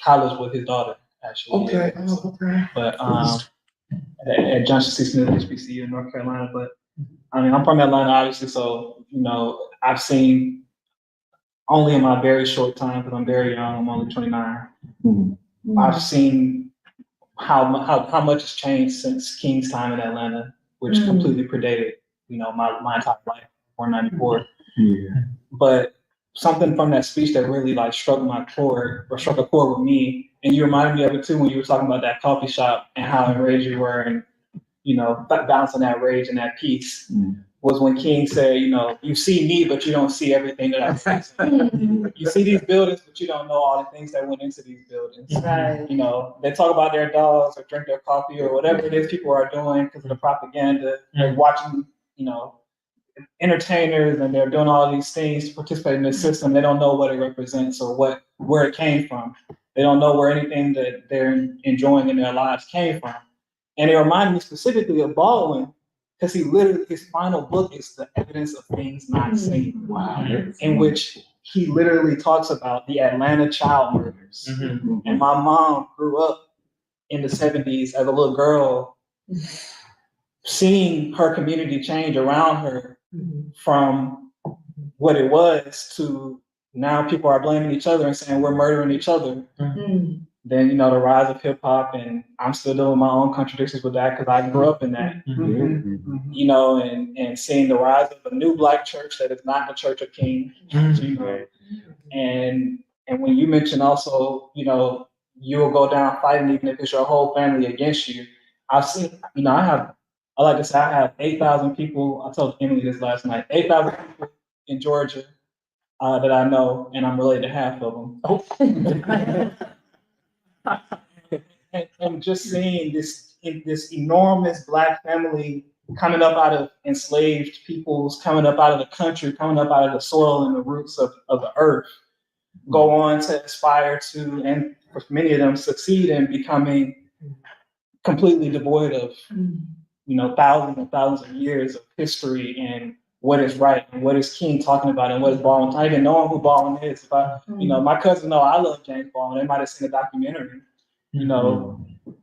college with his daughter, actually. Okay, Yeah. okay. But at Johnson C. Smith HBCU in North Carolina. But I mean, I'm from Atlanta, obviously, so you know, I've seen only in my very short time, because I'm very young, I'm only 29. I've seen how much has changed since King's time in Atlanta, which completely predated, you know, my entire life, 494. Yeah. But something from that speech that really like struck a chord with me, and you reminded me of it too when you were talking about that coffee shop and how enraged you were, and you know, balancing that rage and that peace, was when King said, you know, you see me, but you don't see everything that I see. You see these buildings, but you don't know all the things that went into these buildings. Right. You know, they talk about their dogs or drink their coffee or whatever it is people are doing because of the propaganda. They're watching, you know, entertainers, and they're doing all these things to participate in the system. They don't know what it represents or where it came from. They don't know where anything that they're enjoying in their lives came from. And it reminded me specifically of Baldwin, because his final book is The Evidence of Things Not Seen, in which he literally talks about the Atlanta child murders. And my mom grew up in the 70s as a little girl, seeing her community change around her from what it was to now people are blaming each other and saying we're murdering each other. Then, you know, the rise of hip hop, and I'm still dealing with my own contradictions with that because I grew up in that, you know, and seeing the rise of a new Black church that is not the Church of King, you know, and when you mentioned also, you know, you will go down fighting even if it's your whole family against you. I've seen, you know, I like to say I have 8,000 people. I told Emily this last night, 8,000 people in Georgia that I know, and I'm related to half of them. And just seeing this enormous Black family coming up out of enslaved peoples, coming up out of the country, coming up out of the soil and the roots of the earth, go on to aspire to, and for many of them succeed in becoming completely devoid of, you know, thousands and thousands of years of history and what is right and what is King talking about and what is Baldwin. I even knowing who Baldwin is. If I, my cousins know I love James Baldwin. They might have seen a documentary,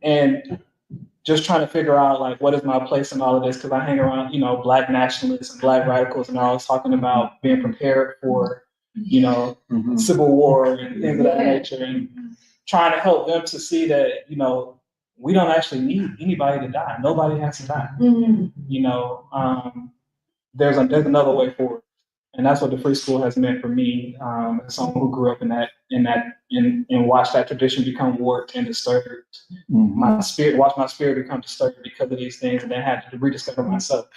and just trying to figure out like what is my place in all of this, because I hang around, Black nationalists and Black radicals, and they're always talking about being prepared for, civil war and things of that nature, and trying to help them to see that, we don't actually need anybody to die. Nobody has to die. There's another way forward. And that's what the free school has meant for me, as someone who grew up and watched that tradition become warped and disturbed. Watched my spirit become disturbed because of these things, and then had to rediscover myself,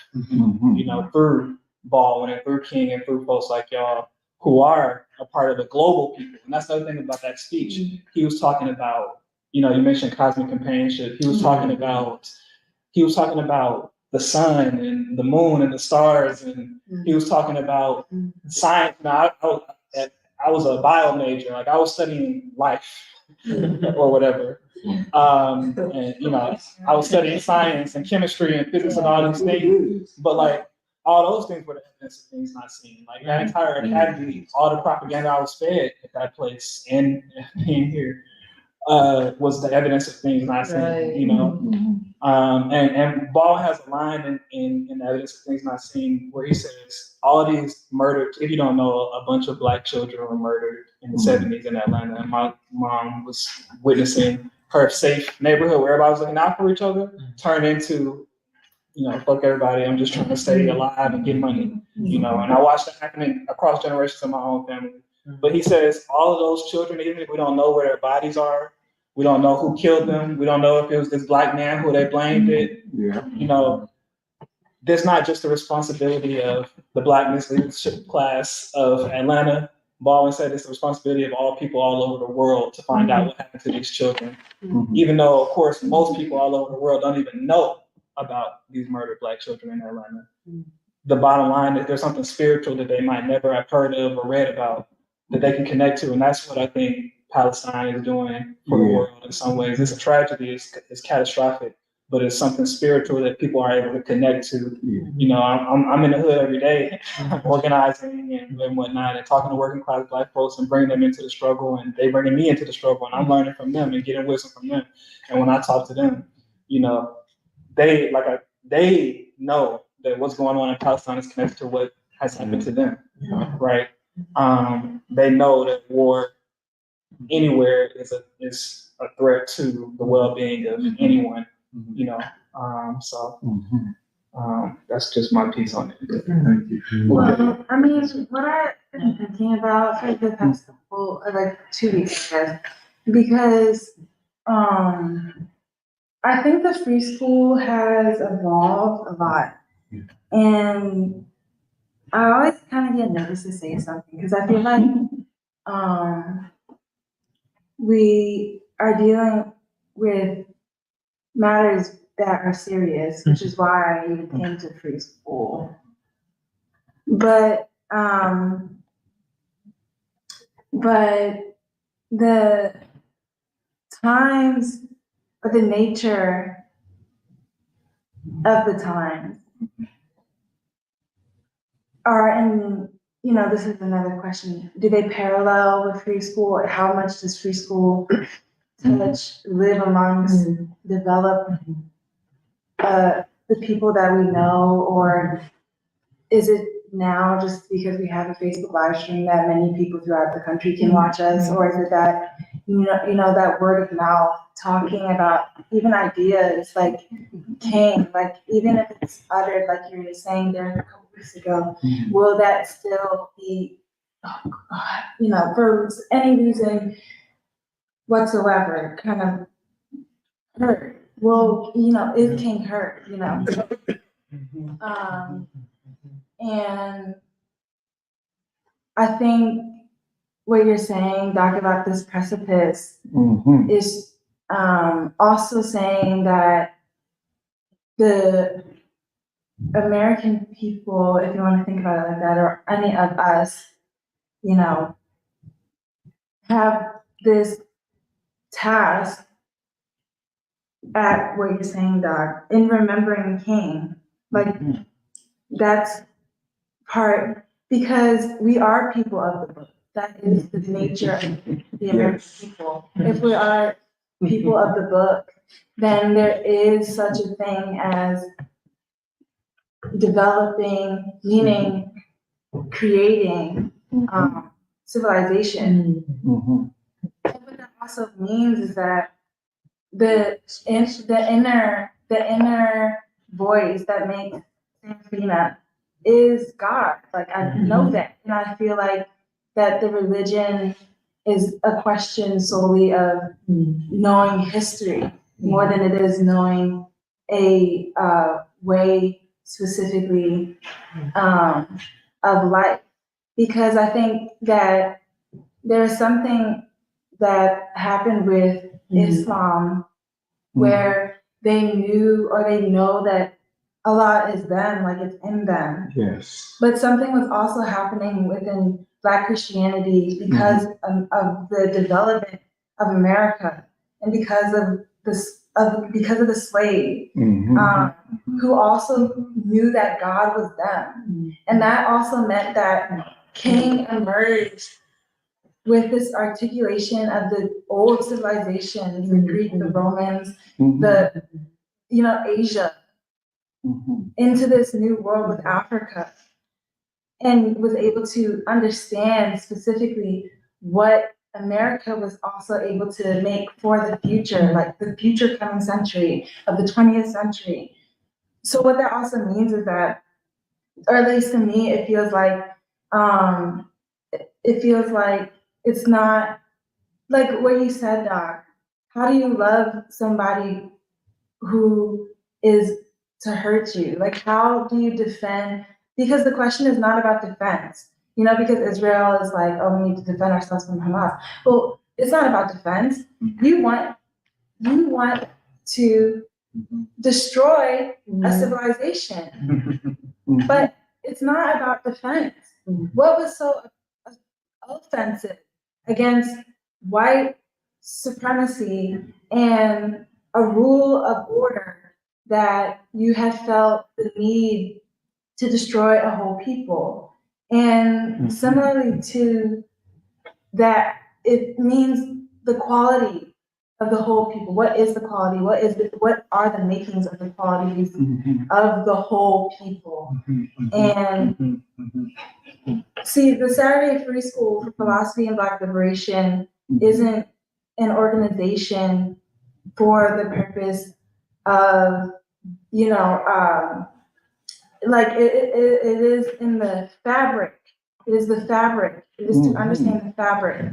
through Baldwin and through King and through folks like y'all who are a part of the global people. And that's the other thing about that speech. He was talking about, you mentioned cosmic companionship. He was talking about the sun and the moon and the stars, and he was talking about science. Now, I was a bio major, like I was studying life or whatever, and I was studying science and chemistry and physics and all these things. But like all those things were the evidence of things not seen. Like that entire academy, all the propaganda I was fed at that place and being here was the evidence of things not seen. And Ball has a line in the evidence of things not seen where he says, all of these murdered, if you don't know, a bunch of Black children were murdered in the 70s in Atlanta. And my mom was witnessing her safe neighborhood where everybody was looking out for each other turn into, fuck everybody, I'm just trying to stay alive and get money, and I watched that happening across generations of my own family. But he says all of those children, even if we don't know where their bodies are, we don't know who killed them. We don't know if it was this Black man who they blamed it. There's not just the responsibility of the Black leadership class of Atlanta. Baldwin said it's the responsibility of all people all over the world to find out what happened to these children. Even though, of course, most people all over the world don't even know about these murdered Black children in Atlanta. The bottom line is there's something spiritual that they might never have heard of or read about that they can connect to. And that's what I think Palestine is doing for the world in some ways. It's a tragedy, it's catastrophic, but it's something spiritual that people are able to connect to. I'm in the hood every day, organizing and whatnot, and talking to working class Black folks and bringing them into the struggle, and they bringing me into the struggle, and I'm learning from them and getting wisdom from them. And when I talk to them, they know that what's going on in Palestine is connected to what has happened to them, right? They know that war anywhere is a threat to the well-being of anyone, that's just my piece on it. Well, I mean, what I've been thinking about for the past couple, like 2 weeks, because I think the free school has evolved a lot, and I always kind of get nervous to say something because I feel like we are dealing with matters that are serious, which is why I even came to free school. But the times or the nature of the times are in, this is another question. Do they parallel with free school? How much does free school live amongst, develop the people that we know? Or is it now just because we have a Facebook live stream that many people throughout the country can watch us? Or is it that, that word of mouth talking about even ideas like King, like even if it's uttered like you were saying there a couple weeks ago, will that still be, for any reason whatsoever, kind of hurt? Well, is King hurt, and I think what you're saying, Doc, about this precipice is also saying that the American people, if you want to think about it like that, or any of us, have this task at what you're saying, Doc, in remembering King. Like, that's part because we are people of the book. That is the nature of the American people. If we are people of the book, then there is such a thing as developing, meaning creating civilization. And what that also means is that the inner voice that makes Serafina is God. Like I know that, and I feel like that the religion is a question solely of knowing history more than it is knowing a way specifically of life. Because I think that there's something that happened with Islam where they knew or they know that Allah is them, like it's in them. Yes. But something was also happening within Black Christianity because of the development of America and because of the slave, who also knew that God was them. And that also meant that King emerged with this articulation of the old civilizations, the Greek, the Romans, the, Asia, into this new world with Africa, and was able to understand specifically what America was also able to make for the future, like the future coming century of the 20th century. So what that also means is that, or at least to me, it feels like it's not like what you said, Doc. How do you love somebody who is to hurt you? Like, how do you defend? Because the question is not about defense, because Israel is like, oh, we need to defend ourselves from Hamas. Well, it's not about defense. You want to destroy a civilization, but it's not about defense. What was so offensive against white supremacy and a rule of order that you had felt the need to destroy a whole people? And similarly to that, it means the quality of the whole people. What is the quality? What are the makings of the qualities of the whole people? And see, the Saturday Free School for Philosophy and Black Liberation isn't an organization for the purpose of, like it is in the fabric. It is the fabric. It is to understand the fabric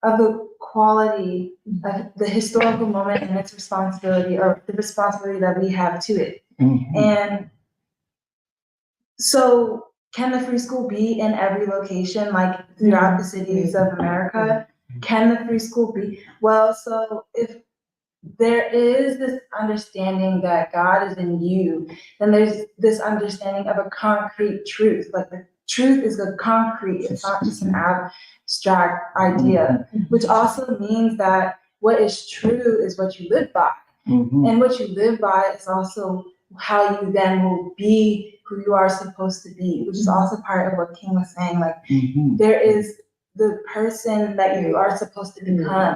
of the quality of the historical moment and its responsibility, or the responsibility that we have to it. And so, can the free school be in every location, like throughout the cities of America? Can the free school be? Well, so if there is this understanding that God is in you, then there's this understanding of a concrete truth. Like the truth is a concrete, it's not just an abstract idea, which also means that what is true is what you live by. And what you live by is also how you then will be who you are supposed to be, which is also part of what King was saying. Like there is the person that you are supposed to become.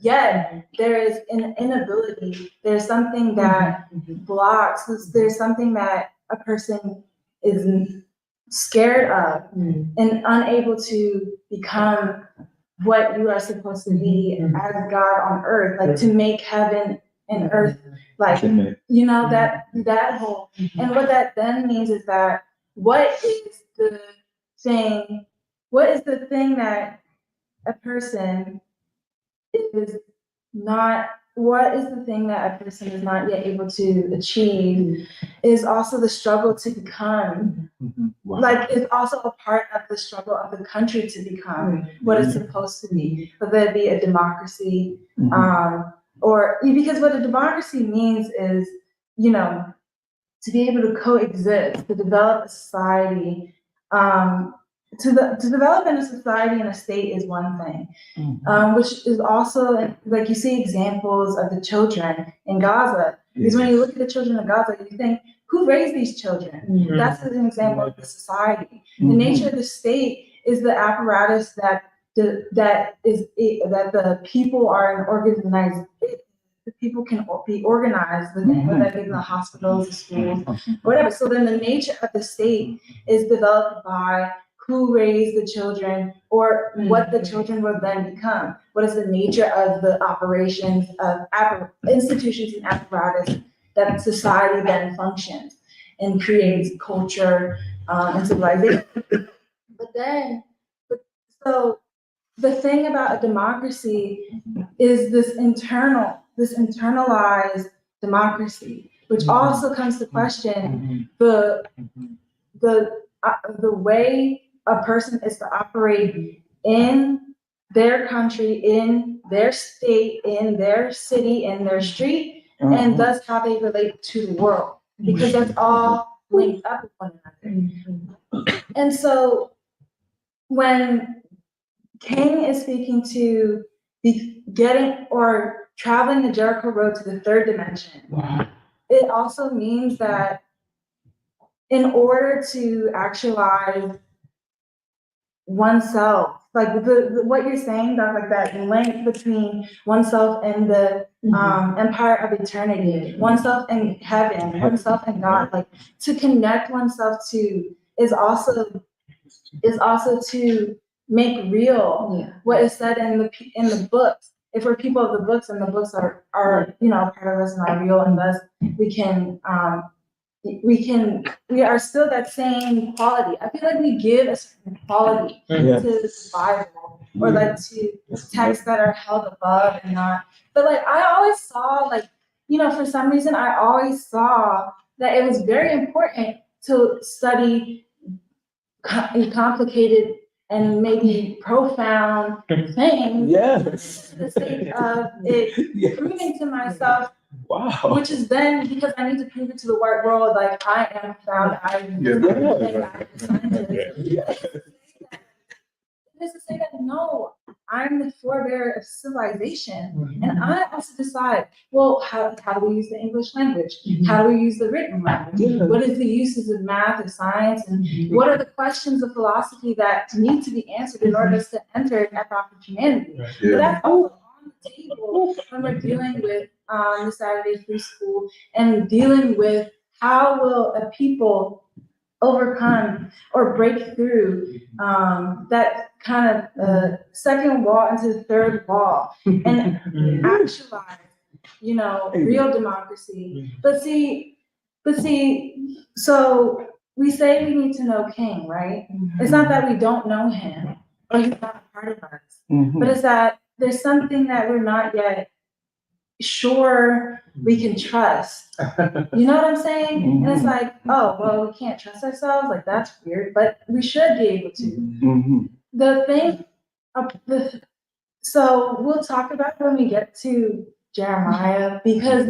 Yet there is an inability. There's something that blocks. There's something that a person is scared of and unable to become what you are supposed to be as God on earth, like to make heaven and earth, like, that whole. And what that then means is that what is the thing that a person is not, what is the thing that a person is not yet able to achieve is also the struggle to become. Like, it's also a part of the struggle of the country to become what it's supposed to be, whether it be a democracy, or because what a democracy means is, to be able to coexist, to develop a society, to develop in a society and a state is one thing, which is also, like, you see examples of the children in Gaza. Because when you look at the children in Gaza, you think who raised these children? That's an example of the society. The nature of the state is the apparatus that the people are an organized. The people can be organized within, whether it be in the hospitals, the schools, whatever. So then the nature of the state is developed by who raised the children or what the children will then become. What is the nature of the operations of institutions and apparatus that society then functions and creates culture and civilization. So the thing about a democracy is this internalized democracy, which also comes to question the way a person is to operate in their country, in their state, in their city, in their street, and thus how they relate to the world, because that's all linked up with one another. And so when King is speaking to getting or traveling the Jericho Road to the third dimension, it also means that in order to actualize oneself, like what you're saying, like that link between oneself and the empire of eternity, oneself and heaven, oneself and God, like to connect oneself to is also to make real what is said in the books. If we're people of the books and the books are part of us and are real, and thus we are still that same quality. I feel like we give a certain quality to the Bible or like to texts that are held above and not. But like I always saw for some reason I always saw that it was very important to study complicated and maybe profound things. Yes. To the sake of it proving to myself. Wow. Which is then because I need to prove it to the white world, like I am profound, I'm a scientist. It is to say that no, I'm the forebearer of civilization. And I also decide, well, how do we use the English language? How do we use the written language? What is the uses of math and science? And what are the questions of philosophy that need to be answered in order to enter an epoch of humanity? But that's also on the table when we're dealing with the Saturday Free School and dealing with how will a people overcome or break through that kind of second wall into the third wall and actualize, real democracy. But see, so we say we need to know King, right? It's not that we don't know him or he's not a part of us, but it's that there's something that we're not yet sure we can trust. You know what I'm saying? And it's like, oh, well, we can't trust ourselves. Like, that's weird, but we should be able to. The thing, so we'll talk about it when we get to Jeremiah, because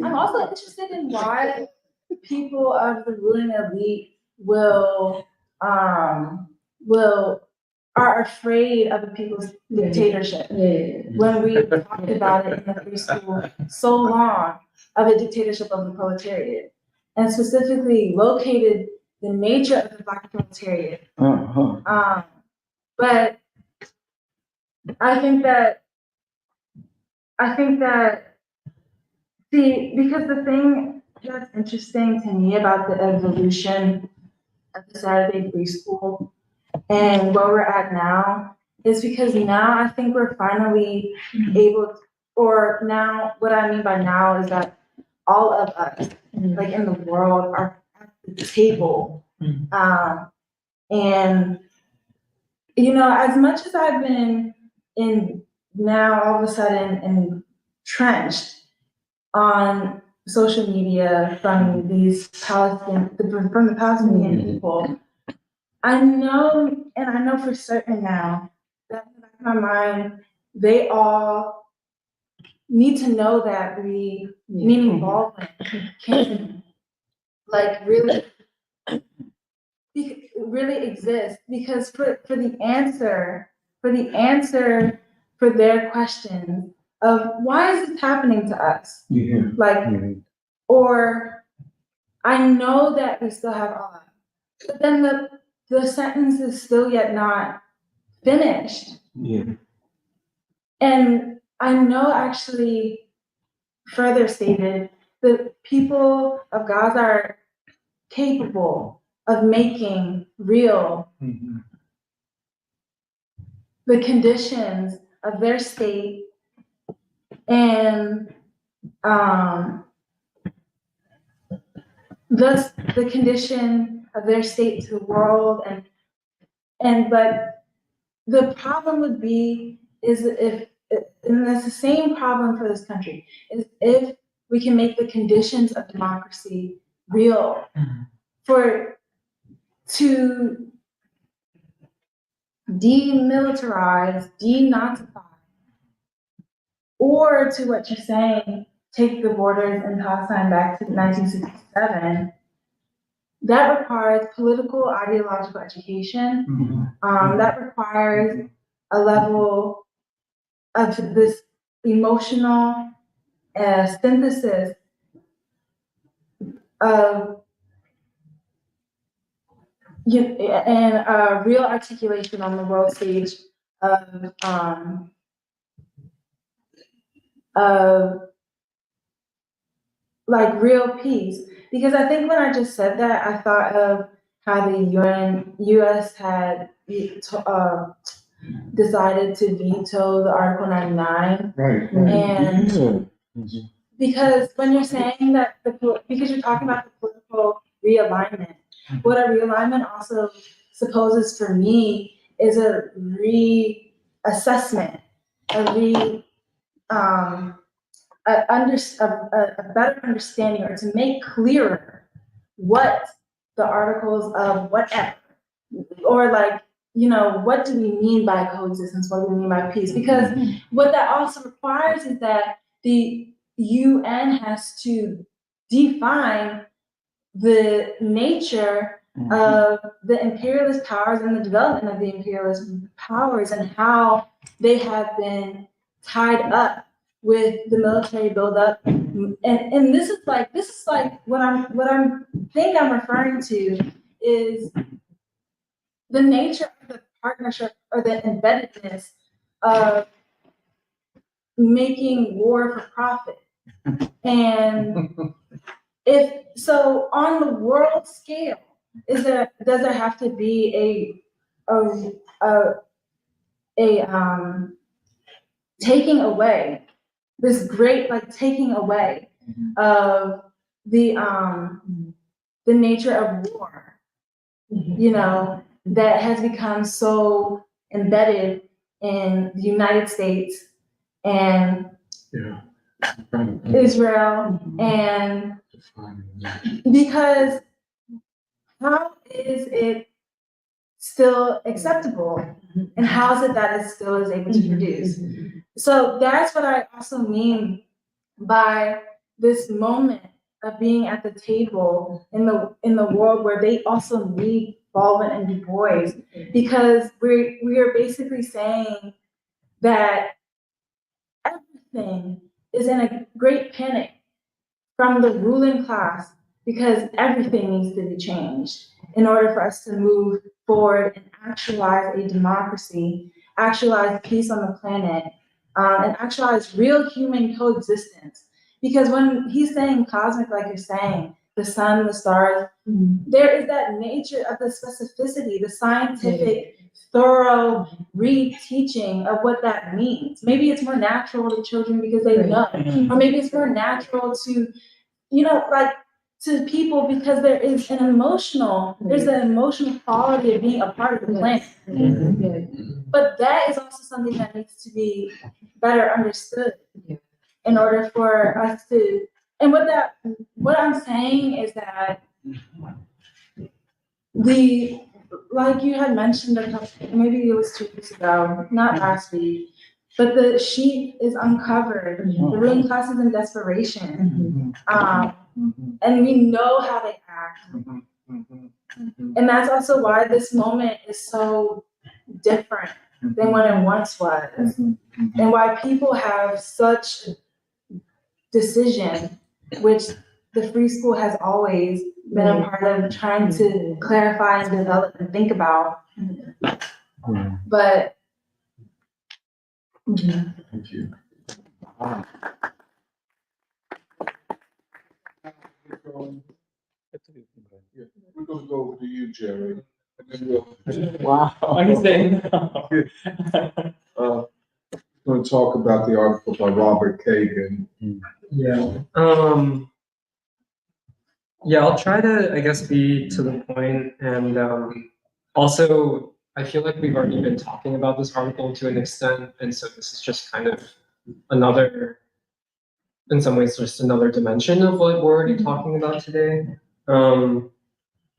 I'm also interested in why people of the ruling elite are afraid of the people's dictatorship. When we talked about it in the free school so long, of a dictatorship of the proletariat, and specifically located the nature of the Black proletariat. But I think that, see, because the thing that's interesting to me about the evolution of the Saturday Free School and where we're at now is because now I think we're finally able, or now, what I mean by now is that all of us, like in the world, are at the table. And, as much as I've been now all of a sudden entrenched on social media from the Palestinian people, I know for certain now that in the back of my mind, they all need to know that we, meaning Baldwin, can really exist, because for the answer for their questions, of why is this happening to us? Yeah. Like, or I know that we still have Allah, but then the sentence is still yet not finished. Yeah. And I know actually further stated, the people of Gaza are capable of making real the conditions of their state and thus the condition of their state to the world but the problem would be is if, and that's the same problem for this country, is if we can make the conditions of democracy real to demilitarize, denazify, or to what you're saying, take the borders in Palestine back to 1967, that requires political, ideological education. That requires a level of this emotional synthesis of and a real articulation on the world stage of like real peace. Because I think when I just said that, I thought of how the US had decided to veto the Article 99. Right. And because when you're saying that, because you're talking about the political realignment, what a realignment also supposes for me is a reassessment, a better understanding, or to make clearer what the articles of whatever, or like, what do we mean by coexistence? What do we mean by peace? Because what that also requires is that the UN has to define the nature of the imperialist powers and the development of the imperialist powers and how they have been tied up with the military buildup. And this is like what I'm referring to is the nature of the partnership or the embeddedness of making war for profit. And if so, on the world scale, does there have to be a taking away, this great taking away of the nature of war, that has become so embedded in the United States and Israel, and because how is it still acceptable, and how is it that it still is able to produce? So that's what I also mean by this moment of being at the table in the world where they also read Baldwin and Du Bois, because we are basically saying that everything is in a great panic from the ruling class, because everything needs to be changed in order for us to move forward and actualize a democracy, actualize peace on the planet, and actualize real human coexistence. Because when he's saying cosmic, like you're saying, the sun, the stars, there is that nature of the specificity, the scientific, thorough re-teaching of what that means. Maybe it's more natural to children because they know, or maybe it's more natural to, to people because there's an emotional quality of being a part of the planet. But that is also something that needs to be better understood in order for us to, and what I'm saying is that like you had mentioned maybe it was 2 weeks ago, not last week, but the sheep is uncovered. The ruling class is in desperation. And we know how they act. And that's also why this moment is so different than what it once was. And why people have such decision, which the free school has always been a part of trying to clarify and develop and think about. But Thank you. We're gonna go over to you, Jerry. And then we'll, Wow. I'm saying gonna talk about the article by Robert Kagan. Yeah. Yeah, I'll try to, I guess, be to the point, and also I feel like we've already been talking about this article to an extent, and so this is just kind of another, in some ways, just another dimension of what we're already talking about today.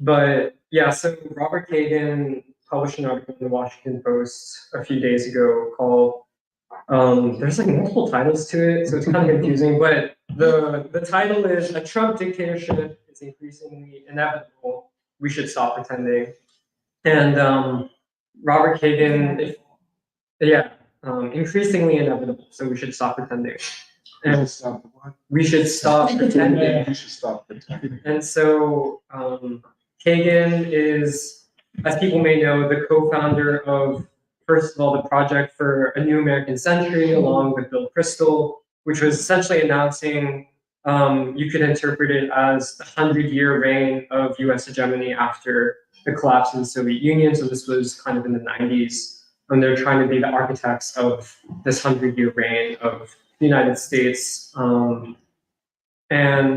But yeah, so Robert Kagan published an article in the Washington Post a few days ago called, there's like multiple titles to it, so it's kind of confusing, but the title is "A Trump Dictatorship is Increasingly Inevitable. We Should Stop Pretending." And Robert Kagan, increasingly inevitable, so we should stop pretending. And Stop the what? we should stop pretending. We should stop pretending. And so Kagan is, as people may know, the co-founder of, first of all, the Project for a New American Century, along with Bill Kristol, which was essentially announcing, you could interpret it as the 100-year reign of US hegemony after the collapse of the Soviet Union. So this was kind of in the 90s, when they're trying to be the architects of this 100-year reign of the United States, and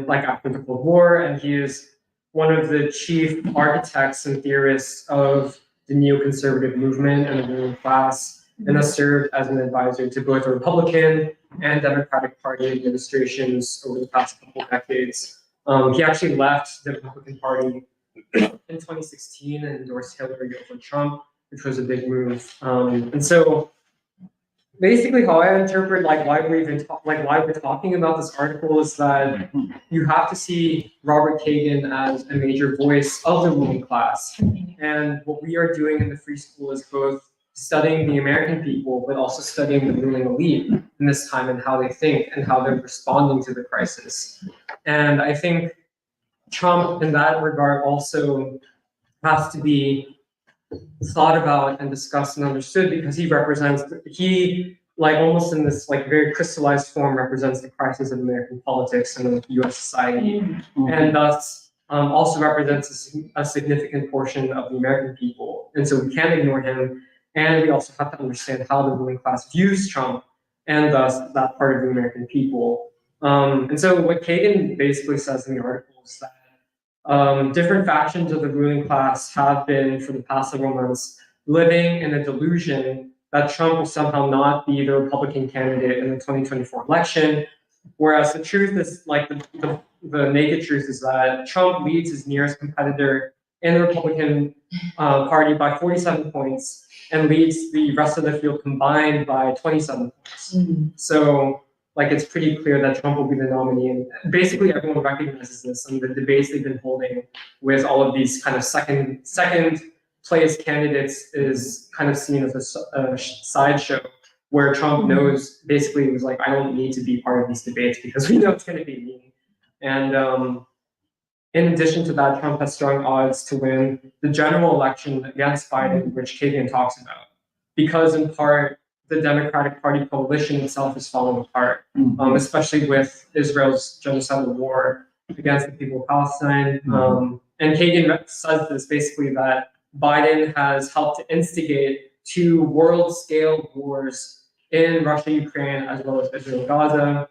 like after the Cold War, and he is one of the chief architects and theorists of the neoconservative movement and the ruling class, and has served as an advisor to both Republican and Democratic Party administrations over the past couple decades. He actually left the Republican Party in 2016 and endorsed Hillary over Trump, which was a big move. And so basically how I interpret why we're talking about this article is that you have to see Robert Kagan as a major voice of the ruling class. And what we are doing in the free school is both studying the American people, but also studying the ruling elite in this time and how they think and how they're responding to the crisis. And I think Trump in that regard also has to be thought about and discussed and understood, because he almost in this very crystallized form represents the crisis of American politics and of US society, and thus also represents a significant portion of the American people. And so we can't ignore him, and we also have to understand how the ruling class views Trump and thus that part of the American people. And so what Kagan basically says in the article is that different factions of the ruling class have been, for the past several months, living in a delusion that Trump will somehow not be the Republican candidate in the 2024 election, whereas the truth is, the naked truth is that Trump leads his nearest competitor in the Republican Party by 47 points and leads the rest of the field combined by 27 points. So it's pretty clear that Trump will be the nominee, and basically everyone recognizes this. And the debates they've been holding with all of these kind of second place candidates is kind of seen as a sideshow, where Trump knows, basically was like, I don't need to be part of these debates because we know it's going to be me. And in addition to that, Trump has strong odds to win the general election against Biden, which Kagan talks about, because in part, the Democratic Party coalition itself is falling apart, especially with Israel's genocidal war against the people of Palestine. And Kagan says this basically, that Biden has helped to instigate 2 world-scale wars in Russia, Ukraine, as well as Israel, Gaza.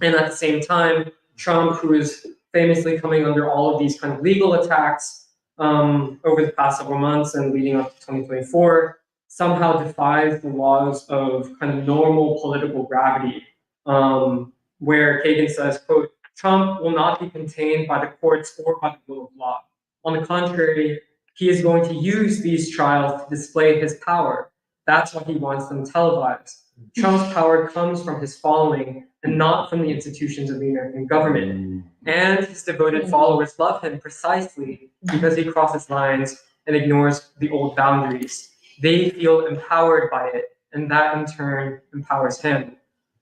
And at the same time, Trump, who is famously coming under all of these kind of legal attacks over the past several months and leading up to 2024, somehow defies the laws of kind of normal political gravity, where Kagan says, quote, Trump will not be contained by the courts or by the rule of law. On the contrary, he is going to use these trials to display his power. That's why he wants them televised. Trump's power comes from his following and not from the institutions of the American government. And his devoted followers love him precisely because he crosses lines and ignores the old boundaries. they feel empowered by it, and that in turn empowers him.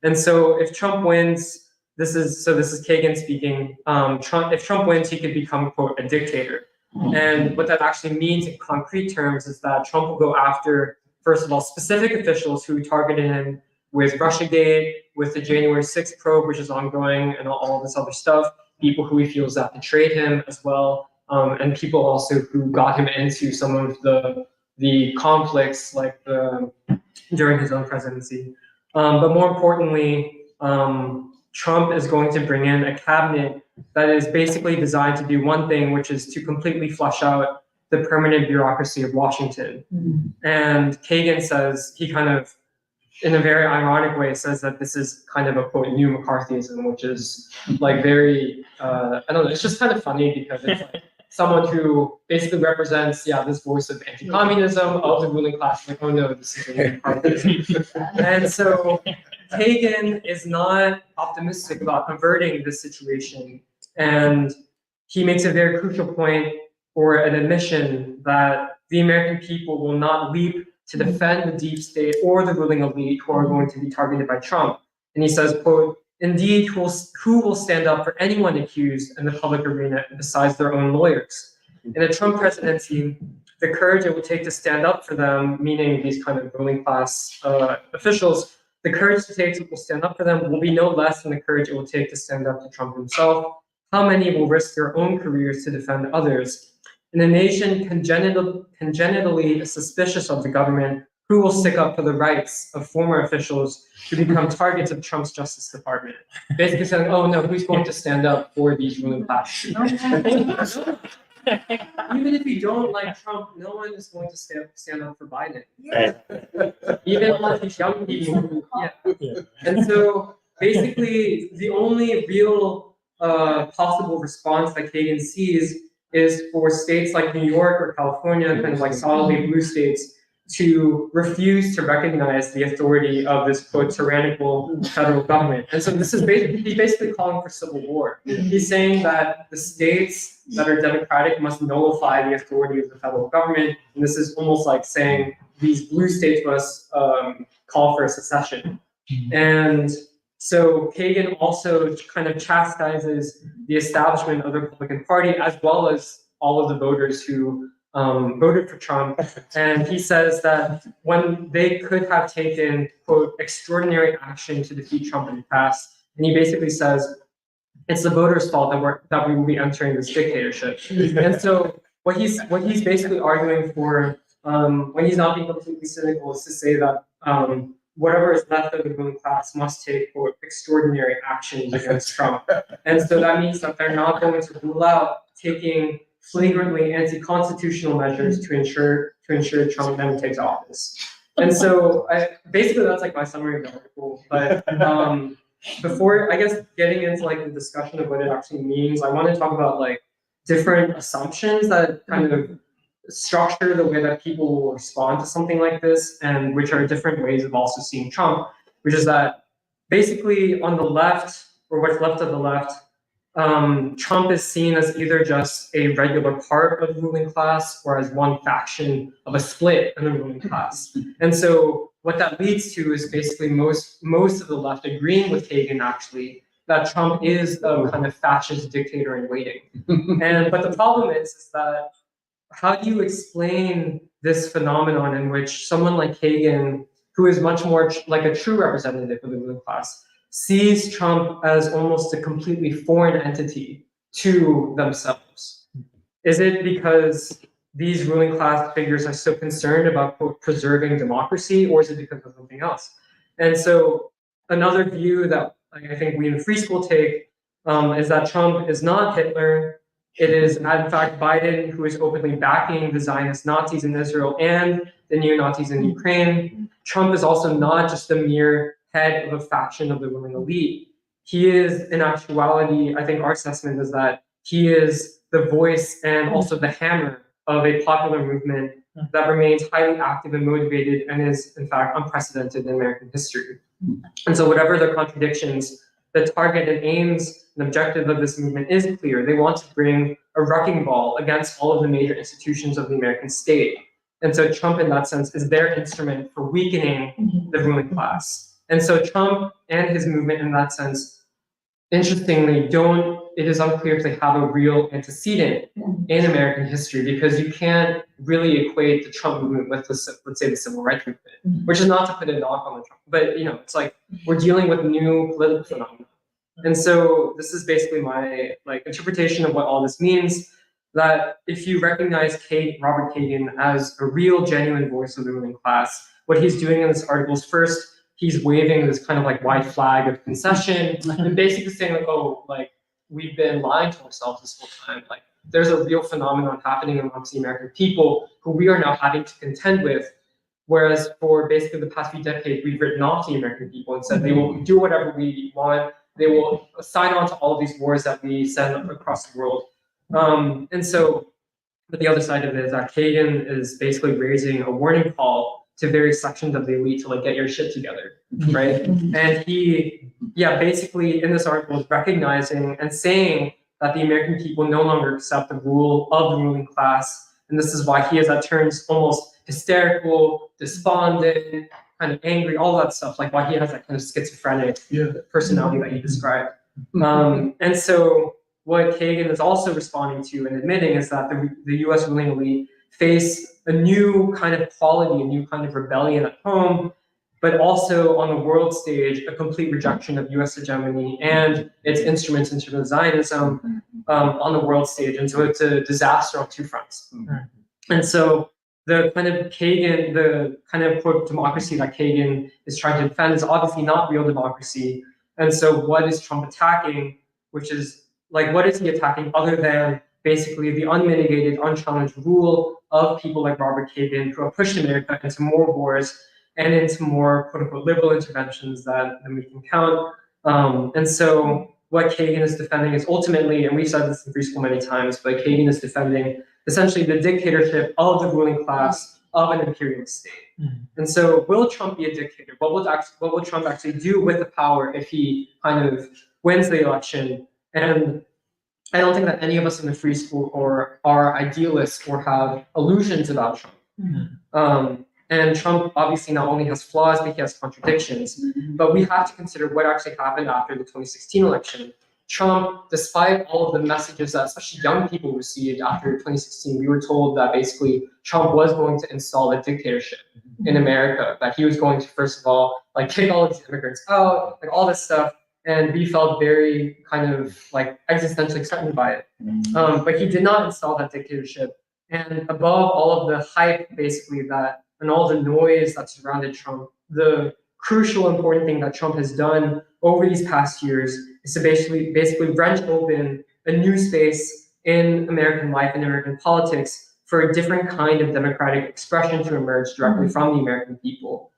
And so if Trump wins, this is Kagan speaking, if Trump wins, he could become, quote, a dictator. And what that actually means in concrete terms is that Trump will go after, first of all, specific officials who targeted him with Russiagate, with the January 6th probe, which is ongoing, and all this other stuff, people who he feels that betrayed him as well, and people also who got him into some of the conflicts like during his own presidency. But more importantly, Trump is going to bring in a cabinet that is basically designed to do one thing, which is to completely flush out the permanent bureaucracy of Washington. And Kagan says, he kind of, in a very ironic way, says that this is kind of a, quote, new McCarthyism, which is like very, I don't know, it's just kind of funny because it's like someone who basically represents, this voice of anti-communism, of the ruling class, like, oh no, this is a new McCarthyism. And so Kagan is not optimistic about averting this situation. And he makes a very crucial point, or an admission, that the American people will not leap to defend the deep state or the ruling elite who are going to be targeted by Trump. And he says, quote, indeed, who will stand up for anyone accused in the public arena besides their own lawyers? In a Trump presidency, the courage it will take to stand up for them, meaning these kind of ruling class officials, the courage to take to stand up for them will be no less than the courage it will take to stand up to Trump himself. How many will risk their own careers to defend others? In a nation congenitally suspicious of the government, who will stick up for the rights of former officials who become targets of Trump's Justice Department? Basically saying, oh no, who's going to stand up for these ruling class? Even if you don't like Trump, no one is going to stand up for Biden. Even like these young people. And so basically the only real possible response that Kagan sees is for states like New York or California, kind of like solidly blue states, to refuse to recognize the authority of this, quote, tyrannical federal government. And so this is he's basically calling for civil war. He's saying that the states that are democratic must nullify the authority of the federal government. And this is almost like saying these blue states must call for a secession. And so Kagan also kind of chastises the establishment of the Republican Party, as well as all of the voters who voted for Trump. And he says that when they could have taken, quote, extraordinary action to defeat Trump in the past, and he basically says it's the voters' fault that we will be entering this dictatorship. And so what he's basically arguing for, when he's not being completely cynical, is to say that whatever is left of the ruling class must take, quote, extraordinary actions against Trump. And so that means that they're not going to rule out taking flagrantly anti-constitutional measures to ensure Trump never takes office. And so basically that's like my summary of the article. But before, I guess, getting into like the discussion of what it actually means, I want to talk about like different assumptions that kind of structure the way that people will respond to something like this, and which are different ways of also seeing Trump, which is that basically on the left, or what's left of the left, Trump is seen as either just a regular part of the ruling class or as one faction of a split in the ruling class. And so what that leads to is basically most of the left agreeing with Kagan, actually, that Trump is a kind of fascist dictator in waiting. But the problem is that how do you explain this phenomenon in which someone like Kagan, who is much more like a true representative of the ruling class, sees Trump as almost a completely foreign entity to themselves? Is it because these ruling class figures are so concerned about, quote, preserving democracy, or is it because of something else? And so another view that I think we in free school take is that Trump is not Hitler. It is, in fact, Biden who is openly backing the Zionist Nazis in Israel and the neo-Nazis in Ukraine. Trump is also not just a mere head of a faction of the ruling elite. He is, in actuality, I think our assessment is that he is the voice and also the hammer of a popular movement that remains highly active and motivated and is, in fact, unprecedented in American history. And so whatever the contradictions, the target and aims and objective of this movement is clear. They want to bring a wrecking ball against all of the major institutions of the American state. And so Trump, in that sense, is their instrument for weakening the ruling class. And so Trump and his movement, in that sense, interestingly, it is unclear if they have a real antecedent in American history, because you can't really equate the Trump movement with let's say the civil rights movement, which is not to put a knock on the Trump, but it's like we're dealing with new political phenomena. And so this is basically my interpretation of what all this means, that if you recognize Robert Kagan as a real, genuine voice of the ruling class, what he's doing in this article is, first, he's waving this kind of white flag of concession and basically saying we've been lying to ourselves this whole time. There's a real phenomenon happening amongst the American people who we are now having to contend with. Whereas for basically the past few decades, we've written off the American people and said they will do whatever we want. They will sign on to all of these wars that we send across the world. And so, but the other side of it is that Kagan is basically raising a warning call to various sections of the elite to get your shit together, right? And he, basically in this article is recognizing and saying that the American people no longer accept the rule of the ruling class. And this is why he is at turns almost hysterical, despondent, kind of angry, all that stuff, why he has that kind of schizophrenic personality that you described. And so what Kagan is also responding to and admitting is that the US ruling elite face a new kind of quality, a new kind of rebellion at home, but also on the world stage, a complete rejection of US hegemony and its instruments in terms of Zionism on the world stage. And so it's a disaster on two fronts. And so the kind of Kagan, the kind of quote democracy that Kagan is trying to defend is obviously not real democracy. And so what is Trump attacking, which is what is he attacking other than basically the unmitigated, unchallenged rule of people like Robert Kagan, who have pushed America into more wars and into more quote unquote liberal interventions than we can count. And so what Kagan is defending is ultimately, and we've said this in free school many times, but Kagan is defending essentially the dictatorship of the ruling class of an imperialist state. And so will Trump be a dictator? What will Trump actually do with the power if he kind of wins the election? And I don't think that any of us in the free school are idealists or have illusions about Trump. And Trump obviously not only has flaws, but he has contradictions. But we have to consider what actually happened after the 2016 election. Trump, despite all of the messages that especially young people received after 2016, we were told that basically Trump was going to install a dictatorship in America, that he was going to, first of all, kick all of these immigrants out, all this stuff. And we felt very kind of existentially threatened by it. But he did not install that dictatorship. And above all of the hype, basically, and all the noise that surrounded Trump, the crucial, important thing that Trump has done over these past years is to basically wrench open a new space in American life and American politics for a different kind of democratic expression to emerge directly from the American people.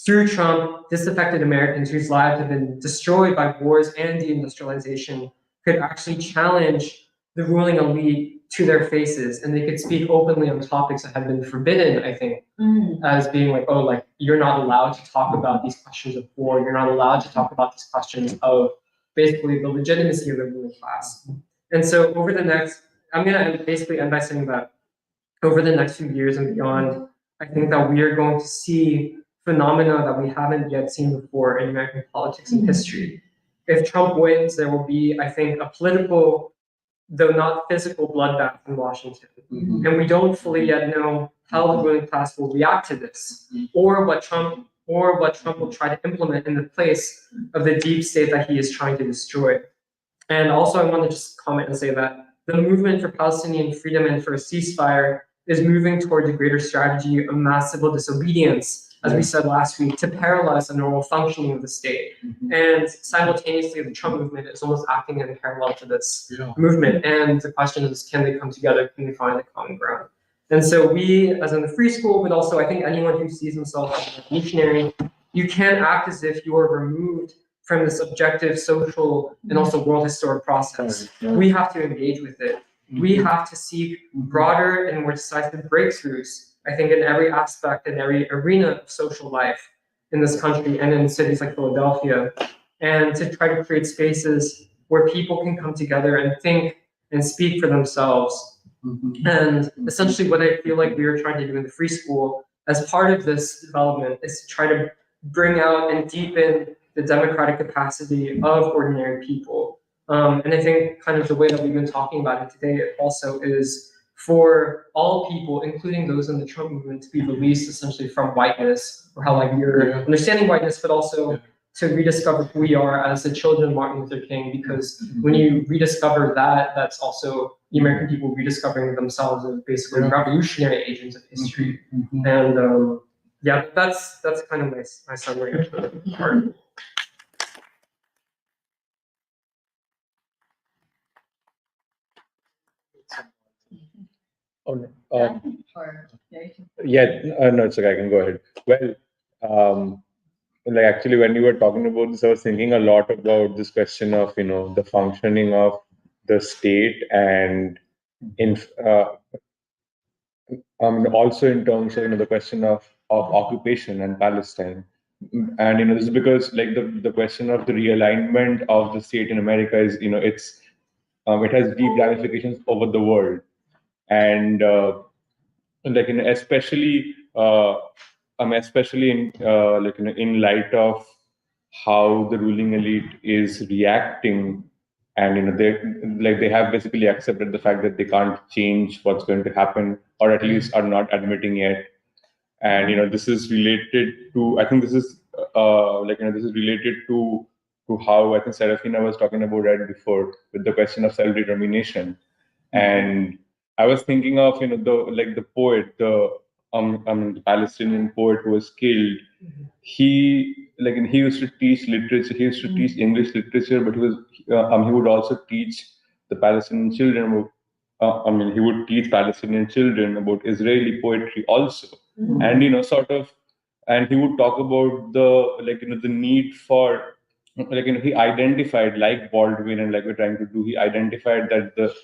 Through Trump, disaffected Americans whose lives have been destroyed by wars and deindustrialization could actually challenge the ruling elite to their faces, and they could speak openly on topics that have been forbidden, I think, as being you're not allowed to talk about these questions of war, you're not allowed to talk about these questions of basically the legitimacy of the ruling class. And so I'm going to basically end by saying that over the next few years and beyond, I think that we are going to see phenomena that we haven't yet seen before in American politics and history. If Trump wins, there will be, I think, a political, though not physical, bloodbath in Washington. And we don't fully yet know how the ruling class will react to this, or what Trump will try to implement in the place of the deep state that he is trying to destroy. And also, I want to just comment and say that the movement for Palestinian freedom and for a ceasefire is moving towards a greater strategy of mass civil disobedience, as we said last week, to paralyze the normal functioning of the state. And simultaneously, the Trump movement is almost acting in parallel to this movement. And the question is, can they come together? Can they find a common ground? And so we, as in the free school, but also I think anyone who sees himself as a revolutionary, you can't act as if you are removed from this objective, social, and also world historic process. We have to engage with it. We have to seek broader and more decisive breakthroughs, I think, in every aspect, in every arena of social life in this country and in cities like Philadelphia, and to try to create spaces where people can come together and think and speak for themselves And essentially what I feel like we are trying to do in the free school as part of this development is to try to bring out and deepen the democratic capacity of ordinary people. And I think kind of the way that we've been talking about it today also is for all people, including those in the Trump movement, to be released essentially from whiteness, or how like you're understanding whiteness, but also to rediscover who we are as the children of Martin Luther King, because when you rediscover that, that's also the American people rediscovering themselves as basically revolutionary agents of history. And yeah, that's kind of my summary of the article. Oh, no. No, it's okay. I can go ahead. Well, like actually, when you were talking about this, I was thinking a lot about this question of the functioning of the state, and in also in terms of the question of occupation and Palestine. And this is because like the question of the realignment of the state in America is it has deep ramifications over the world, and like especially in in light of how the ruling elite is reacting, and they have basically accepted the fact that they can't change what's going to happen, or at least are not admitting yet. And this is related to, I think this is this is related to how I think Serafina was talking about right before, with the question of self-determination. And I was thinking of the poet, the Palestinian poet who was killed. He used to teach literature. He used to teach English literature, but he would also teach the Palestinian children. He would teach Palestinian children about Israeli poetry also, and and he would talk about the need for he identified, like Baldwin and like we're trying to do. He identified that the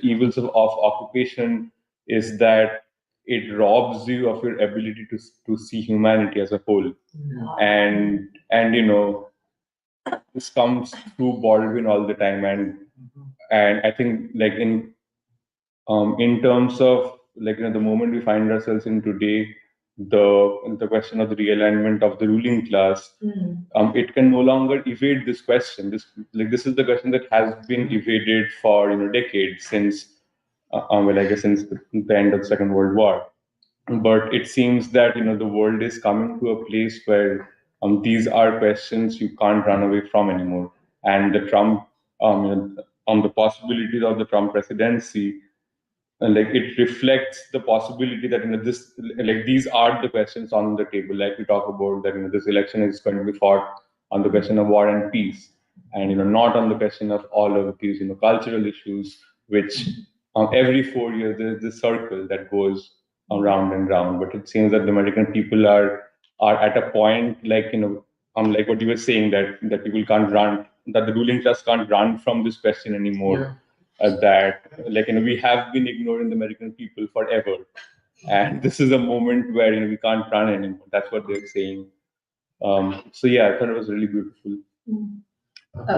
evils of occupation is that it robs you of your ability to see humanity as a whole, and this comes through Baldwin all the time, and I think in terms of the moment we find ourselves in today, the question of the realignment of the ruling class, it can no longer evade this question. This is the question that has been evaded for decades, since I guess since the end of the Second World War. But it seems that the world is coming to a place where these are questions you can't run away from anymore. And the Trump the possibilities of the Trump presidency, it reflects the possibility that this these are the questions on the table. Like we talk about that this election is going to be fought on the question of war and peace, and not on the question of all of these cultural issues, which every 4 years there's this circle that goes round and round. But it seems that the American people are at a point like what you were saying, that people can't run, that the ruling class can't run from this question anymore. That we have been ignoring the American people forever, and this is a moment where we can't run anymore. That's what they're saying. So yeah, I thought it was really beautiful. No, I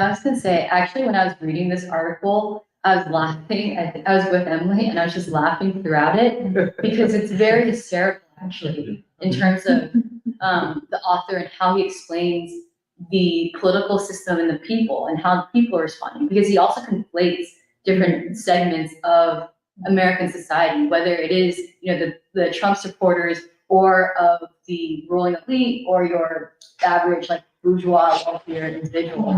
was gonna say, actually, when I was reading this article, I was laughing. I was with Emily, and I was just laughing throughout it because it's very hysterical, actually, in terms of the author and how he explains the political system and the people and how the people are responding. Because he also conflates different segments of American society, whether it is the Trump supporters or of the ruling elite or your average bourgeois wealthier individual.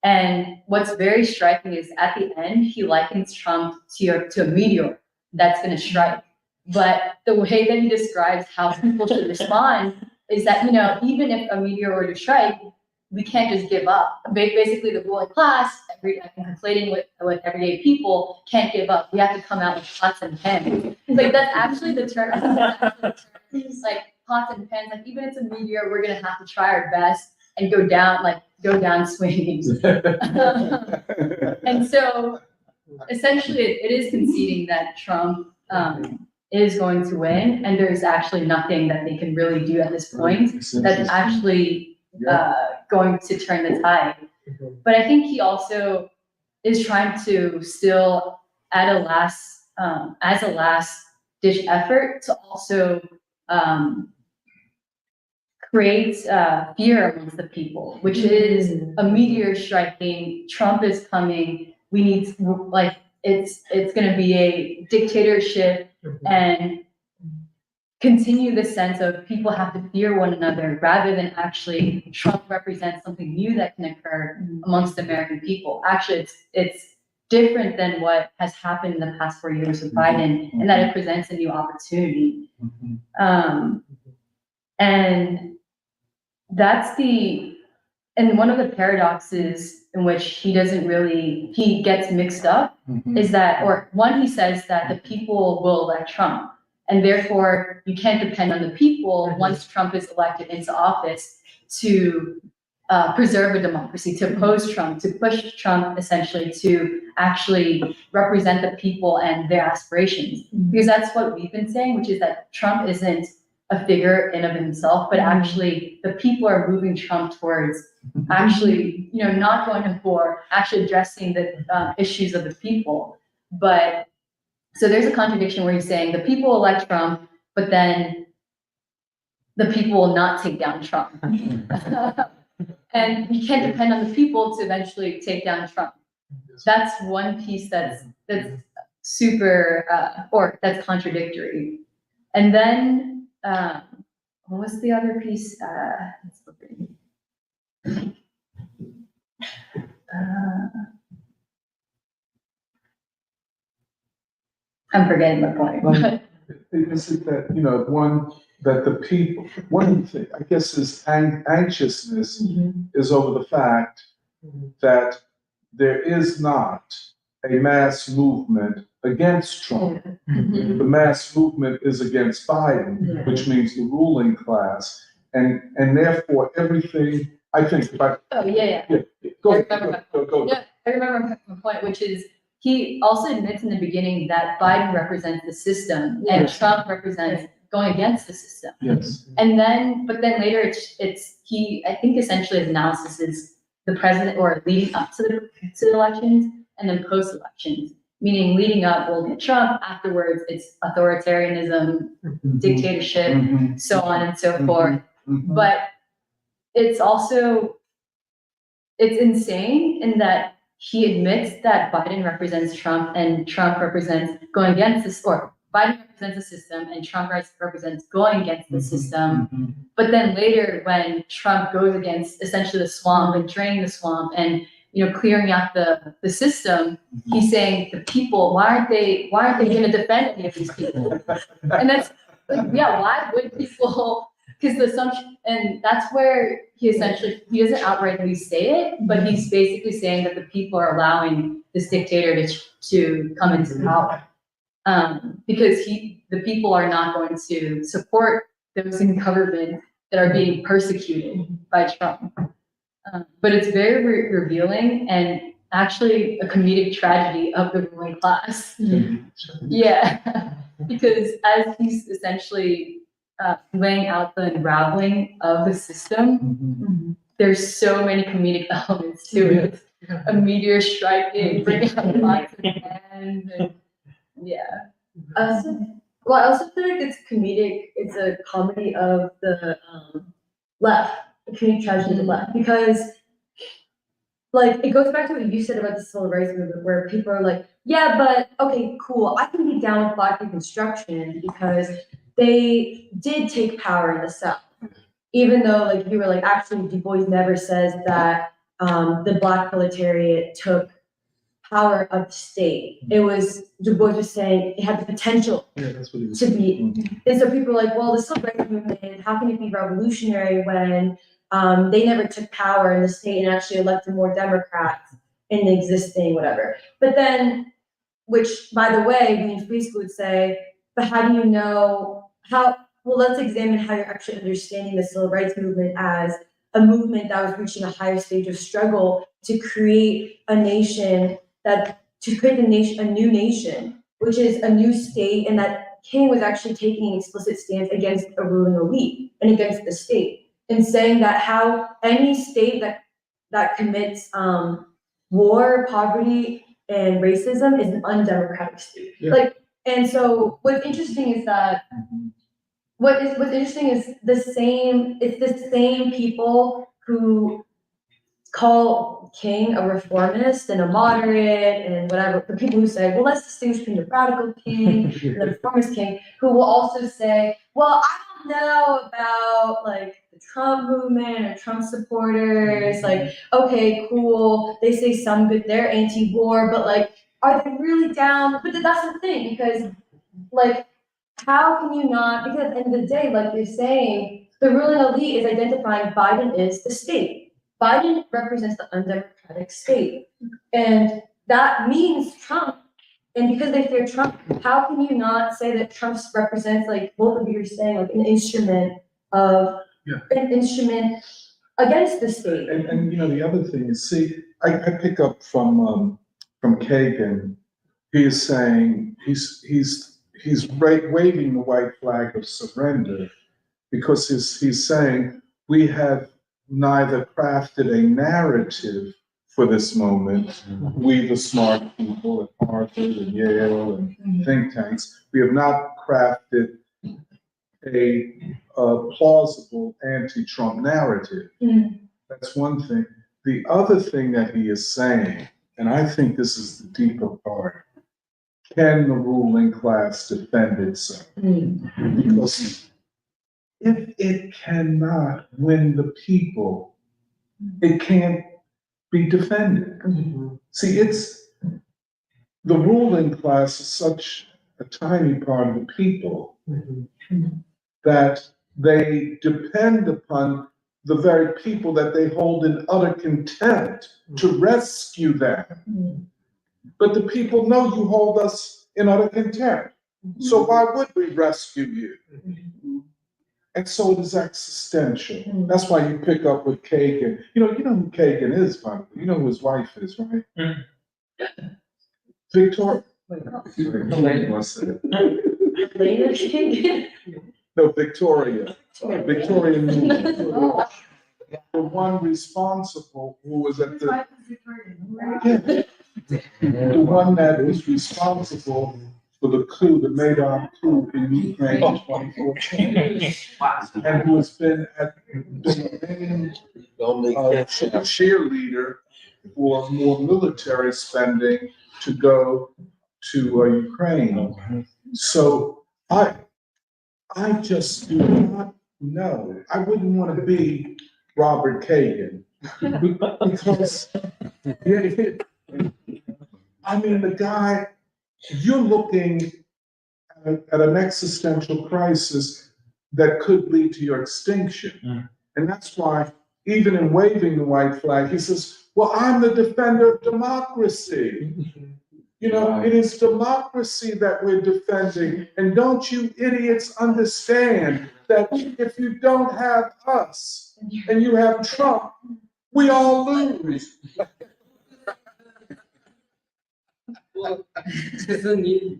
And what's very striking is at the end he likens Trump to a meteor that's going to strike. But the way that he describes how people should respond is that even if a meteor were to strike, we can't just give up. Basically, the ruling class, conflating with everyday people, can't give up. We have to come out with pots and pans. That's actually the term. Pots and pans. Even if it's a meteor, we're gonna have to try our best and go down swinging. And so, essentially, it is conceding that Trump is going to win, and there's actually nothing that they can really do at this point that's actually going to turn the tide. But I think he also is trying to still at a last, as a last ditch effort to also create fear amongst the people, which is a meteor striking. Trump is coming. We need like it's going to be a dictatorship and continue the sense of people have to fear one another rather than actually Trump represents something new that can occur amongst the American people. Actually, it's different than what has happened in the past 4 years with Biden, and that it presents a new opportunity. And that's and one of the paradoxes in which he gets mixed up is that, or one, he says that the people will elect Trump, and therefore you can't depend on the people once Trump is elected into office to preserve a democracy, to oppose Trump, to push Trump essentially to actually represent the people and their aspirations. Because that's what we've been saying, which is that Trump isn't a figure in of himself, but actually the people are moving Trump towards actually, not going for actually addressing the issues of the people. But so there's a contradiction where he's saying the people elect Trump, but then the people will not take down Trump. And you can't depend on the people to eventually take down Trump. That's one piece that's super, or that's contradictory. And then, what was the other piece? I'm forgetting my point. But Is it that, that the people, one of the things, I guess, is anxiousness is over the fact that there is not a mass movement against Trump. The mass movement is against Biden, which means the ruling class, and therefore everything, I think, Go. I remember my point, which is he also admits in the beginning that Biden represents the system and Trump represents going against the system. Yes. And then, but then later I think essentially his analysis is the president or leading up to the elections and then post-elections, meaning leading up we'll get Trump, afterwards it's authoritarianism, dictatorship, so on and so forth. But it's insane in that he admits that Biden represents Trump and Trump represents going against this, or Biden represents the system and Trump represents going against the system. But then later when Trump goes against essentially the swamp and draining the swamp and clearing out the system, he's saying the people, why aren't they going to defend any of these people? And that's why would people? Because the assumption, and that's where he doesn't outrightly say it, but he's basically saying that the people are allowing this dictator to come into power. Because the people are not going to support those in government that are being persecuted by Trump. But it's very revealing and actually a comedic tragedy of the ruling class. Yeah, because as he's essentially laying out the unraveling of the system, there's so many comedic elements to it. A meteor striking, bringing up lines of hands, and I also feel like it's comedic. It's a comedy of the left, the comedic tragedy of the left, because it goes back to what you said about the civil rights movement, where people are like, yeah, but okay, cool, I can be down with Black Reconstruction because they did take power in the South, even though you were actually Du Bois never says that the Black proletariat took power of the state. It was Du Bois was saying it had the potential to be. And so people are like, well, the civil rights movement, how can it be revolutionary when they never took power in the state and actually elected more Democrats in the existing whatever. But then, which by the way, we basically would say, but how do you know let's examine how you're actually understanding the civil rights movement as a movement that was reaching a higher stage of struggle to create a nation, a new nation, which is a new state, and that King was actually taking an explicit stance against a ruling elite and against the state, and saying that how any state that commits war, poverty, and racism is an undemocratic state. Yeah. Like, and so what's interesting is that what's interesting is it's the same people who call King a reformist and a moderate and whatever, the people who say, well, let's distinguish between the radical king and the reformist king, who will also say, well, I don't know about like the Trump movement or Trump supporters, like, okay, cool, they say some good, they're anti-war, but like, are they really down? But that's the thing, because like, how can you not, because at the end of the day, like you're saying, the ruling elite is identifying Biden is the state. Biden represents the undemocratic state. And that means Trump. And because they fear Trump, how can you not say that Trump represents, like both of you are saying, like an instrument against the state? And you know, the other thing is, see, I pick up from Kagan. He is saying he's waving the white flag of surrender because he's saying we have neither crafted a narrative for this moment. We, the smart people at Harvard and Yale and think tanks, we have not crafted a plausible anti-Trump narrative. That's one thing. The other thing that he is saying, and I think this is the deeper part, can the ruling class defend itself? Because if it cannot win the people, it can't be defended. See, it's the ruling class is such a tiny part of the people that they depend upon the very people that they hold in utter contempt to rescue them. But the people know you hold us in utter contempt. So why would we rescue you? And so it is existential. That's why you pick up with Kagan. You know who Kagan is, by the way. You know who his wife is, right? Victoria. No, Victoria. Victoria Nuland. The one responsible who was at the one that was responsible for the coup, the Maidan coup in Ukraine in 2014, and who has been the main cheerleader for more military spending to go to Ukraine. So I just do not know. I wouldn't want to be Robert Kagan because I mean, the guy, you're looking at an existential crisis that could lead to your extinction. And that's why, even in waving the white flag, he says, well, I'm the defender of democracy. You know, it is democracy that we're defending. And don't you idiots understand that if you don't have us and you have Trump, we all lose. Well, because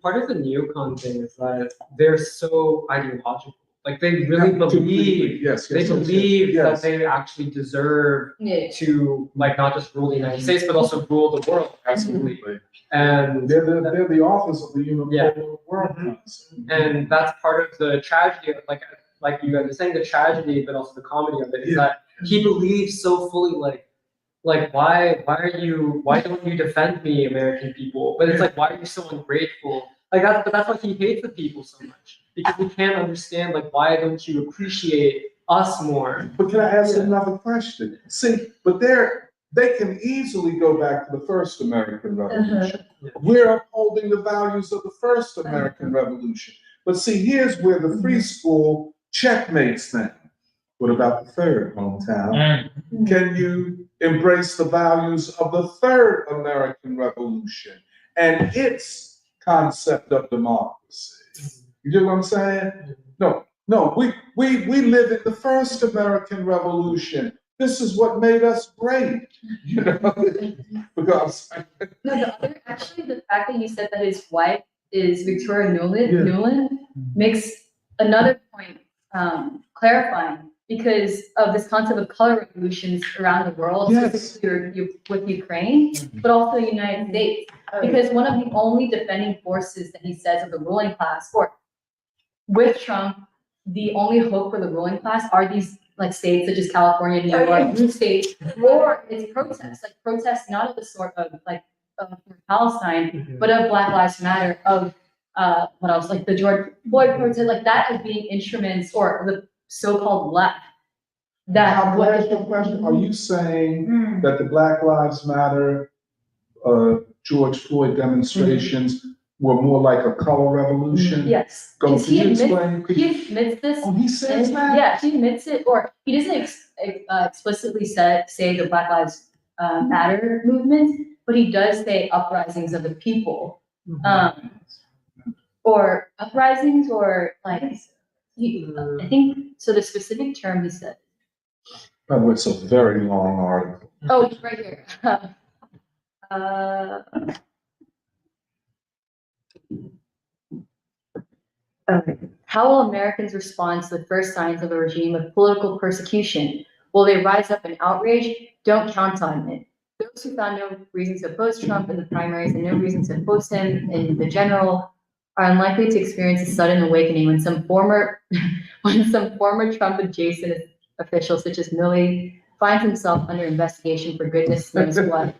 part of the neocon thing is that they're so ideological. Like they really believe, that they actually deserve to like not just rule the United States, but also rule the world. Absolutely. And they're the authors of the unipolar world. And that's part of the tragedy of like you guys are saying, the tragedy, but also the comedy of it is that he believes so fully like why don't you defend me, American people? But it's like, why are you so ungrateful? Like that's why he hates the people so much, because he can't understand like, why don't you appreciate us more? But can I ask another question? See, but they can easily go back to the first American Revolution. We're upholding the values of the first American Revolution. But see, here's where the free school checkmates them. What about the third, hometown? Can you embrace the values of the third American Revolution and its concept of democracy? You get what I'm saying? No, we live in the first American Revolution. This is what made us great, you know, because. Actually, the fact that you said that his wife is Victoria Nuland makes another point clarifying. because of this concept of color revolutions around the world, Yes. specifically with Ukraine, but also the United States. Because one of the only defending forces that he says of the ruling class, or with Trump, the only hope for the ruling class are these like states such as California, New York, blue states, or it's protests, like protests not of the sort of like for Palestine, but of Black Lives Matter, of what else, like the George Floyd protest, like that as being instruments or the so-called left. That Now, can I ask you a question? Are you saying that the Black Lives Matter, George Floyd demonstrations were more like a color revolution? Yes. Go, Because could you explain? he admits this. Oh, he says that? Yeah, he admits it, or he doesn't explicitly say the Black Lives Matter movement, but he does say uprisings of the people, or uprisings, or like I think so. The specific term he said. Oh, it's a very long article. Oh, it's right here. How will Americans respond to the first signs of a regime of political persecution? Will they rise up in outrage? Don't count on it. Those who found no reason to oppose Trump in the primaries and no reason to oppose him in the general are unlikely to experience a sudden awakening when some former Trump adjacent official such as Milley finds himself under investigation for goodness knows what.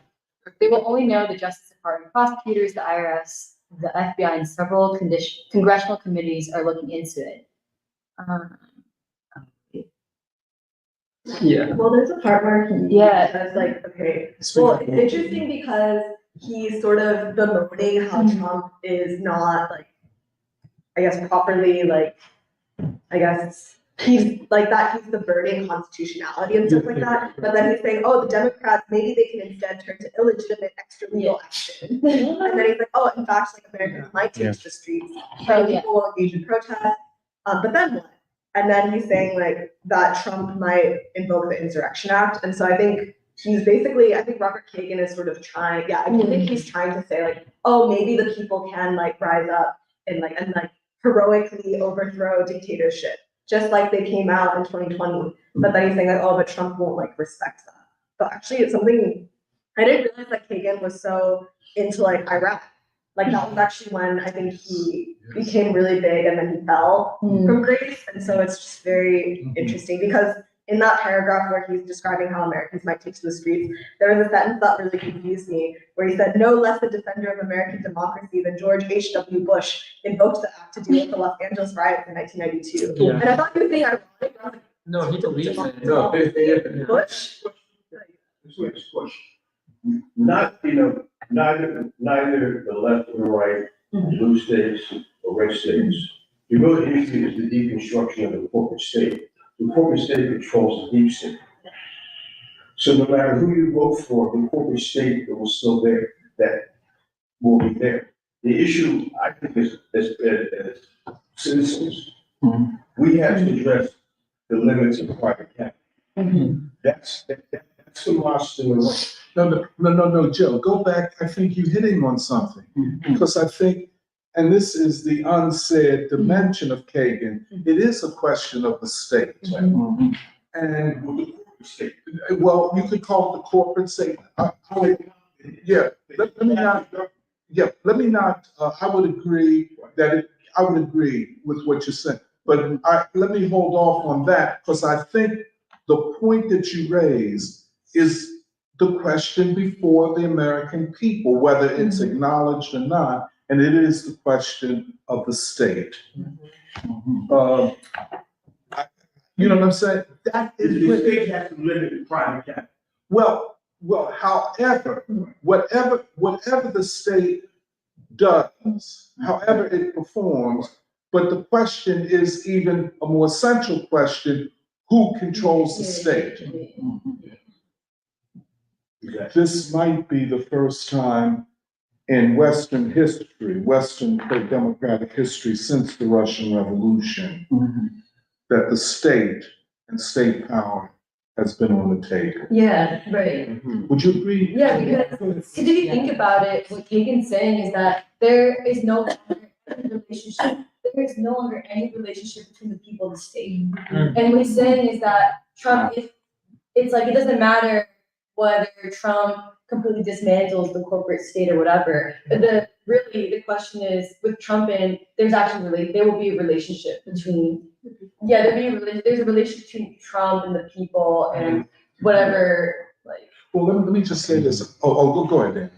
They will only know the Justice Department, prosecutors, the IRS, the FBI, and several congressional committees are looking into it. Yeah. Well, there's a part where he says like, okay, well, it's interesting because he's sort of bemoaning how Trump is not like, I guess, properly like, I guess he's like that, he's subverting constitutionality and stuff like that. But then he's saying, oh, the Democrats, maybe they can instead turn to illegitimate extralegal action. And then he's like, oh, in fact, like Americans might take to the streets, people engage in protest. But then what? And then he's saying like that Trump might invoke the Insurrection Act. And so I think he's basically, I think Robert Kagan is sort of trying, I think he's trying to say like, oh, maybe the people can like rise up and like heroically overthrow dictatorship, just like they came out in 2020. But then he's saying like, oh, but Trump won't like respect that. But actually it's something, I didn't realize that Kagan was so into like Iraq. Like that was actually when I think he became really big and then he fell from grace. And so it's just very interesting because in that paragraph where he's describing how Americans might take to the streets, there was a sentence that really confused me where he said, no less a defender of American democracy than George H.W. Bush invoked the act to deal with the Los Angeles riots in 1992. Yeah. And I thought he was being ironic. I was like, No, he believes it. No, Bush? Not, neither the left or the right, blue states or red states. The real issue is the deconstruction of the corporate state. The corporate state controls the deep state. So no matter who you vote for, the corporate state that was still there, that will be there. The issue, I think, is as citizens, we have to address the limits of private capital. That's the monster in the room. No, Joe, go back. I think you're hitting on something. Because I think, and this is the unsaid dimension of Kagan, it is a question of the state. And, well, you could call it the corporate state. Let me not, I would agree I would agree with what you're saying. But let me hold off on that because I think the point that you raise is the question before the American people, whether it's acknowledged or not, and it is the question of the state. You know what I'm saying? That is the state has to limit the private capital. Well, however, whatever the state does, however it performs, but the question is even a more central question: who controls the state? This might be the first time in Western history, Western democratic history since the Russian Revolution, that the state and state power has been on the table. Yeah, right. Would you agree? Yeah, because if you think about it, what Kagan's saying is that there is no relationship there is no longer any relationship between the people and the state. And what he's saying is that Trump, it's like, it doesn't matter whether Trump completely dismantles the corporate state or whatever. But the question is, with Trump in, there will be a relationship between, there's a relationship between Trump and the people and whatever, like. Well, let me just say this. Go ahead, Dan.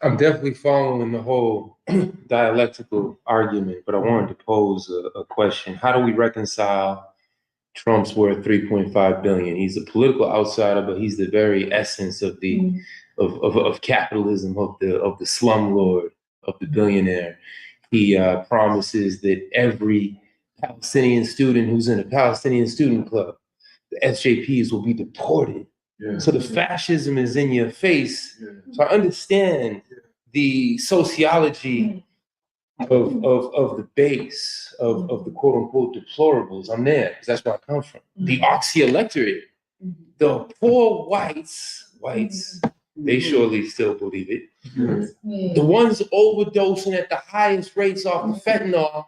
I'm definitely following the whole dialectical argument, but I wanted to pose a question. How do we reconcile Trump's worth 3.5 billion? He's a political outsider, but he's the very essence of the of capitalism, of the slumlord, of the billionaire. He promises that every Palestinian student who's in a Palestinian student club, the SJPs will be deported. Yeah. So the fascism is in your face. Yeah. So I understand the sociology of the base of the quote unquote deplorables. I'm there because that's where I come from. The Oxy electorate, the poor whites, they surely still believe it. The ones overdosing at the highest rates off the fentanyl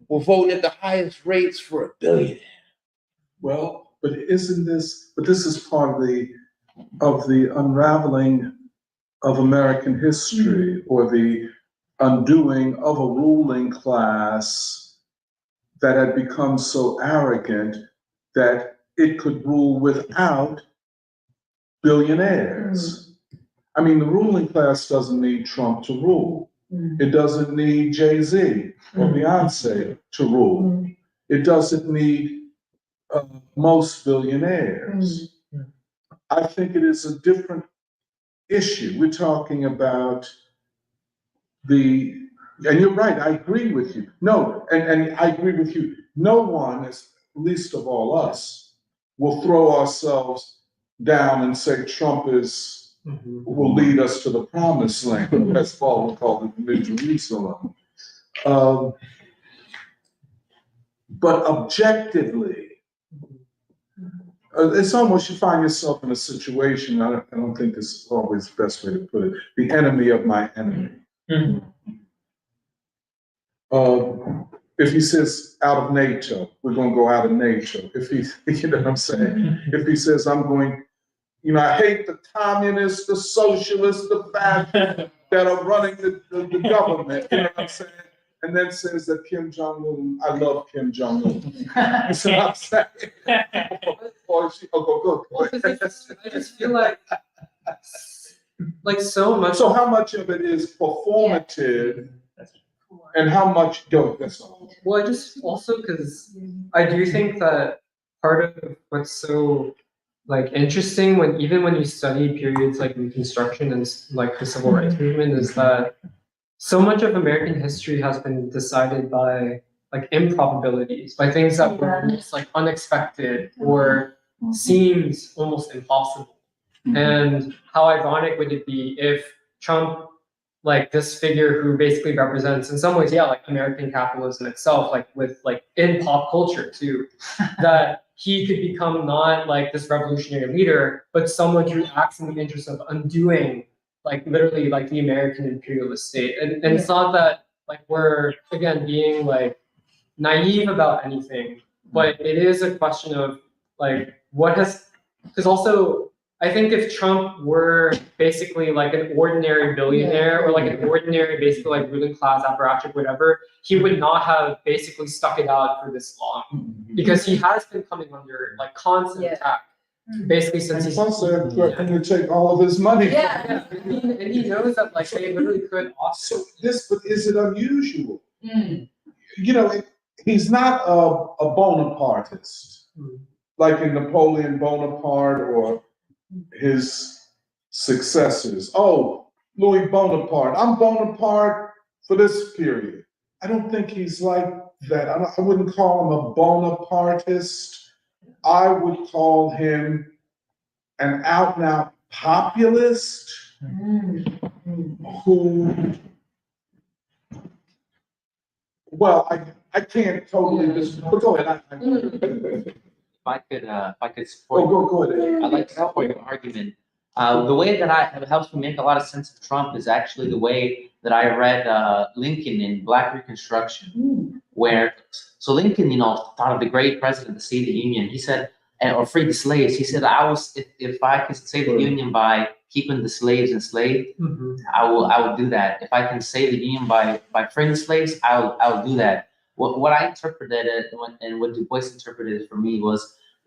were voting at the highest rates for a billion. Well, but this is part of the unraveling of American history, or the undoing of a ruling class that had become so arrogant that it could rule without billionaires. I mean, the ruling class doesn't need Trump to rule. It doesn't need Jay-Z or Beyonce to rule. It doesn't need most billionaires. I think it is a different issue. We're talking about and you're right, I agree with you. No, and I agree with you. No one, least of all us, will throw ourselves down and say Trump will lead us to the promised land, as Paul would call it, New Jerusalem. But objectively, it's almost, you find yourself in a situation, I don't think this is always the best way to put it, the enemy of my enemy. If he says out of NATO, we're going to go out of NATO. If he, you know what I'm saying? If he says, I'm going, I hate the communists, the socialists, the fascists that are running the government, you know what I'm saying? And then says that Kim Jong-un, I love Kim Jong-un. You see what I'm saying? Go ahead. I just feel like so much. So how much of it is performative, and how much don't? That's all. Well, I just also, because I do think that part of what's so interesting when you study periods like Reconstruction and the Civil Rights Movement is that so much of American history has been decided by improbabilities, by things that were almost unexpected or seemed almost impossible. And how ironic would it be if Trump, this figure who basically represents, in some ways, American capitalism itself, in pop culture too, that he could become not this revolutionary leader, but someone who acts in the interest of undoing literally the American imperialist state. And it's not that we're again being naive about anything, but it is a question of because also I think if Trump were basically an ordinary billionaire or an ordinary basically ruling class apparatchik, whatever, he would not have basically stuck it out for this long, because he has been coming under constant attack. Basically, since he's also going to take all of his money. Yeah. And he knows that they literally could also. But is it unusual? He's not a Bonapartist, like in Napoleon Bonaparte or his successors. Oh, Louis Bonaparte. I'm Bonaparte for this period. I don't think he's like that. I wouldn't call him a Bonapartist. I would call him an out-and-out populist who, I can't totally but go ahead. If I could support go ahead. I'd like to support your argument. The way that it helps me make a lot of sense of Trump is actually the way that I read Lincoln in Black Reconstruction, where, so Lincoln, thought of the great president to save the Union. He said, or free the slaves. He said, if I can save the Union by keeping the slaves enslaved, I will do that. If I can save the Union by freeing the slaves, I will do that. What I interpreted it, and what Du Bois interpreted it for me, was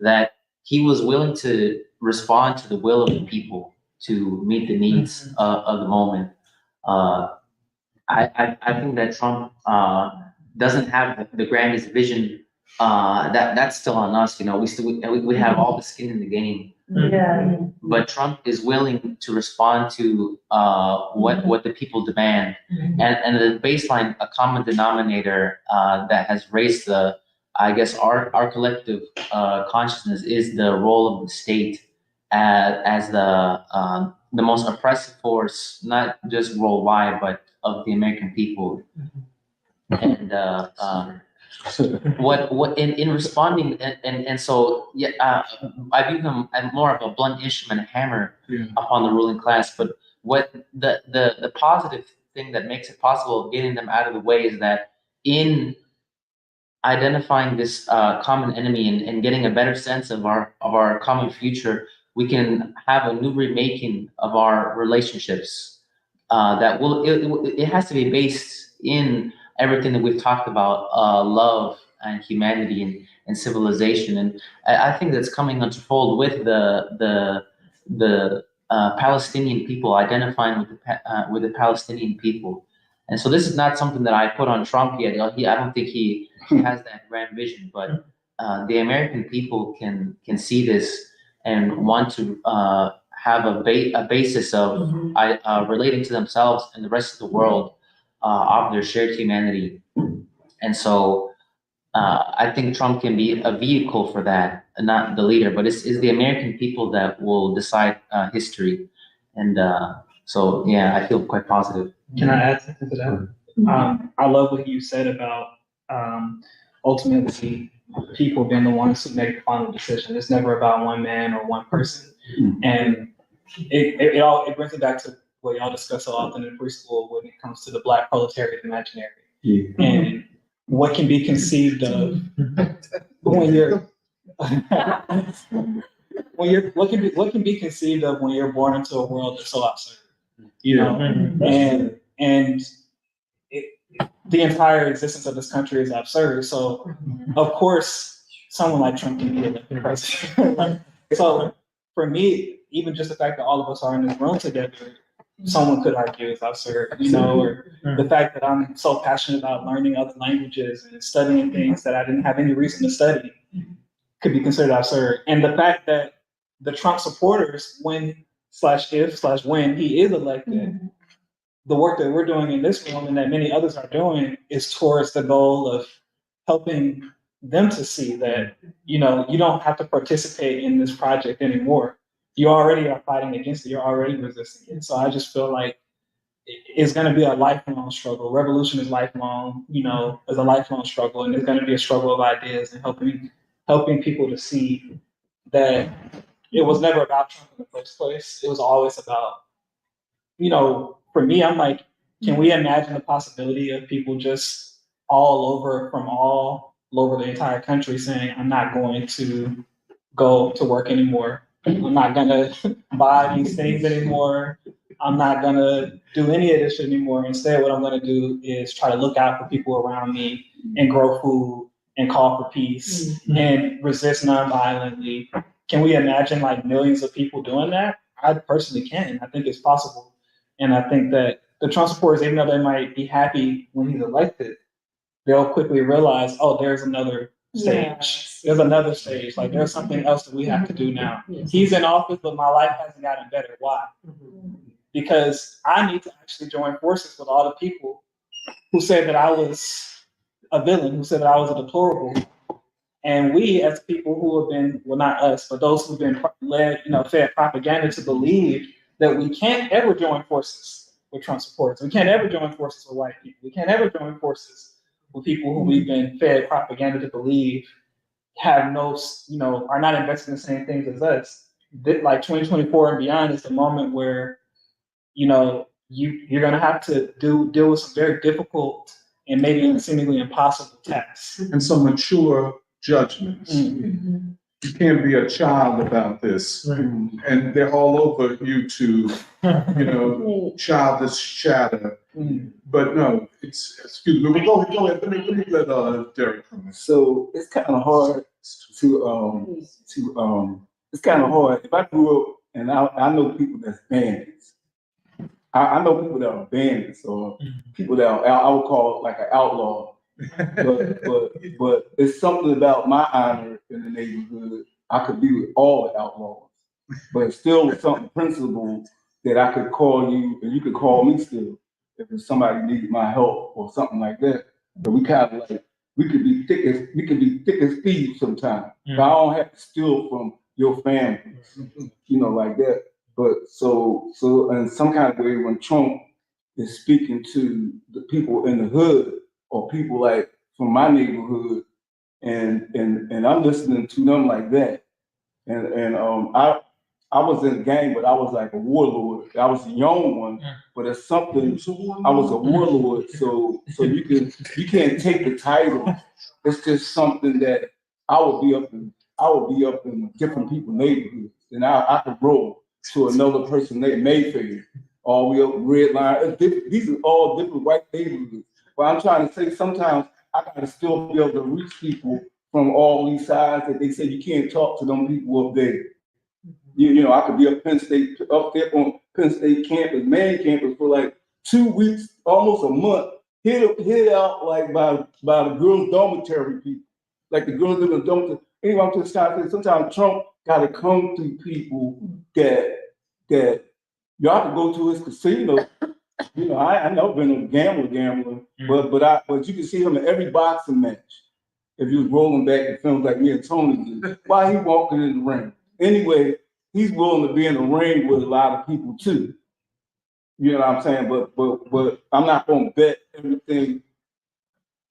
that he was willing to respond to the will of the people to meet the needs of the moment. I think that Trump doesn't have the grandest vision. That's still on us. We have all the skin in the game. Yeah. But Trump is willing to respond to what the people demand, and the baseline, a common denominator that has raised our collective consciousness is the role of the state as the most oppressive force, not just worldwide, but of the American people. And what in responding, and so I view him as more of a blunt instrument, a hammer upon the ruling class. But what the positive thing that makes it possible of getting them out of the way is that in identifying this common enemy and getting a better sense of our common future, we can have a new remaking of our relationships that it has to be based in everything that we've talked about, love and humanity and civilization. And I think that's coming unto fold with the Palestinian people, identifying with the Palestinian people. And so this is not something that I put on Trump yet. I don't think he has that grand vision, but the American people can see this and want to have a basis of relating to themselves and the rest of the world of their shared humanity. And so I think Trump can be a vehicle for that, not the leader, but it's the American people that will decide history. And so, yeah, I feel quite positive. Can I add something to that? I love what you said about ultimately people being the ones who make the final decision. It's never about one man or one person. And it brings it back to what y'all discuss so often in preschool when it comes to the Black proletariat imaginary. And what can be conceived of what can be conceived of when you're born into a world that's so absurd, and the entire existence of this country is absurd. So of course someone like Trump can be elected president. So for me, even just the fact that all of us are in this room together, someone could argue it's absurd, or the fact that I'm so passionate about learning other languages and studying things that I didn't have any reason to study could be considered absurd. And the fact that the Trump supporters, when he is elected, the work that we're doing in this room and that many others are doing is towards the goal of helping them to see that, you don't have to participate in this project anymore. You already are fighting against it. You're already resisting it. So I just feel like it's going to be a lifelong struggle. Revolution is lifelong, is a lifelong struggle, and it's going to be a struggle of ideas and helping people to see that it was never about Trump in the first place. It was always about, for me, I'm like, can we imagine the possibility of people just all over the entire country saying, I'm not going to go to work anymore. I'm not going to buy these things anymore. I'm not going to do any of this anymore. Instead, what I'm going to do is try to look out for people around me and grow food and call for peace and resist nonviolently. Can we imagine like millions of people doing that? I personally can. I think it's possible. And I think that the Trump supporters, even though they might be happy when he's elected, they'll quickly realize, oh, there's another stage. Yes. There's another stage. Like there's something else that we have to do now. Yes. He's in office, but my life hasn't gotten better. Why? Because I need to actually join forces with all the people who said that I was a villain, who said that I was a deplorable. And we, as people who have been, well, not us, but those who've been led, fed propaganda to believe that we can't ever join forces with Trump supporters. We can't ever join forces with white people. We can't ever join forces with people who we've been fed propaganda to believe have no, are not invested in the same things as us. Like 2024 and beyond is the moment where, you're going to have to deal with some very difficult and maybe seemingly impossible tasks. And some mature judgments. You can't be a child about this. And they're all over YouTube, you know, childish chatter. But no, excuse me, go ahead, let me let Derek come in. So it's kind of hard it's kind of hard. If I grew up and I know people that's bandits. I know people that are bandits or people that I would call like an outlaw. But it's something about my honor in the neighborhood. I could be with all the outlaws, but still with something principle that I could call you and you could call me still if somebody needed my help or something like that. But we kind of like we could be thick as thieves sometimes. But I don't have to steal from your family, you know, like that. But so in some kind of way, when Trump is speaking to the people in the hood or people like from my neighborhood, and I'm listening to them like that, and I was in a gang, but I was like a warlord. I was a young one, but it's something. I was a warlord, so you can't take the title. It's just something that I would be up in different people's neighborhoods, and I could roll to another person named Mayfair, all the way up Red Line. These are all different white neighborhoods. But I'm trying to say sometimes I gotta still be able to reach people from all these sides that they say you can't talk to them people up there. You know, I could be up there on Penn State campus, main campus for like 2 weeks, almost a month, hit out like by the girls' dormitory people. Like the girls in the dormitory. Anyway, I'm just trying to say sometimes Trump gotta come to people that y'all can go to his casino. You know, I never been a gambler, but you can see him in every boxing match. If you was rolling back the films like me and Tony did, why he walking in the ring? Anyway, he's willing to be in the ring with a lot of people too. You know what I'm saying? But I'm not gonna bet everything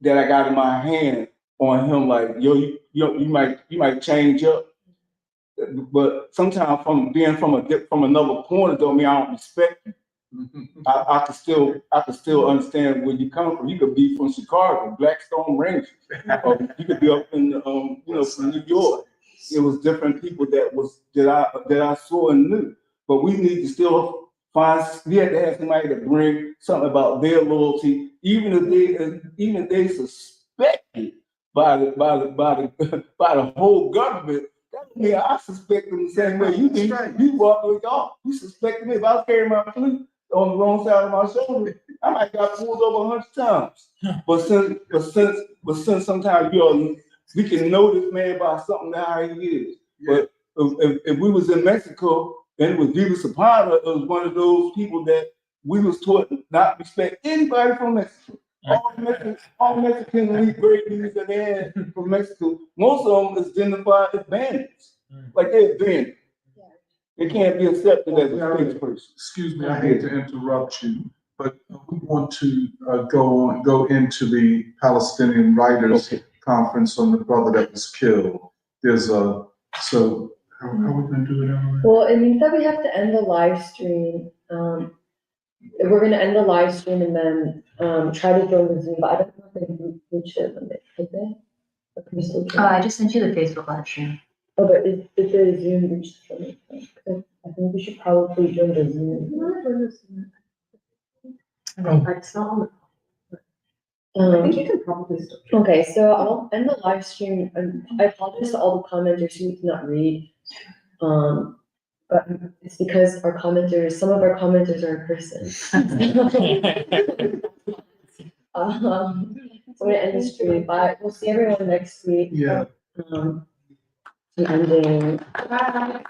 that I got in my hand on him. Like you might change up. But sometimes from being from another corner don't mean I don't respect you. I can still understand where you come from. You could be from Chicago, Blackstone Rangers, or you could be up in from New York. It was different people that I saw and knew. But we need to still we had to have somebody to bring something about their loyalty, even if they suspected by the whole government. Yeah, I suspect them the same way you do. You walk with y'all. You suspect me. If I was carrying my flute on the wrong side of my shoulder, I might got pulled over 100 times. But since sometimes we can know this man by something how he is. But if we was in Mexico and it was Viva Zapata, it was one of those people that we was taught not to respect anybody from Mexico. All Mexicans leave great news that they had from Mexico. Most of them is identified as bandits. Like they're bandits. They can't be accepted as a spokesperson. Excuse me, I hate to interrupt you, but we want to go into the Palestinian Writers Conference on the brother that was killed. So how are we going to do it, Emily? Well, it means that we have to end the live stream. We're going to end the live stream and then try to join the Zoom, but I don't know if they reach it limit, is it? I just sent you the Facebook live stream. Oh, but is the Zoom reach the limit? I think we should probably join the Zoom. It's not on the. I think you can probably still. Okay, so I'll end the live stream. And I apologize to all the commenters who did not read. But it's because some of our commenters are in person. So I'm gonna end the stream, but we'll see everyone next week. Yeah. Ending. Bye.